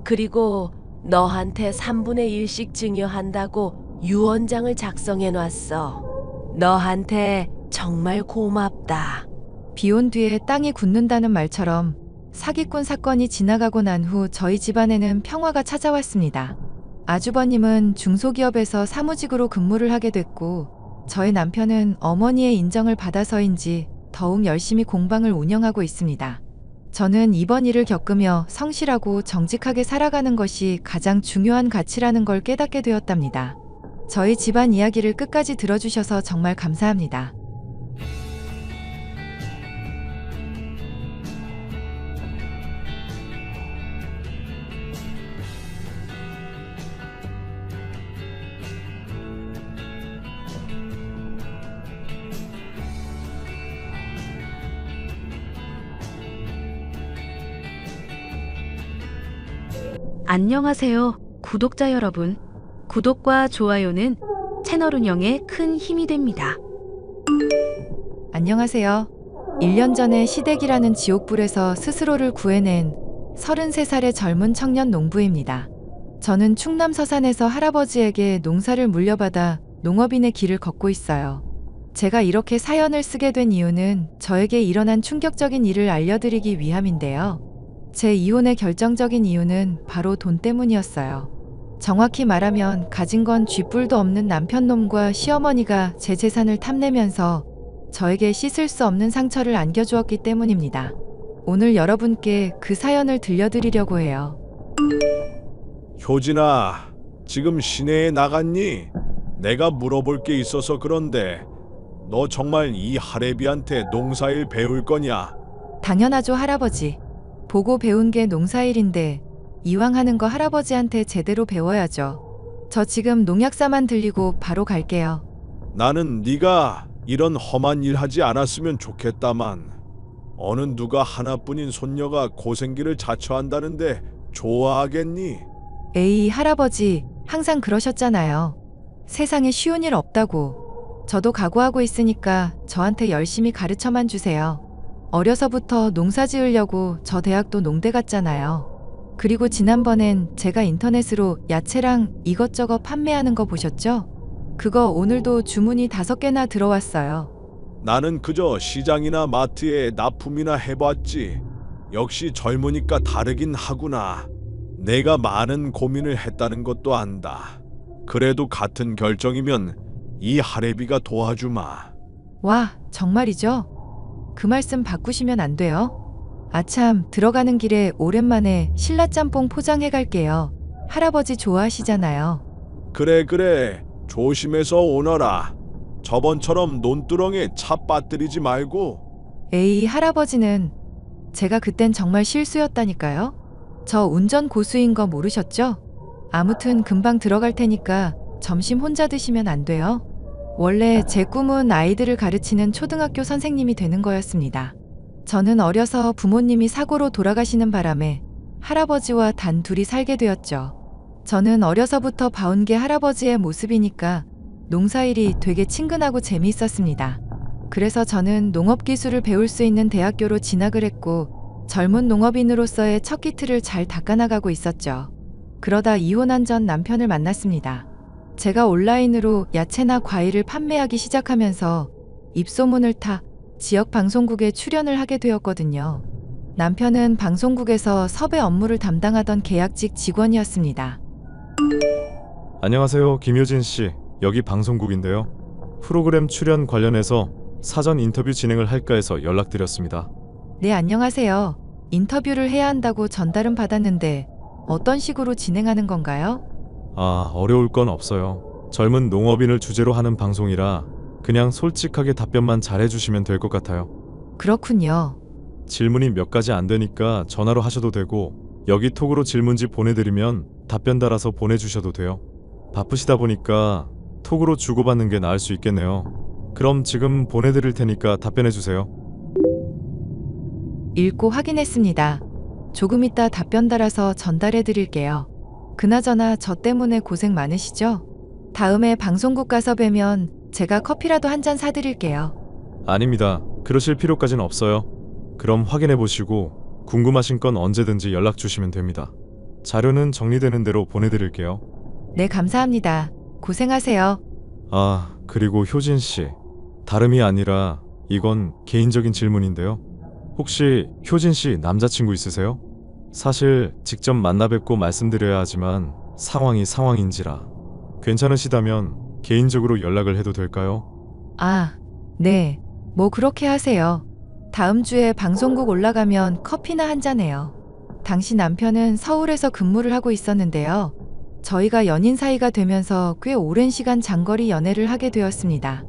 그리고 너한테 3분의 1씩 증여한다고 유언장을 작성해놨어. 너한테 정말 고맙다. 비온 뒤에 땅이 굳는다는 말처럼 사기꾼 사건이 지나가고 난 후 저희 집안에는 평화가 찾아왔습니다. 아주버님은 중소기업에서 사무직으로 근무를 하게 됐고 저희 남편은 어머니의 인정을 받아서인지 더욱 열심히 공방을 운영하고 있습니다. 저는 이번 일을 겪으며 성실하고 정직하게 살아가는 것이 가장 중요한 가치라는 걸 깨닫게 되었답니다. 저희 집안 이야기를 끝까지 들어주셔서 정말 감사합니다. 안녕하세요, 구독자 여러분. 구독과 좋아요는 채널 운영에 큰 힘이 됩니다. 안녕하세요. 1년 전에 시댁이라는 지옥불에서 스스로를 구해낸 33살의 젊은 청년 농부입니다. 저는 충남 서산에서 할아버지에게 농사를 물려받아 농업인의 길을 걷고 있어요. 제가 이렇게 사연을 쓰게 된 이유는 저에게 일어난 충격적인 일을 알려드리기 위함인데요. 제 이혼의 결정적인 이유는 바로 돈 때문이었어요. 정확히 말하면 가진 건 쥐뿔도 없는 남편놈과 시어머니가 제 재산을 탐내면서 저에게 씻을 수 없는 상처를 안겨주었기 때문입니다. 오늘 여러분께 그 사연을 들려드리려고 해요. 효진아, 지금 시내에 나갔니? 내가 물어볼 게 있어서 그런데 너 정말 이 할애비한테 농사일 배울 거냐? 당연하죠, 할아버지. 보고 배운 게 농사일인데 이왕 하는 거 할아버지한테 제대로 배워야죠. 저 지금 농약사만 들리고 바로 갈게요. 나는 네가 이런 험한 일 하지 않았으면 좋겠다만 어느 누가 하나뿐인 손녀가 고생길을 자처한다는데 좋아하겠니? 에이, 할아버지, 항상 그러셨잖아요. 세상에 쉬운 일 없다고. 저도 각오하고 있으니까 저한테 열심히 가르쳐만 주세요. 어려서부터 농사 지으려고 저 대학도 농대 갔잖아요. 그리고 지난번엔 제가 인터넷으로 야채랑 이것저것 판매하는 거 보셨죠? 그거 오늘도 주문이 5개나 들어왔어요. 나는 그저 시장이나 마트에 납품이나 해봤지. 역시 젊으니까 다르긴 하구나. 내가 많은 고민을 했다는 것도 안다. 그래도 같은 결정이면 이 할애비가 도와주마. 와, 정말이죠? 그 말씀 바꾸시면 안 돼요? 아참, 들어가는 길에 오랜만에 신라짬뽕 포장해 갈게요. 할아버지 좋아하시잖아요. 그래, 조심해서 오너라. 저번처럼 논두렁에 차 빠뜨리지 말고. 에이, 할아버지는 제가 그땐 정말 실수였다니까요. 저 운전 고수인 거 모르셨죠? 아무튼 금방 들어갈 테니까 점심 혼자 드시면 안 돼요? 원래 제 꿈은 아이들을 가르치는 초등학교 선생님이 되는 거였습니다. 저는 어려서 부모님이 사고로 돌아가시는 바람에 할아버지와 단 둘이 살게 되었죠. 저는 어려서부터 봐온 게 할아버지의 모습이니까 농사일이 되게 친근하고 재미있었습니다. 그래서 저는 농업기술을 배울 수 있는 대학교로 진학을 했고 젊은 농업인으로서의 첫 기틀을 잘 닦아나가고 있었죠. 그러다 이혼한 전 남편을 만났습니다. 제가 온라인으로 야채나 과일을 판매하기 시작하면서 입소문을 타 지역 방송국에 출연을 하게 되었거든요. 남편은 방송국에서 섭외 업무를 담당하던 계약직 직원이었습니다. 안녕하세요, 김효진 씨. 여기 방송국인데요. 프로그램 출연 관련해서 사전 인터뷰 진행을 할까 해서 연락드렸습니다. 네, 안녕하세요. 인터뷰를 해야 한다고 전달은 받았는데 어떤 식으로 진행하는 건가요? 어려울 건 없어요. 젊은 농업인을 주제로 하는 방송이라 그냥 솔직하게 답변만 잘해주시면 될 것 같아요. 그렇군요. 질문이 몇 가지 안 되니까 전화로 하셔도 되고 여기 톡으로 질문지 보내드리면 답변 달아서 보내주셔도 돼요. 바쁘시다 보니까 톡으로 주고받는 게 나을 수 있겠네요. 그럼 지금 보내드릴 테니까 답변해주세요. 읽고 확인했습니다. 조금 이따 답변 달아서 전달해 드릴게요. 그나저나 저 때문에 고생 많으시죠? 다음에 방송국 가서 뵈면 제가 커피라도 한 잔 사드릴게요. 아닙니다. 그러실 필요까지는 없어요. 그럼 확인해 보시고 궁금하신 건 언제든지 연락 주시면 됩니다. 자료는 정리되는 대로 보내드릴게요. 네, 감사합니다. 고생하세요. 그리고 효진 씨, 다름이 아니라 이건 개인적인 질문인데요. 혹시 효진 씨 남자친구 있으세요? 사실 직접 만나 뵙고 말씀드려야 하지만 상황이 상황인지라 괜찮으시다면 개인적으로 연락을 해도 될까요? 네. 뭐 그렇게 하세요. 다음 주에 방송국 올라가면 커피나 한잔 해요. 당시 남편은 서울에서 근무를 하고 있었는데요. 저희가 연인 사이가 되면서 꽤 오랜 시간 장거리 연애를 하게 되었습니다.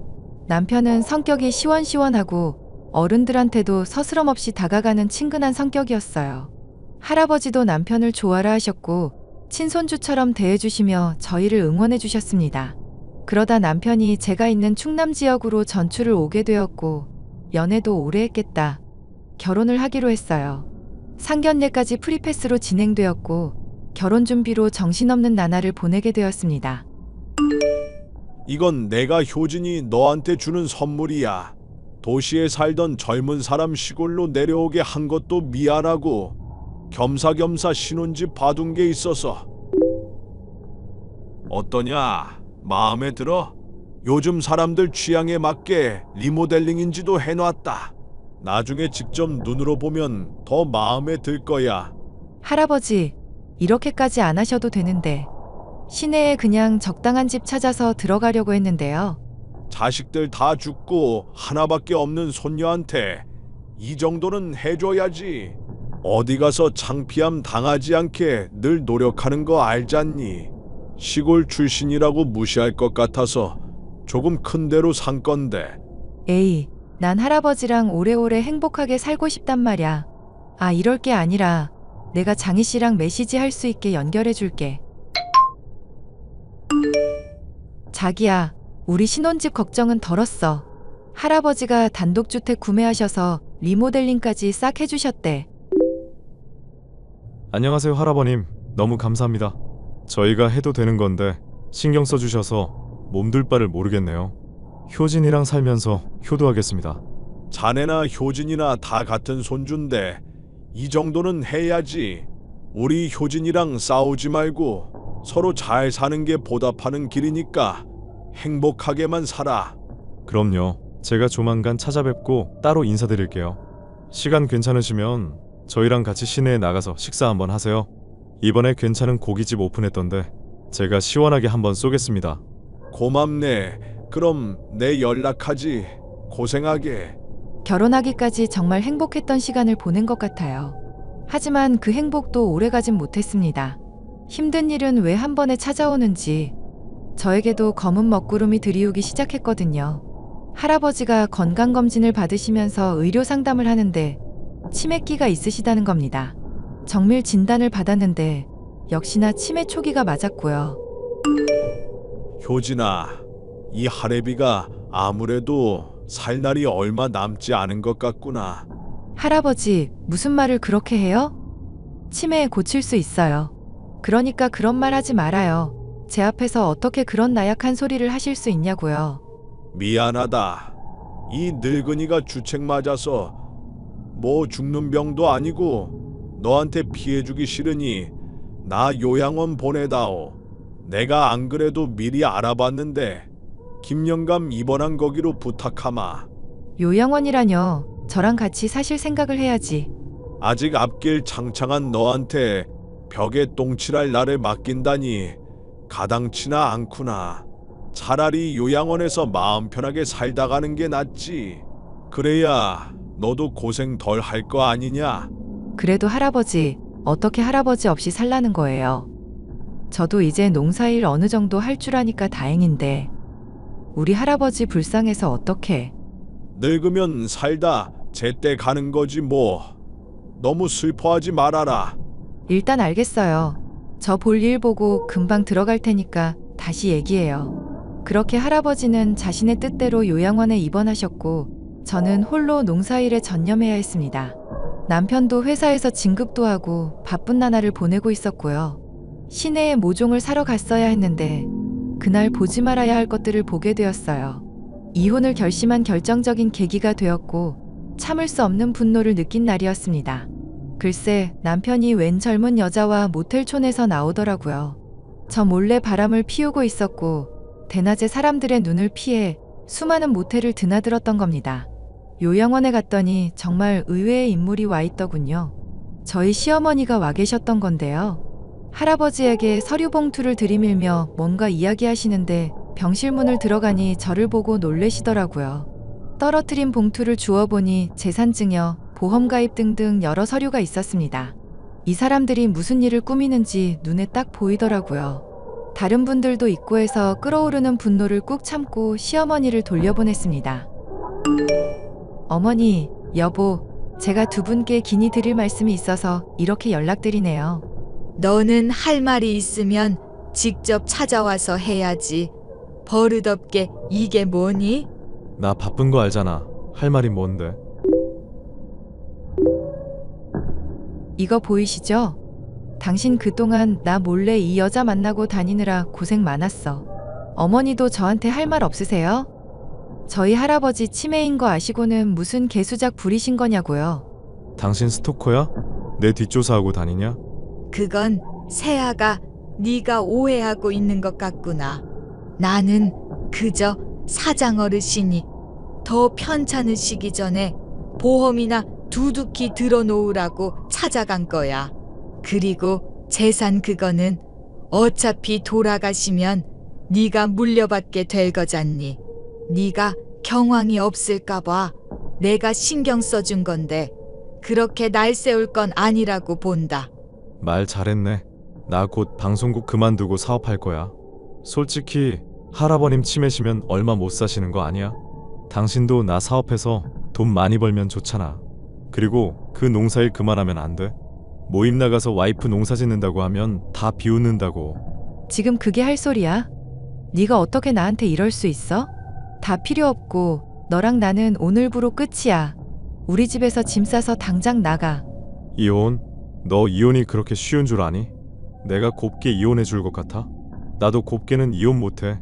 남편은 성격이 시원시원하고 어른들한테도 서스럼 없이 다가가는 친근한 성격이었어요. 할아버지도 남편을 좋아라 하셨고 친손주처럼 대해주시며 저희를 응원해 주셨습니다. 그러다 남편이 제가 있는 충남 지역으로 전출을 오게 되었고 연애도 오래 했겠다. 결혼을 하기로 했어요. 상견례까지 프리패스로 진행되었고 결혼 준비로 정신없는 나날을 보내게 되었습니다. 이건 내가 효진이 너한테 주는 선물이야. 도시에 살던 젊은 사람 시골로 내려오게 한 것도 미안하고 겸사겸사 신혼집 봐둔 게 있어서. 어떠냐? 마음에 들어? 요즘 사람들 취향에 맞게 리모델링인지도 해놨다. 나중에 직접 눈으로 보면 더 마음에 들 거야. 할아버지, 이렇게까지 안 하셔도 되는데. 시내에 그냥 적당한 집 찾아서 들어가려고 했는데요. 자식들 다 죽고 하나밖에 없는 손녀한테 이 정도는 해줘야지. 어디 가서 창피함 당하지 않게 늘 노력하는 거 알잖니. 시골 출신이라고 무시할 것 같아서 조금 큰 데로 산 건데. 에이, 난 할아버지랑 오래오래 행복하게 살고 싶단 말야. 아, 이럴 게 아니라 내가 장희 씨랑 메시지 할 수 있게 연결해 줄게. 자기야, 우리 신혼집 걱정은 덜었어. 할아버지가 단독주택 구매하셔서 리모델링까지 싹 해주셨대. 안녕하세요, 할아버님. 너무 감사합니다. 저희가 해도 되는 건데 신경 써주셔서 몸둘 바를 모르겠네요. 효진이랑 살면서 효도하겠습니다. 자네나 효진이나 다 같은 손주인데 이 정도는 해야지. 우리 효진이랑 싸우지 말고 서로 잘 사는 게 보답하는 길이니까 행복하게만 살아. 그럼요. 제가 조만간 찾아뵙고 따로 인사드릴게요. 시간 괜찮으시면 저희랑 같이 시내에 나가서 식사 한번 하세요. 이번에 괜찮은 고깃집 오픈했던데 제가 시원하게 한번 쏘겠습니다. 고맙네. 그럼 내 연락하지. 고생하게. 결혼하기까지 정말 행복했던 시간을 보낸 것 같아요. 하지만 그 행복도 오래가진 못했습니다. 힘든 일은 왜 한 번에 찾아오는지 저에게도 검은 먹구름이 들이우기 시작했거든요. 할아버지가 건강검진을 받으시면서 의료 상담을 하는데 치매기가 있으시다는 겁니다. 정밀 진단을 받았는데 역시나 치매 초기가 맞았고요. 효진아, 이 할애비가 아무래도 살 날이 얼마 남지 않은 것 같구나. 할아버지, 무슨 말을 그렇게 해요? 치매에 고칠 수 있어요. 그러니까 그런 말 하지 말아요. 제 앞에서 어떻게 그런 나약한 소리를 하실 수 있냐고요. 미안하다. 이 늙은이가 주책 맞아서 뭐 죽는 병도 아니고 너한테 피해주기 싫으니 나 요양원 보내다오. 내가 안 그래도 미리 알아봤는데 김영감 입원한 거기로 부탁하마. 요양원이라뇨. 저랑 같이 사실 생각을 해야지. 아직 앞길 창창한 너한테 벽에 똥칠할 날을 맡긴다니 가당치나 않구나. 차라리 요양원에서 마음 편하게 살다 가는 게 낫지. 그래야 너도 고생 덜 할 거 아니냐? 그래도 할아버지, 어떻게 할아버지 없이 살라는 거예요? 저도 이제 농사일 어느 정도 할 줄 아니까 다행인데 우리 할아버지 불쌍해서 어떡해. 늙으면 살다 제때 가는 거지 뭐. 너무 슬퍼하지 말아라. 일단 알겠어요. 저 볼 일 보고 금방 들어갈 테니까 다시 얘기해요. 그렇게 할아버지는 자신의 뜻대로 요양원에 입원하셨고 저는 홀로 농사일에 전념해야 했습니다. 남편도 회사에서 진급도 하고 바쁜 나날을 보내고 있었고요. 시내에 모종을 사러 갔어야 했는데 그날 보지 말아야 할 것들을 보게 되었어요. 이혼을 결심한 결정적인 계기가 되었고 참을 수 없는 분노를 느낀 날이었습니다. 글쎄, 남편이 웬 젊은 여자와 모텔촌에서 나오더라고요. 저 몰래 바람을 피우고 있었고 대낮에 사람들의 눈을 피해 수많은 모텔을 드나들었던 겁니다. 요양원에 갔더니 정말 의외의 인물이 와 있더군요. 저희 시어머니가 와 계셨던 건데요. 할아버지에게 서류 봉투를 들이밀며 뭔가 이야기하시는데 병실 문을 들어가니 저를 보고 놀래시더라고요. 떨어뜨린 봉투를 주워보니 재산증여, 보험가입 등등 여러 서류가 있었습니다. 이 사람들이 무슨 일을 꾸미는지 눈에 딱 보이더라고요. 다른 분들도 있고 해서 끓어오르는 분노를 꾹 참고 시어머니를 돌려보냈습니다. 어머니, 여보, 제가 두 분께 긴히 드릴 말씀이 있어서 이렇게 연락드리네요. 너는 할 말이 있으면 직접 찾아와서 해야지. 버릇없게 이게 뭐니? 나 바쁜 거 알잖아. 할 말이 뭔데? 이거 보이시죠? 당신 그동안 나 몰래 이 여자 만나고 다니느라 고생 많았어. 어머니도 저한테 할 말 없으세요? 저희 할아버지 치매인 거 아시고는 무슨 개수작 부리신 거냐고요. 당신 스토커야? 내 뒷조사하고 다니냐? 그건 세아가 네가 오해하고 있는 것 같구나. 나는 그저 사장 어르신이 더 편찮으시기 전에 보험이나 두둑히 들어놓으라고 찾아간 거야. 그리고 재산 그거는 어차피 돌아가시면 네가 물려받게 될 거잖니. 네가 경황이 없을까 봐 내가 신경 써준 건데 그렇게 날 세울 건 아니라고 본다. 말 잘했네. 나 곧 방송국 그만두고 사업할 거야. 솔직히 할아버님 치매시면 얼마 못 사시는 거 아니야? 당신도 나 사업해서 돈 많이 벌면 좋잖아. 그리고 그 농사일 그만하면 안 돼? 모임 나가서 와이프 농사 짓는다고 하면 다 비웃는다고. 지금 그게 할 소리야? 네가 어떻게 나한테 이럴 수 있어? 다 필요 없고 너랑 나는 오늘부로 끝이야. 우리 집에서 짐 싸서 당장 나가. 이혼? 너 이혼이 그렇게 쉬운 줄 아니? 내가 곱게 이혼해 줄 것 같아? 나도 곱게는 이혼 못해.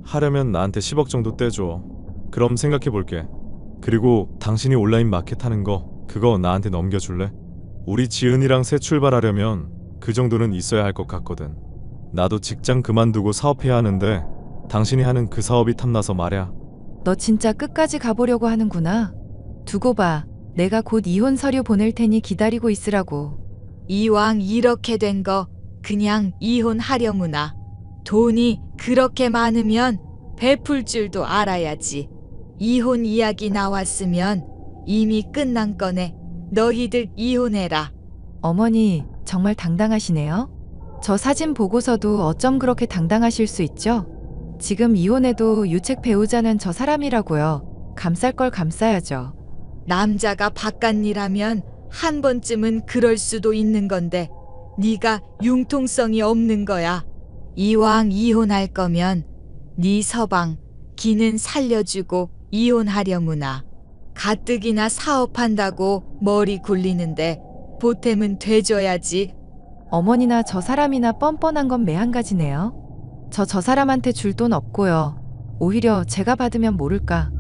하려면 나한테 10억 정도 떼줘. 그럼 생각해 볼게. 그리고 당신이 온라인 마켓 하는 거 그거 나한테 넘겨줄래? 우리 지은이랑 새 출발하려면 그 정도는 있어야 할 것 같거든. 나도 직장 그만두고 사업해야 하는데 당신이 하는 그 사업이 탐나서 말야. 너 진짜 끝까지 가보려고 하는구나. 두고 봐. 내가 곧 이혼 서류 보낼 테니 기다리고 있으라고. 이왕 이렇게 된 거 그냥 이혼하려무나. 돈이 그렇게 많으면 베풀 줄도 알아야지. 이혼 이야기 나왔으면 이미 끝난 거네. 너희들 이혼해라. 어머니, 정말 당당하시네요. 저 사진 보고서도 어쩜 그렇게 당당하실 수 있죠? 지금 이혼해도 유책 배우자는 저 사람이라고요. 감쌀 걸 감싸야죠. 남자가 바깥일하면 한 번쯤은 그럴 수도 있는 건데 네가 융통성이 없는 거야. 이왕 이혼할 거면 네 서방 기는 살려주고 이혼하려무나. 가뜩이나 사업한다고 머리 굴리는데 보탬은 돼줘야지. 어머니나 저 사람이나 뻔뻔한 건 매한 가지네요. 저 사람한테 줄 돈 없고요. 오히려 제가 받으면 모를까.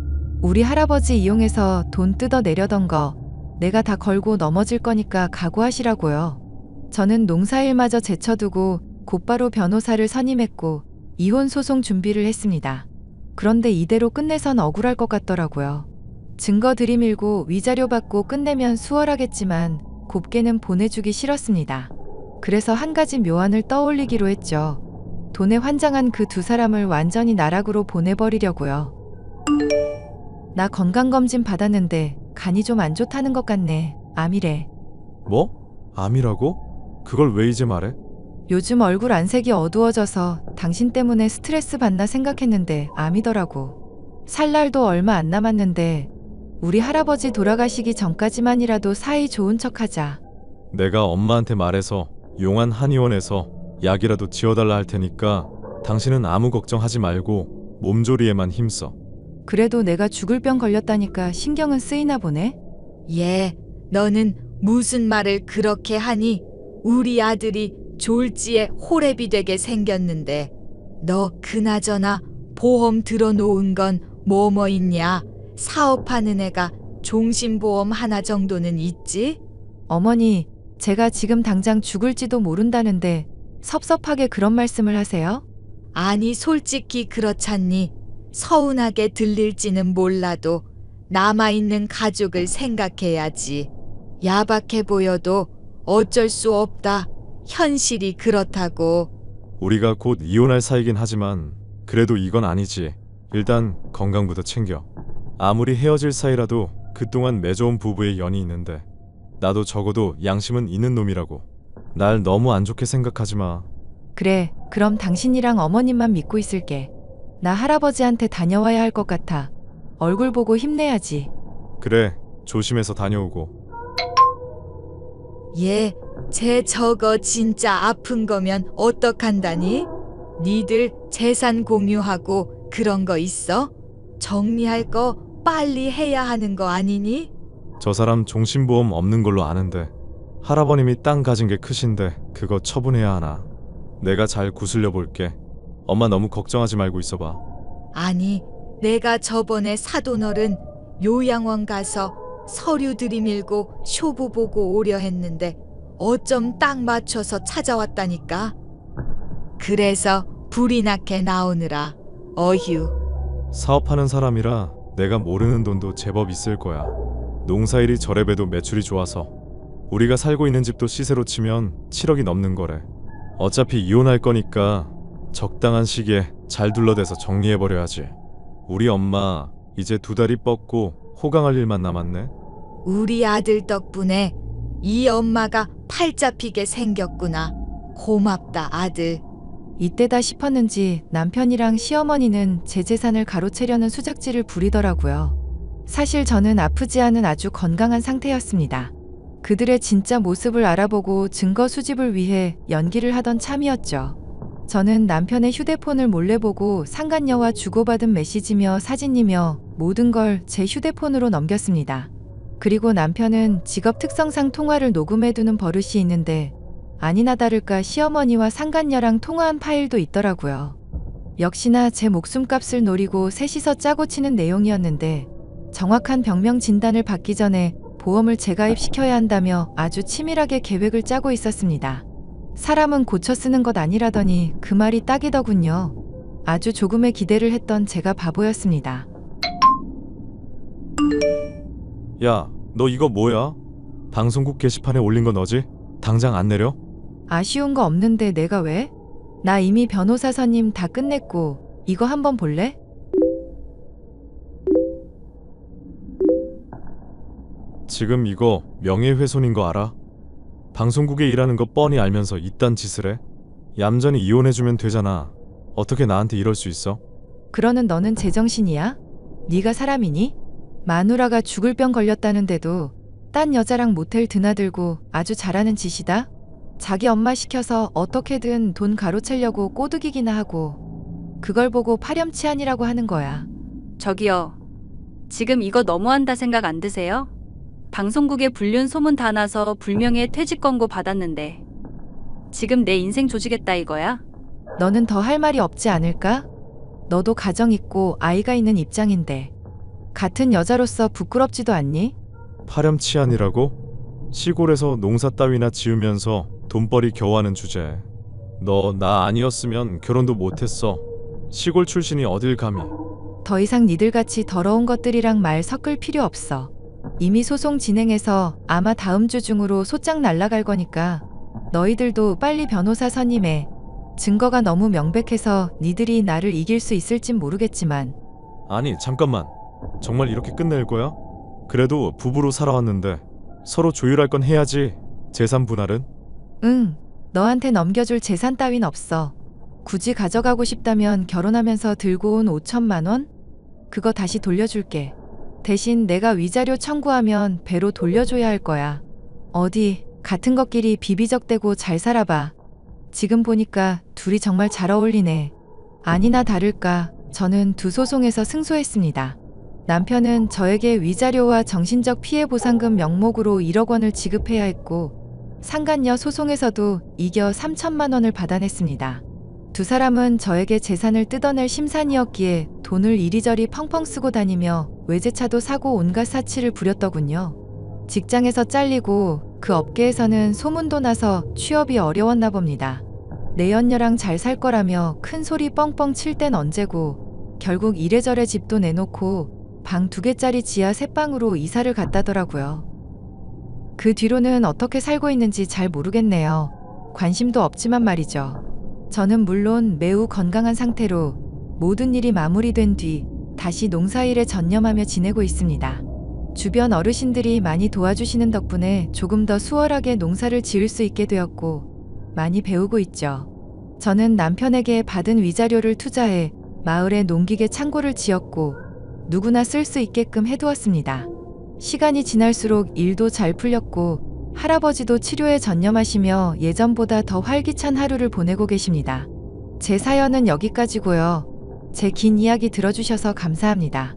우리 할아버지 이용해서 돈 뜯어내려던 거 내가 다 걸고 넘어질 거니까 각오하시라고요. 저는 농사일마저 제쳐두고 곧바로 변호사를 선임했고 이혼 소송 준비를 했습니다. 그런데 이대로 끝내선 억울할 것 같더라고요. 증거 들이밀고 위자료 받고 끝내면 수월하겠지만 곱게는 보내주기 싫었습니다. 그래서 한 가지 묘안을 떠올리기로 했죠. 돈에 환장한 그 두 사람을 완전히 나락으로 보내버리려고요. 나 건강검진 받았는데 간이 좀 안 좋다는 것 같네. 암이래. 뭐? 암이라고? 그걸 왜 이제 말해? 요즘 얼굴 안색이 어두워져서 당신 때문에 스트레스 받나 생각했는데 암이더라고. 살 날도 얼마 안 남았는데 우리 할아버지 돌아가시기 전까지만이라도 사이 좋은 척하자. 내가 엄마한테 말해서 용한 한의원에서 약이라도 지어달라 할 테니까 당신은 아무 걱정하지 말고 몸조리에만 힘써. 그래도 내가 죽을 병 걸렸다니까 신경은 쓰이나 보네. 예, 너는 무슨 말을 그렇게 하니? 우리 아들이 졸지에 호랩이 되게 생겼는데 너 그나저나 보험 들어놓은 건 뭐뭐 있냐? 사업하는 애가 종신보험 하나 정도는 있지? 어머니, 제가 지금 당장 죽을지도 모른다는데 섭섭하게 그런 말씀을 하세요? 아니 솔직히 그렇잖니. 서운하게 들릴지는 몰라도 남아있는 가족을 생각해야지. 야박해 보여도 어쩔 수 없다. 현실이 그렇다고. 우리가 곧 이혼할 사이긴 하지만 그래도 이건 아니지. 일단 건강부터 챙겨. 아무리 헤어질 사이라도 그동안 맺어온 부부의 연이 있는데 나도 적어도 양심은 있는 놈이라고. 날 너무 안 좋게 생각하지 마. 그래, 그럼 당신이랑 어머님만 믿고 있을게. 나 할아버지한테 다녀와야 할 것 같아. 얼굴 보고 힘내야지. 그래, 조심해서 다녀오고. 얘, 쟤 저거 진짜 아픈 거면 어떡한다니? 니들 재산 공유하고 그런 거 있어? 정리할 거 빨리 해야 하는 거 아니니? 저 사람 종신보험 없는 걸로 아는데 할아버님이 땅 가진 게 크신데 그거 처분해야 하나. 내가 잘 구슬려 볼게. 엄마 너무 걱정하지 말고 있어봐. 아니, 내가 저번에 사돈어른 요양원 가서 서류 들이밀고 쇼부 보고 오려 했는데 어쩜 딱 맞춰서 찾아왔다니까. 그래서 불이 나게 나오느라 어휴. 사업하는 사람이라 내가 모르는 돈도 제법 있을 거야. 농사일이 저래봬도 매출이 좋아서 우리가 살고 있는 집도 시세로 치면 7억이 넘는 거래. 어차피 이혼할 거니까 적당한 시기에 잘 둘러대서 정리해버려야지. 우리 엄마 이제 2다리 뻗고 호강할 일만 남았네. 우리 아들 덕분에 이 엄마가 팔 잡히게 생겼구나. 고맙다 아들. 이때다 싶었는지 남편이랑 시어머니는 제 재산을 가로채려는 수작질을 부리더라고요. 사실 저는 아프지 않은 아주 건강한 상태였습니다. 그들의 진짜 모습을 알아보고 증거 수집을 위해 연기를 하던 참이었죠. 저는 남편의 휴대폰을 몰래 보고 상간녀와 주고받은 메시지며 사진이며 모든 걸 제 휴대폰으로 넘겼습니다. 그리고 남편은 직업 특성상 통화를 녹음해두는 버릇이 있는데 아니나 다를까 시어머니와 상간녀랑 통화한 파일도 있더라고요. 역시나 제 목숨값을 노리고 셋이서 짜고 치는 내용이었는데 정확한 병명 진단을 받기 전에 보험을 재가입시켜야 한다며 아주 치밀하게 계획을 짜고 있었습니다. 사람은 고쳐 쓰는 것 아니라더니 그 말이 딱이더군요. 아주 조금의 기대를 했던 제가 바보였습니다. 야, 너 이거 뭐야? 방송국 게시판에 올린 거 너지? 당장 안 내려? 아쉬운 거 없는데 내가 왜? 나 이미 변호사 선임 다 끝냈고 이거 한번 볼래? 지금 이거 명예훼손인 거 알아? 방송국에 일하는 거 뻔히 알면서 이딴 짓을 해? 얌전히 이혼해주면 되잖아. 어떻게 나한테 이럴 수 있어? 그러는 너는 제정신이야? 네가 사람이니? 마누라가 죽을 병 걸렸다는데도 딴 여자랑 모텔 드나들고 아주 잘하는 짓이다? 자기 엄마 시켜서 어떻게든 돈 가로채려고 꼬드기기나 하고 그걸 보고 파렴치한이라고 하는 거야. 저기요. 지금 이거 너무한다 생각 안 드세요? 방송국에 불륜 소문 다 나서 불명예 퇴직 권고 받았는데 지금 내 인생 조지겠다 이거야? 너는 더 할 말이 없지 않을까? 너도 가정 있고 아이가 있는 입장인데 같은 여자로서 부끄럽지도 않니? 파렴치한이라고? 시골에서 농사 따위나 지으면서 돈벌이 겨우 하는 주제. 너 나 아니었으면 결혼도 못했어. 시골 출신이 어딜 감히. 더 이상 니들같이 더러운 것들이랑 말 섞을 필요 없어. 이미 소송 진행해서 아마 다음 주 중으로 소장 날라갈 거니까 너희들도 빨리 변호사 선임해. 증거가 너무 명백해서 니들이 나를 이길 수 있을진 모르겠지만. 아니 잠깐만. 정말 이렇게 끝낼 거야? 그래도 부부로 살아왔는데 서로 조율할 건 해야지. 재산 분할은? 응. 너한테 넘겨줄 재산 따윈 없어. 굳이 가져가고 싶다면 결혼하면서 들고 온 5천만 원? 그거 다시 돌려줄게. 대신 내가 위자료 청구하면 배로 돌려줘야 할 거야. 어디 같은 것끼리 비비적대고 잘 살아봐. 지금 보니까 둘이 정말 잘 어울리네. 아니나 다를까 저는 두 소송에서 승소했습니다. 남편은 저에게 위자료와 정신적 피해 보상금 명목으로 1억 원을 지급해야 했고 상간녀 소송에서도 이겨 3천만 원을 받아냈습니다. 두 사람은 저에게 재산을 뜯어낼 심산이었기에 돈을 이리저리 펑펑 쓰고 다니며 외제차도 사고 온갖 사치를 부렸더군요. 직장에서 잘리고 그 업계에서는 소문도 나서 취업이 어려웠나 봅니다. 내연녀랑 잘 살 거라며 큰 소리 뻥뻥 칠 땐 언제고 결국 이래저래 집도 내놓고 방 2개짜리 지하 3방으로 이사를 갔다더라고요. 그 뒤로는 어떻게 살고 있는지 잘 모르겠네요. 관심도 없지만 말이죠. 저는 물론 매우 건강한 상태로 모든 일이 마무리된 뒤 다시 농사일에 전념하며 지내고 있습니다. 주변 어르신들이 많이 도와주시는 덕분에 조금 더 수월하게 농사를 지을 수 있게 되었고 많이 배우고 있죠. 저는 남편에게 받은 위자료를 투자해 마을에 농기계 창고를 지었고 누구나 쓸 수 있게끔 해두었습니다. 시간이 지날수록 일도 잘 풀렸고 할아버지도 치료에 전념하시며 예전보다 더 활기찬 하루를 보내고 계십니다. 제 사연은 여기까지고요. 제 긴 이야기 들어주셔서 감사합니다.